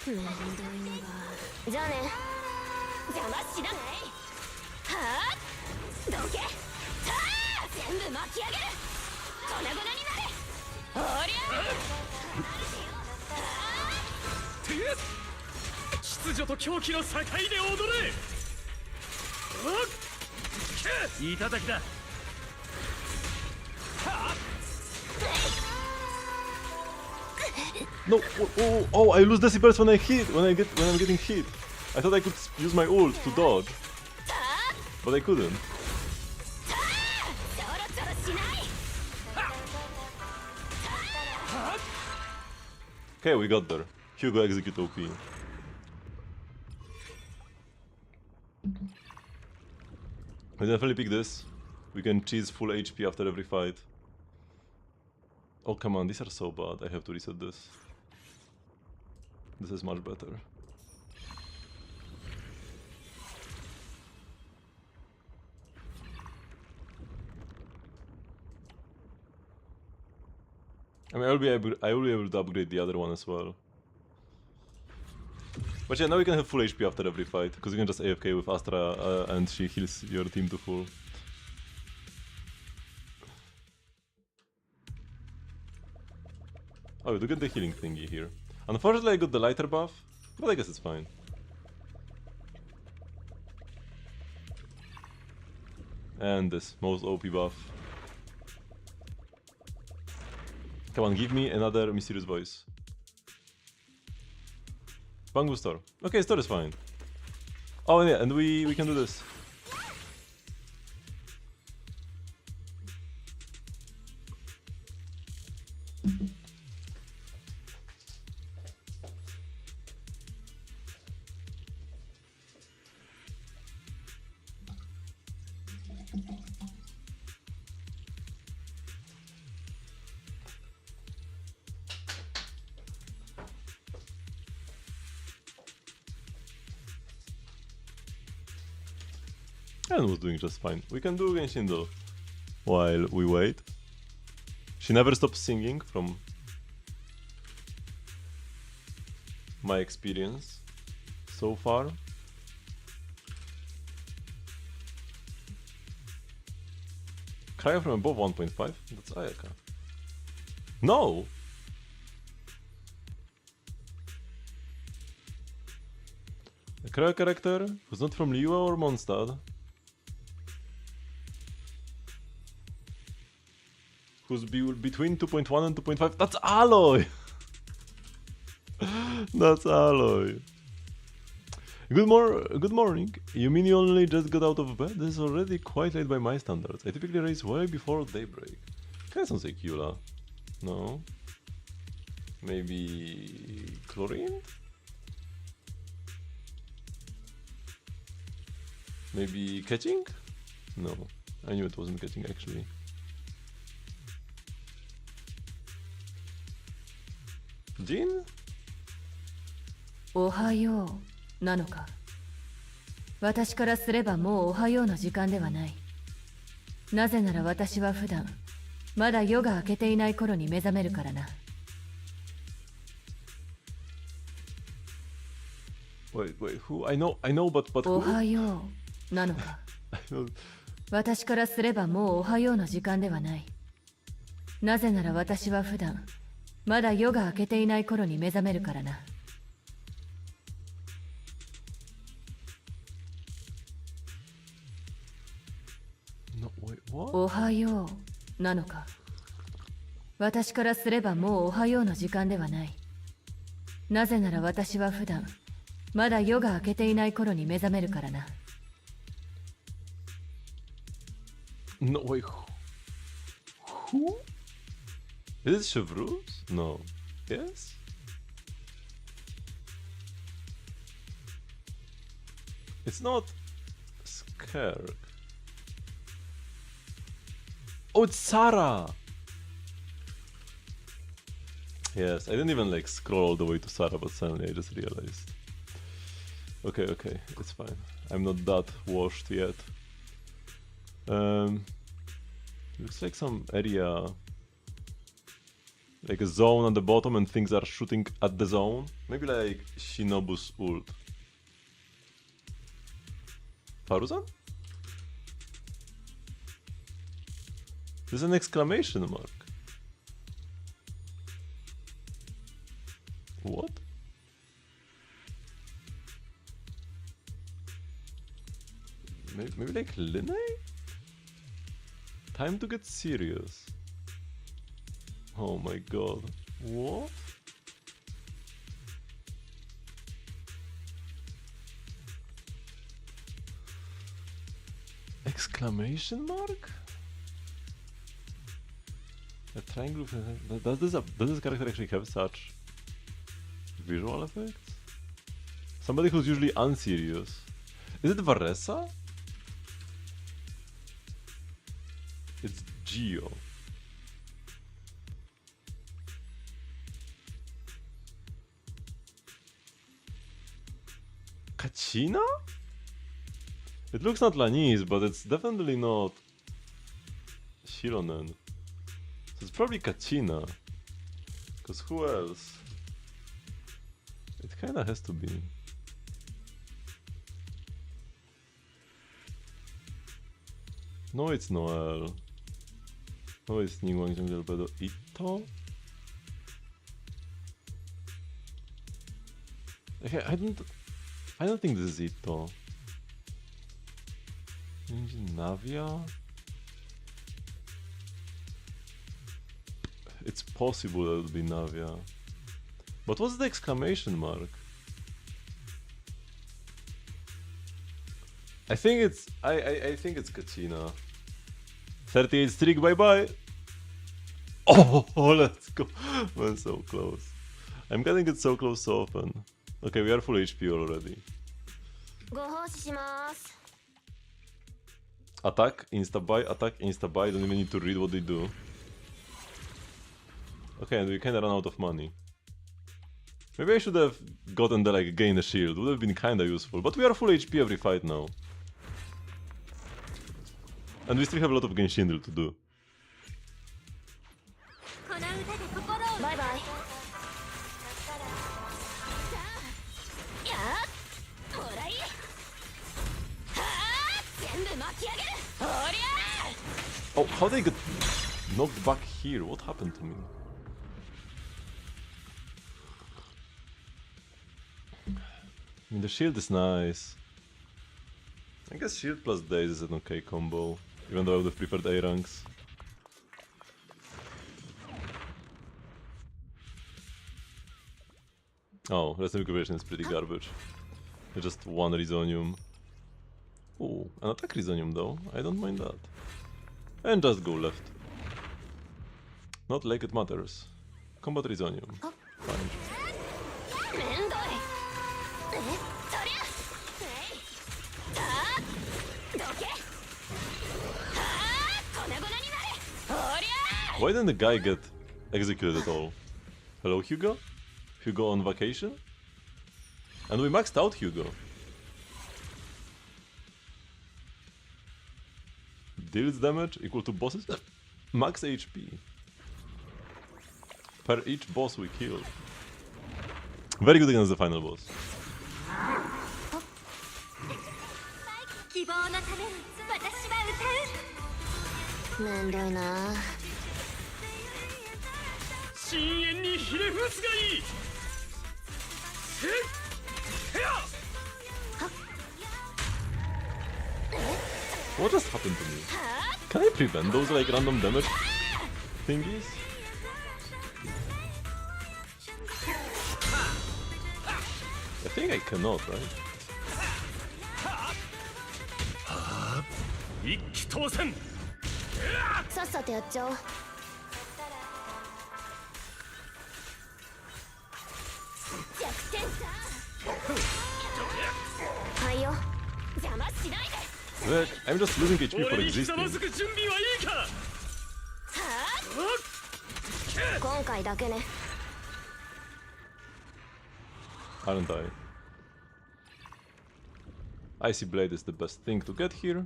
[SPEAKER 2] めんどいのが。じゃあね。邪魔しな。はあ。どけ。はあ。全部巻き上げる。粉々になれ。
[SPEAKER 3] 秩序と狂気の境で踊れ。いい叩きだ。
[SPEAKER 1] No! Oh, I lose decibels when I'm getting hit. I thought I could use my ult to dodge, but I couldn't. Okay, we got there. Hugo execute OP. I definitely pick this. We can cheese full HP after every fight. Oh come on, these are so bad. I have to reset this. This is much better. I mean, I will be able to upgrade the other one as well. But yeah, now we can have full HP after every fight, because you can just AFK with Astra and she heals your team to full. Oh, we do get the healing thingy here. Unfortunately, I got the lighter buff, but I guess it's fine. And this most OP buff. Come on, give me another mysterious voice. Bangu store. Okay, store is fine. Oh yeah, and we can do this. And was doing just fine. We can do Genshin though. While we wait. She never stops singing from my experience so far. Cry from above 1.5? That's Ayaka. No! A Cryo character who's not from Liyue or Mondstadt. Who's between 2.1 and 2.5. That's Aloy! That's Aloy. Good morning. You mean you only just got out of bed? This is already quite late by my standards. I typically race way before daybreak. Kinda sounds like Eula. No? Maybe... Chlorine? Maybe catching? No. I knew it wasn't catching actually. Jin?
[SPEAKER 7] おはようなのか。私からすればもうおはようの時間ではない。なぜなら私は普段まだ夜が明けていない頃に目覚めるからな。
[SPEAKER 1] Wait, who? I know, but
[SPEAKER 7] お
[SPEAKER 1] who?
[SPEAKER 7] はようなのか。
[SPEAKER 1] I don't...
[SPEAKER 7] 私からすればもうおはようの時間ではない。なぜなら私は普段まだ夜が明けていない頃に目覚めるからな。
[SPEAKER 1] No, wait, what?
[SPEAKER 7] おはようなのか。私からすればもうおはようの時間ではない。なぜなら私は普段まだ夜が明けていない頃に目覚めるからな。
[SPEAKER 1] No, wait, who? Is it Chevruz? No. Yes? It's not Skerk. Oh, it's Sarah! Yes, I didn't even like scroll all the way to Sarah, but suddenly I just realized. Okay, it's fine. I'm not that washed yet. Looks like some area, like a zone at the bottom and things are shooting at the zone. Maybe like Shinobu's ult. Faruzan? There's an exclamation mark. like Linnae? Time to get serious. Oh my god. What? Exclamation mark? A triangle. Does this character actually have such visual effects? Somebody who's usually unserious. Is it Varesa? It's Geo. Kachina? It looks not Lanise, but it's definitely not Shironen. So it's probably Kachina. Cause who else? It kinda has to be. No, it's Noel. No, it's Ningong Jungle Bedo. Ito? Okay, I don't think this is Ito. Navia? It's possible that it would be Navia. But what's the exclamation mark? I think it's I think it's Kachina. 38 streak, bye bye. Oh, let's go. Man, so close. I'm getting it so close so often. Okay, we are full HP already. Attack, insta-buy, don't even need to read what they do. Okay, and we kinda run out of money. Maybe I should have gotten the like gain a shield, would have been kinda useful, but we are full HP every fight now. And we still have a lot of Genshin to do.
[SPEAKER 2] Bye bye.
[SPEAKER 1] Oh, how they get knocked back here? What happened to me? I mean, the shield is nice. I guess shield plus days is an okay combo, even though I would have preferred A ranks. Oh, rest incubation is pretty garbage. It's just one Risonium. Ooh, an attack Risonium though, I don't mind that. And just go left. Not like it matters. Combat Risonium. Fine. Why didn't the guy get executed at all? Hello, Hugo? Hugo on vacation? And we maxed out Hugo. Deals damage equal to bosses max HP per each boss we killed. Very good against the final boss. What just happened to me? Can I prevent those like random damage thingies? I think I cannot, right? Look, I'm just losing HP for existing. Aren't I? Icy Blade is the best thing to get here.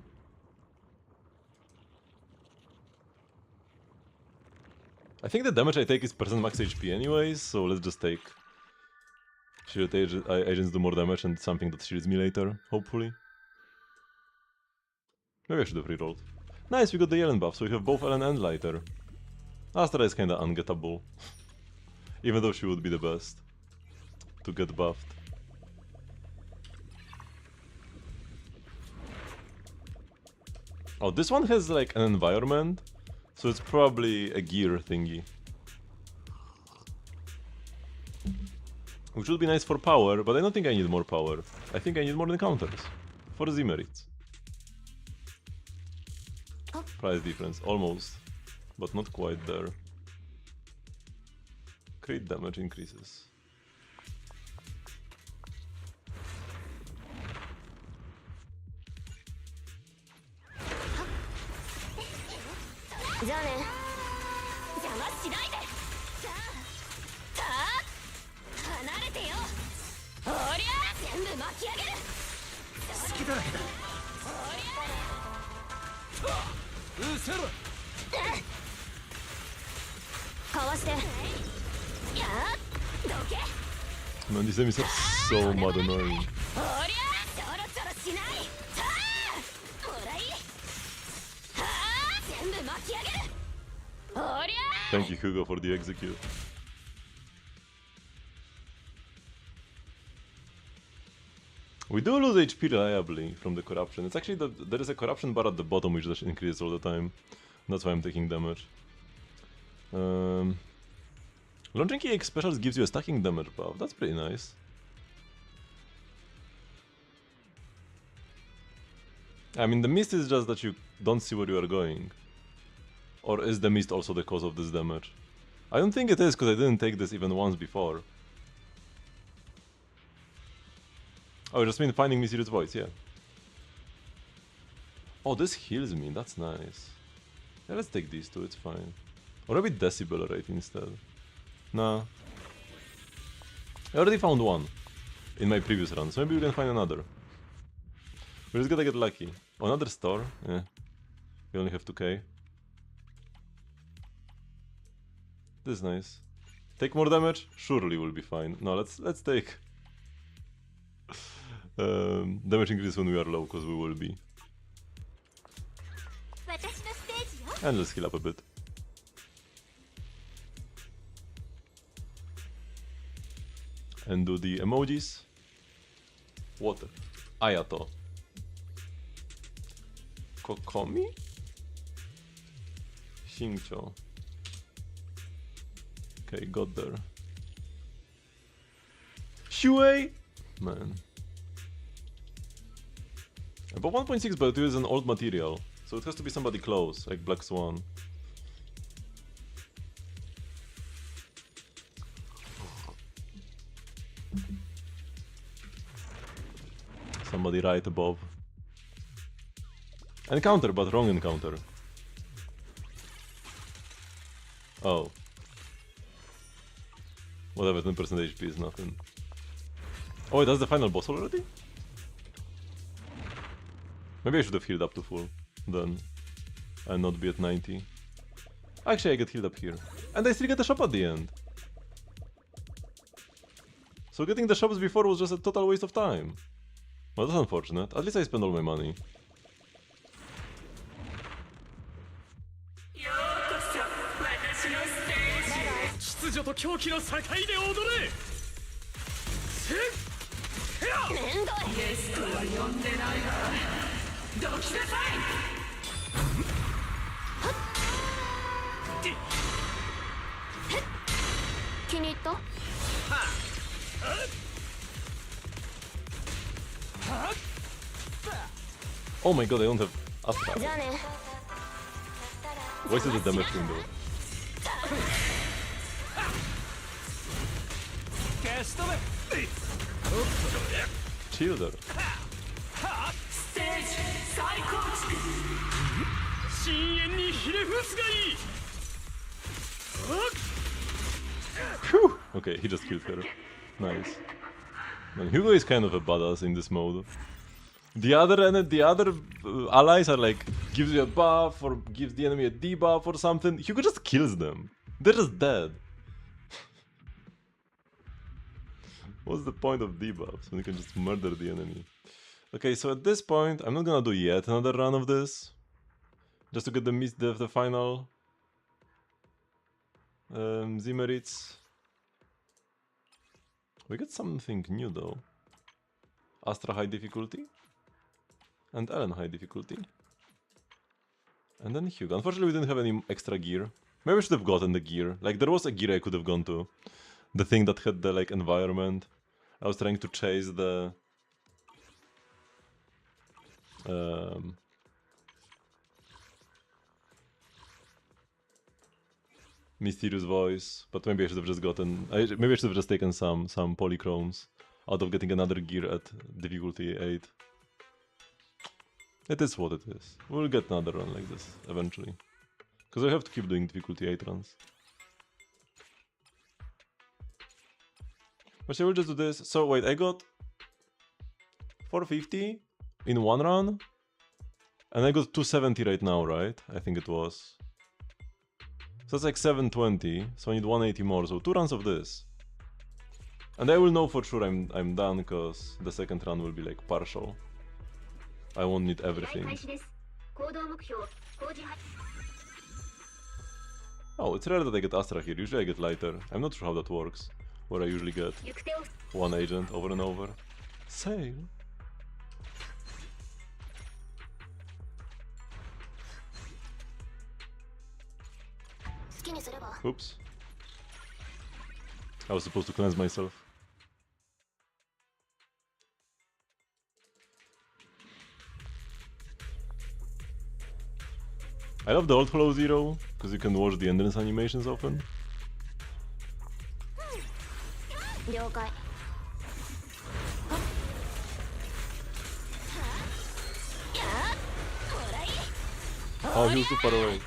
[SPEAKER 1] I think the damage I take is percent max HP anyways, so let's just take Shield Agents do more damage and something that shields me later, hopefully. Maybe I should have rerolled. Nice, we got the Yellen buff, so we have both Ellen and Lighter. Astra is kinda ungettable. Even though she would be the best to get buffed. Oh, this one has like an environment, so it's probably a gear thingy. Which would be nice for power, but I don't think I need more power. I think I need more encounters. For Zimmerits. Price difference, almost. But not quite there. Crit damage increases. Man, these enemies are so mad annoying. Thank you, Hugo, for the execute. We do lose HP reliably from the corruption. It's actually there is a corruption bar at the bottom which just increases all the time. That's why I'm taking damage. Launching EX specials gives you a stacking damage buff. That's pretty nice. I mean, the mist is just that you don't see where you are going. Or is the mist also the cause of this damage? I don't think it is, because I didn't take this even once before. Oh, just mean finding Mysterious Voice, yeah. Oh, this heals me, that's nice. Yeah, let's take these two, it's fine. Or maybe Decibel rate instead. Nah. I already found one in my previous run, so maybe we can find another. We're just gonna get lucky. Oh, another store? Yeah. We only have 2k. This is nice. Take more damage? Surely we'll be fine. No, let's take damage increase when we are low, because we will be. And let's heal up a bit. And do the emojis. Water. Ayato. Kokomi? Shincho. Okay, got there. Shuei! Man. But 1.6 Baitu is an old material, so it has to be somebody close, like Black Swan. Somebody right above. Encounter, but wrong encounter. Oh. Whatever, 10% HP is nothing. Oh, that's the final boss already? Maybe I should have healed up to full, then. And not be at 90. Actually, I get healed up here. And I still get the shop at the end. So getting the shops before was just a total waste of time. Well, that's unfortunate. At least I spent all my money. Oh my god, I don't have Astra. Wasted the damage window. Chill there. Phew! Okay, he just killed her. Nice. Man, Hugo is kind of a badass in this mode. The other allies are like, gives you a buff or gives the enemy a debuff or something. Hugo just kills them. They're just dead. What's the point of debuffs when you can just murder the enemy? Okay, so at this point, I'm not gonna do yet another run of this. Just to get the final Zimmerits. We got something new though. Astra high difficulty. And Ellen high difficulty. And then Hugo. Unfortunately, we didn't have any extra gear. Maybe we should have gotten the gear. Like, there was a gear I could have gone to. The thing that had the, like, environment. I was trying to chase the... mysterious voice, but maybe I should have just gotten... maybe I should have just taken some polychromes out of getting another gear at difficulty 8. It is what it is. We'll get another run like this, eventually. Because I have to keep doing difficulty 8 runs. But I will just do this. So wait, I got 450 in one run? And I got 270 right now, right? I think it was. So that's like 720, so I need 180 more, so 2 runs of this. And I will know for sure I'm done, because the second run will be like partial. I won't need everything. Oh, it's rare that I get Astra here, usually I get lighter. I'm not sure how that works, where I usually get one agent over and over. Sail! Oops. I was supposed to cleanse myself. I love the old Hollow Zero, because you can watch the entrance animations often. Oh, he was too far away.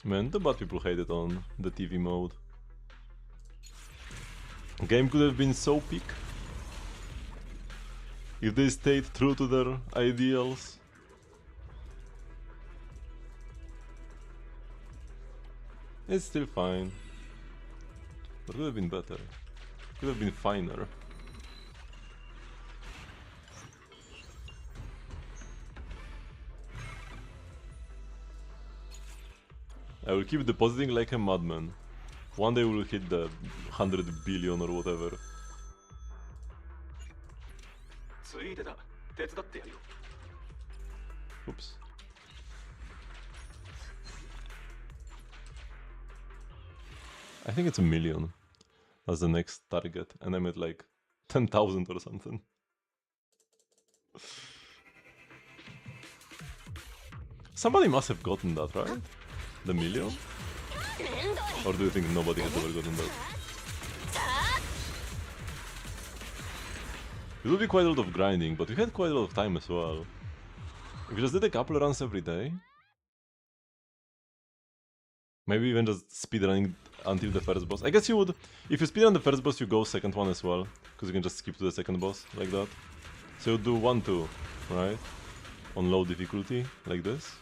[SPEAKER 1] Man, the bad people hate it on the TV mode. Game could have been so peak if they stayed true to their ideals. It's still fine, but could have been better. Could have been finer. I will keep depositing like a madman. One day we'll hit the 100 billion or whatever. Oops. I think it's 1 million. That's the next target, and I'm at like 10,000 or something. Somebody must have gotten that, right? The million? Or do you think nobody has ever gotten that? It would be quite a lot of grinding, but we had quite a lot of time as well. If we just did a couple runs every day, maybe even just speedrunning until the first boss. I guess you would, if you speedrun the first boss, you go second one as well, because you can just skip to the second boss, like that. So you do 1-2, right? On low difficulty, like this.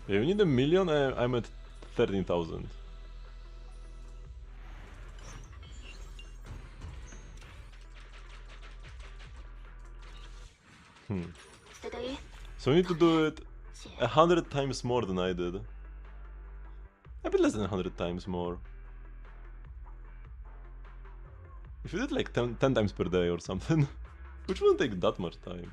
[SPEAKER 1] Yeah, we need 1 million, I'm at 13,000. So we need to do it 100 times more than I did. A bit less than 100 times more. If you did like 10 times per day or something, which wouldn't take that much time.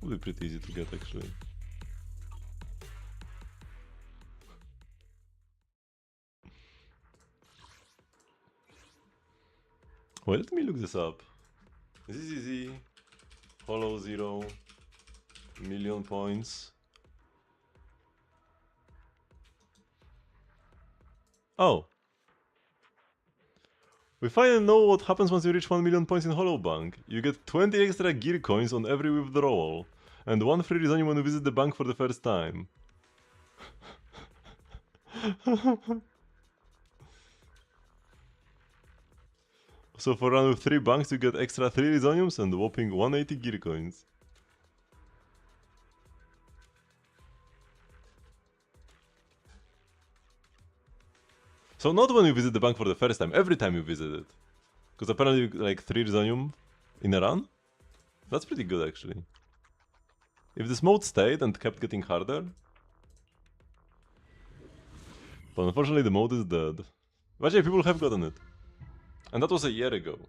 [SPEAKER 1] Would be pretty easy to get actually. Well, let me look this up. This is easy. Hollow Zero. 1 million points. Oh. We finally know what happens once you reach 1 million points in Hollow Bank. You get 20 extra gear coins on every withdrawal, and 1 free resign when you visit the bank for the first time. So for run with 3 banks you get extra 3 Resoniums and whopping 180 gear coins. So not when you visit the bank for the first time, every time you visit it. Because apparently like 3 Resonium in a run? That's pretty good actually. If this mode stayed and kept getting harder... But unfortunately the mode is dead. But yeah, people have gotten it. And that was a year ago.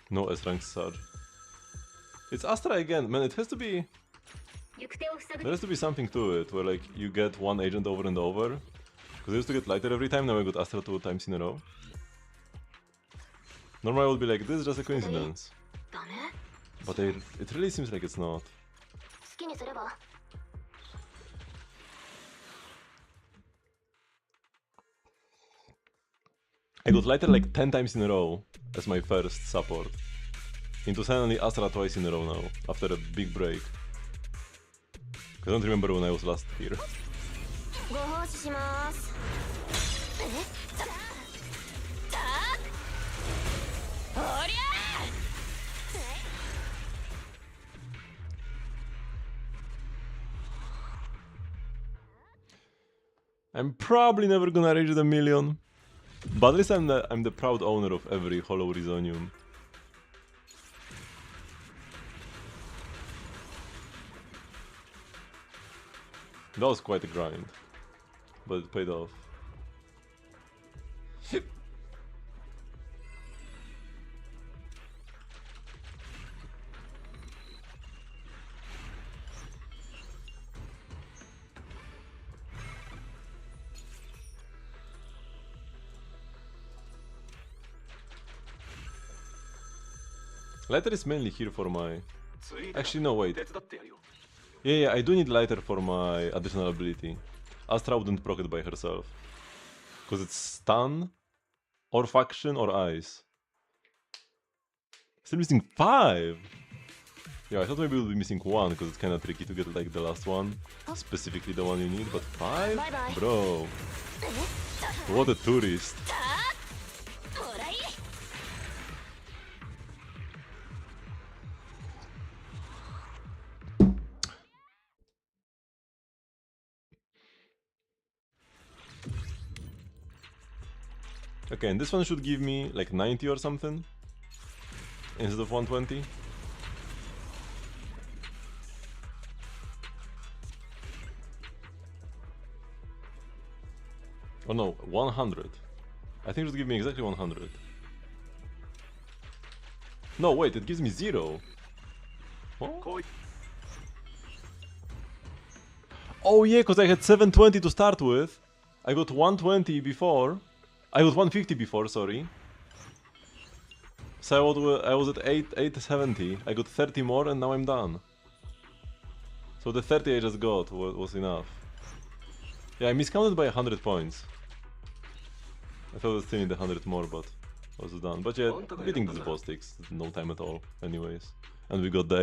[SPEAKER 1] No S-rank Sarge. It's Astra again, man, it has to be... There has to be something to it, where like you get one agent over and over. Because I used to get lighter every time, now I got Astra 2 times in a row. Normally I would be like, this is just a coincidence. But it really seems like it's not. I got lighter like 10 times in a row as my first support. Into suddenly Astra twice in a row now, after a big break. I don't remember when I was last here. I'm probably never gonna reach the million. But at least I'm the proud owner of every Hollow Resonium. That was quite a grind, but it paid off. Lighter is mainly here for my... Actually, no, wait. Yeah, I do need lighter for my additional ability. Astra wouldn't proc it by herself. Because it's stun, or faction, or ice. Still missing 5! Yeah, I thought maybe we'll be missing 1, because it's kinda tricky to get like the last one. Specifically the one you need, but 5? Bro. What a tourist. Okay, and this one should give me like 90 or something instead of 120. Oh no, 100. I think it should give me exactly 100. No, wait, it gives me 0. What? Oh yeah, because I had 720 to start with. I got 120 before. I got 150 before, sorry. So I was at 870. I got 30 more and now I'm done. So the 30 I just got was enough. Yeah, I miscounted by 100 points. I thought I still need 100 more, but I was done. But yeah, beating this boss takes no time at all anyways. And we got the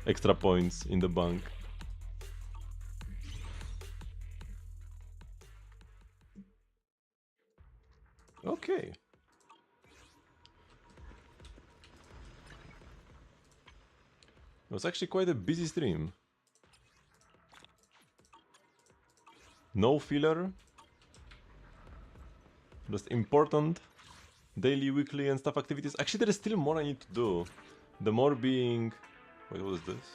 [SPEAKER 1] extra points in the bank. Okay. It was actually quite a busy stream. No filler. Just important daily, weekly and stuff activities. Actually, there is still more I need to do. The more being... Wait, what is this?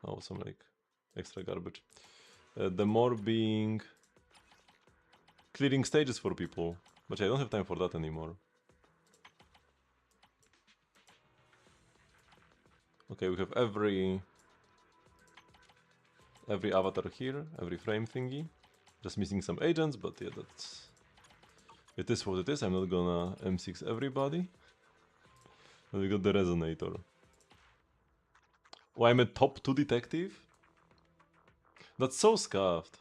[SPEAKER 1] Oh, some like extra garbage. The more being... Clearing stages for people. But I don't have time for that anymore. Okay, we have every avatar here, every frame thingy. Just missing some agents, but yeah, that's... It is what it is, I'm not gonna M6 everybody. And we got the Resonator. Oh, I'm a top 2 detective? That's so scuffed.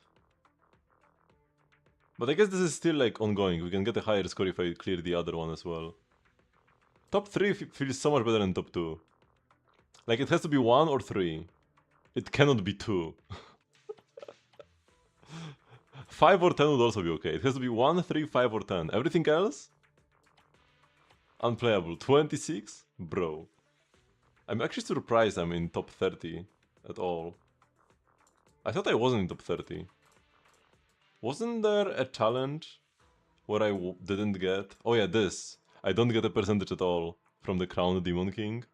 [SPEAKER 1] But I guess this is still like ongoing, we can get a higher score if I clear the other one as well. Top 3 feels so much better than top 2. Like, it has to be 1 or 3. It cannot be 2. 5 or 10 would also be okay. It has to be 1, 3, 5 or 10. Everything else? Unplayable. 26? Bro. I'm actually surprised I'm in top 30 at all. I thought I wasn't in top 30. Wasn't there a challenge where I didn't get... Oh yeah, this. I don't get a percentage at all from the Crown Demon King.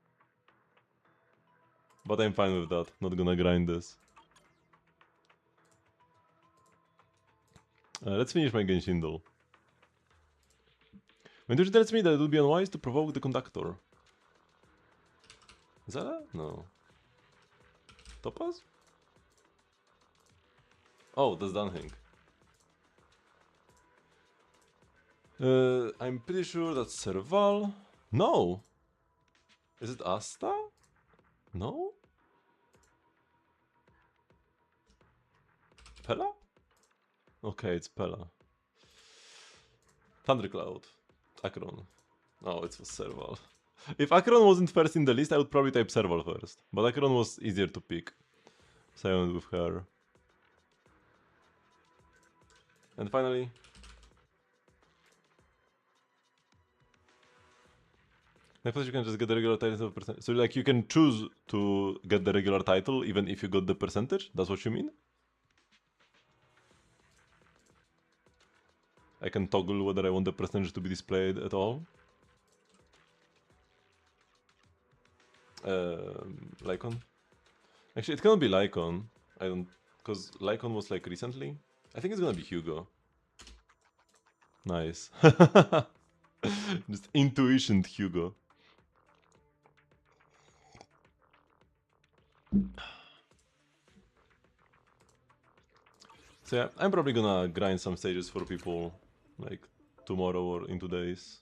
[SPEAKER 1] But I'm fine with that. Not gonna grind this. Let's finish my Genshin though. When you tells me that it would be unwise to provoke the conductor. Is that a? No. Topaz? Oh, that's Dunhing. I'm pretty sure that's Serval. No! Is it Asta? No? Pella? Okay, it's Pella. Thundercloud. Akron. Oh, it was Serval. If Akron wasn't first in the list, I would probably type Serval first. But Akron was easier to pick. So I went with her. And finally... I thought you can just get the regular title of percentage. So like you can choose to get the regular title even if you got the percentage? That's what you mean? I can toggle whether I want the percentage to be displayed at all. Lycon? Actually, it cannot be Lycon. I don't... Because Lycon was like recently. I think it's gonna be Hugo. Nice. Just intuition Hugo. So yeah, I'm probably gonna grind some stages for people like tomorrow or in 2 days.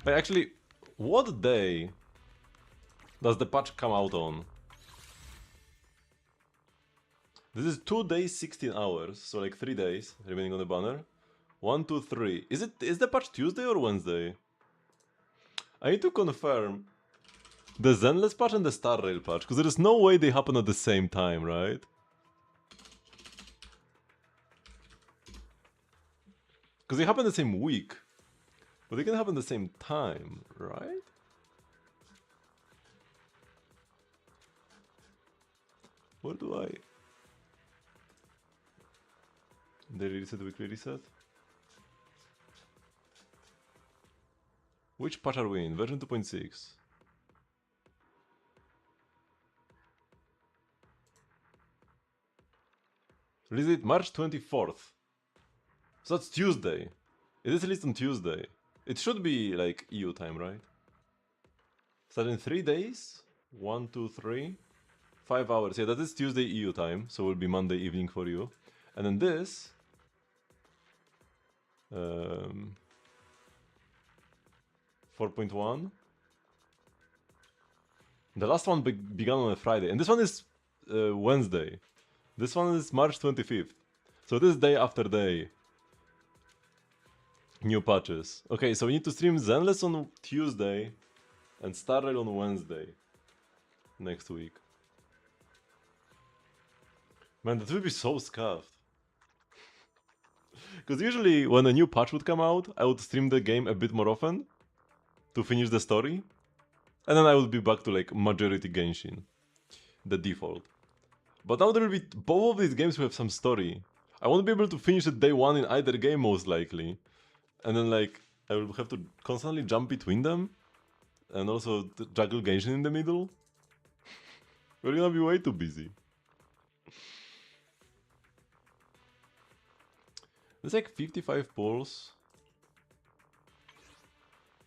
[SPEAKER 1] Like actually, what day does the patch come out on? This is 2 days, 16 hours, so like 3 days remaining on the banner. 1, 2, 3. Is the patch Tuesday or Wednesday? I need to confirm the Zenless patch and the Star Rail patch, because there is no way they happen at the same time, right? Because they happen the same week, but they can happen the same time, right? Where do I... Daily reset, weekly reset? Which patch are we in? Version 2.6. Release date March 24th. So that's Tuesday. It is released on Tuesday. It should be like EU time, right? Start in 3 days? 1, 2, 3. 5 hours. Yeah, that is Tuesday EU time. So it will be Monday evening for you. And then this... 4.1. The last one began on a Friday, and this one is Wednesday. This one is March 25th. So this is day after day. New patches. Okay, so we need to stream Zenless on Tuesday and Star Rail on Wednesday next week. Man, that would be so scuffed. Because usually when a new patch would come out, I would stream the game a bit more often to finish the story, and then I would be back to like majority Genshin, the default. But now there will be both of these games will have some story. I won't be able to finish it day one in either game most likely, and then like I will have to constantly jump between them, and also juggle Genshin in the middle. We're gonna be way too busy. There's like 55 pulls.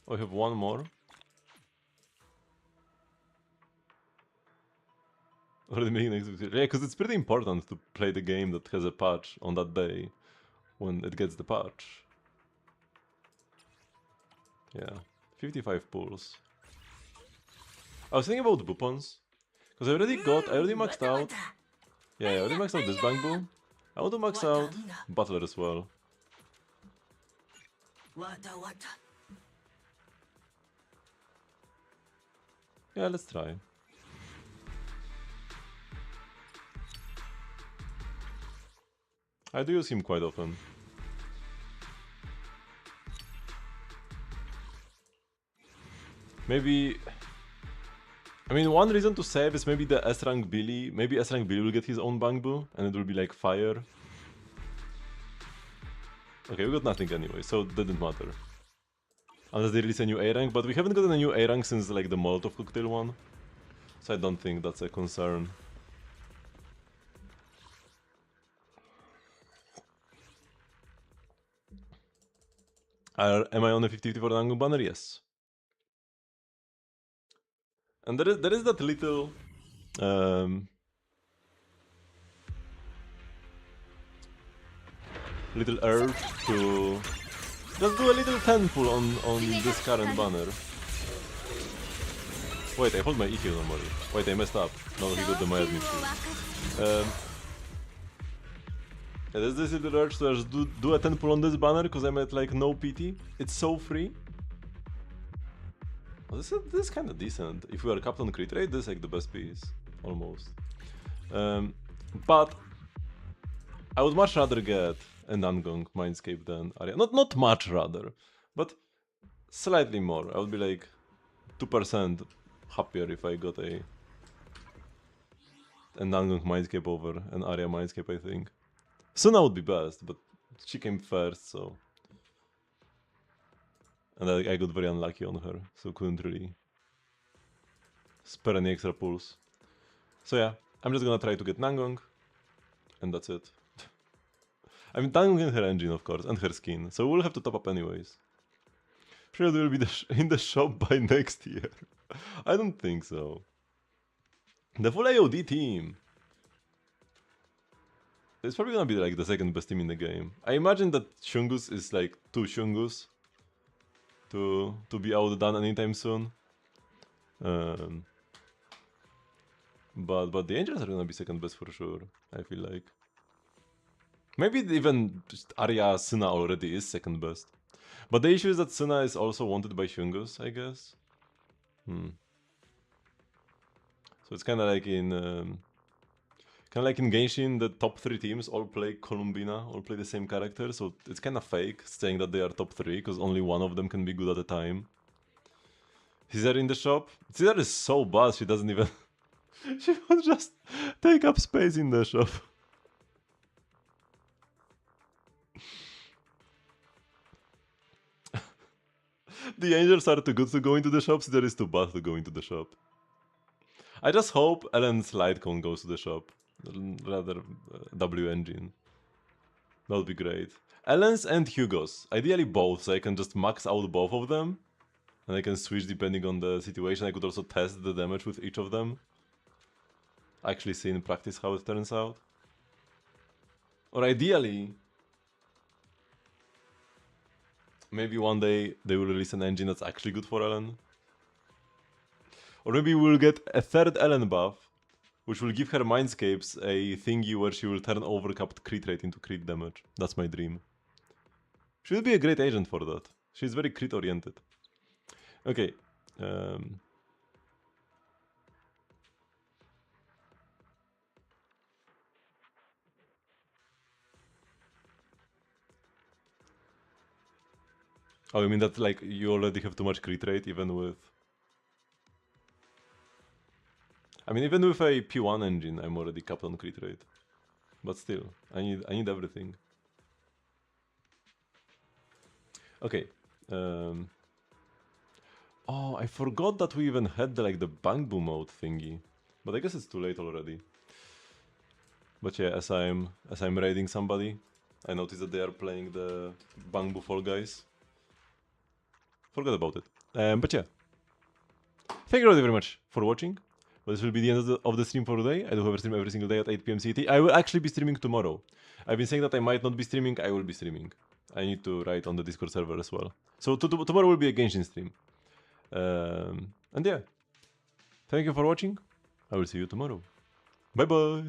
[SPEAKER 1] Oh, I have one more. Already making next week. Yeah, because it's pretty important to play the game that has a patch on that day when it gets the patch. Yeah, 55 pulls. I was thinking about Bupons because I already maxed out Yeah, I already maxed out this Bangbu. I want to max out Butler as well. Yeah, let's try. I do use him quite often. Maybe... I mean, one reason to save is maybe the S-rank Billy. Maybe S-rank Billy will get his own Bangbu, and it will be like fire. Okay, we got nothing anyway, so it didn't matter. Unless they release a new A-rank, but we haven't gotten a new A-rank since like the Molotov cocktail one. So I don't think that's a concern. Am I on a 50-50 for the Nangong banner? Yes. And there is that little... little urge to just do a little 10 pull on this current banner. Wait, I hold my EQ normally. Wait, I messed up. No, he got the miasm EQ. Yeah, there's this little urge to just do a 10 pull on this banner because I'm at like no PT. It's so free. Well, this is kind of decent. If we are capped on crit rate, this is like the best piece. Almost. But I would much rather get a Nangong Mindscape than Arya. Not much rather, but slightly more. I would be like 2% happier if I got a Nangong Mindscape over an Arya Mindscape, I think. Suna would be best, but she came first, so... And I got very unlucky on her, so couldn't really spare any extra pulls. So yeah, I'm just gonna try to get Nangong, and that's it. I mean, Nangong and her engine, of course, and her skin, so we'll have to top up anyways. Sure, we will be in the shop by next year. I don't think so. The full AOD team! It's probably gonna be like the second best team in the game. I imagine that Shungus is like too Shungus to be outdone anytime soon. But the Angels are gonna be second best for sure, I feel like. Maybe even just Arya Suna already is second best. But the issue is that Suna is also wanted by Shungus, I guess. So it's kinda like in Genshin, the top 3 teams all play Columbina, all play the same character, so it's kinda fake saying that they are top 3, because only one of them can be good at a time. Caesar in the shop? Caesar is so bad, she doesn't even... she will just take up space in the shop. The Angels are too good to go into the shop, Caesar is too bad to go into the shop. I just hope Ellen's Lightcone goes to the shop. Rather, W Engine. That would be great. Ellen's and Hugo's. Ideally both, so I can just max out both of them. And I can switch depending on the situation. I could also test the damage with each of them. Actually see in practice how it turns out. Or ideally... maybe one day they will release an engine that's actually good for Ellen. Or maybe we'll get a third Ellen buff, which will give her Mindscapes a thingy where she will turn overcapped crit rate into crit damage. That's my dream. She would be a great agent for that. She's very crit oriented. Okay. Oh, you mean that like you already have too much crit rate even with... I mean, even with a P1 engine, I'm already capped on crit rate. But still, I need everything. Okay. Oh, I forgot that we even had the Bangbu mode thingy. But I guess it's too late already. But yeah, as I'm raiding somebody, I noticed that they are playing the Bangbu Fall Guys. Forgot about it. But yeah. Thank you very much for watching. But this will be the end of the stream for today. I do have a stream every single day at 8 PM CT. I will actually be streaming tomorrow. I've been saying that I might not be streaming. I will be streaming. I need to write on the Discord server as well. So tomorrow will be a Genshin stream. And yeah. Thank you for watching. I will see you tomorrow. Bye bye.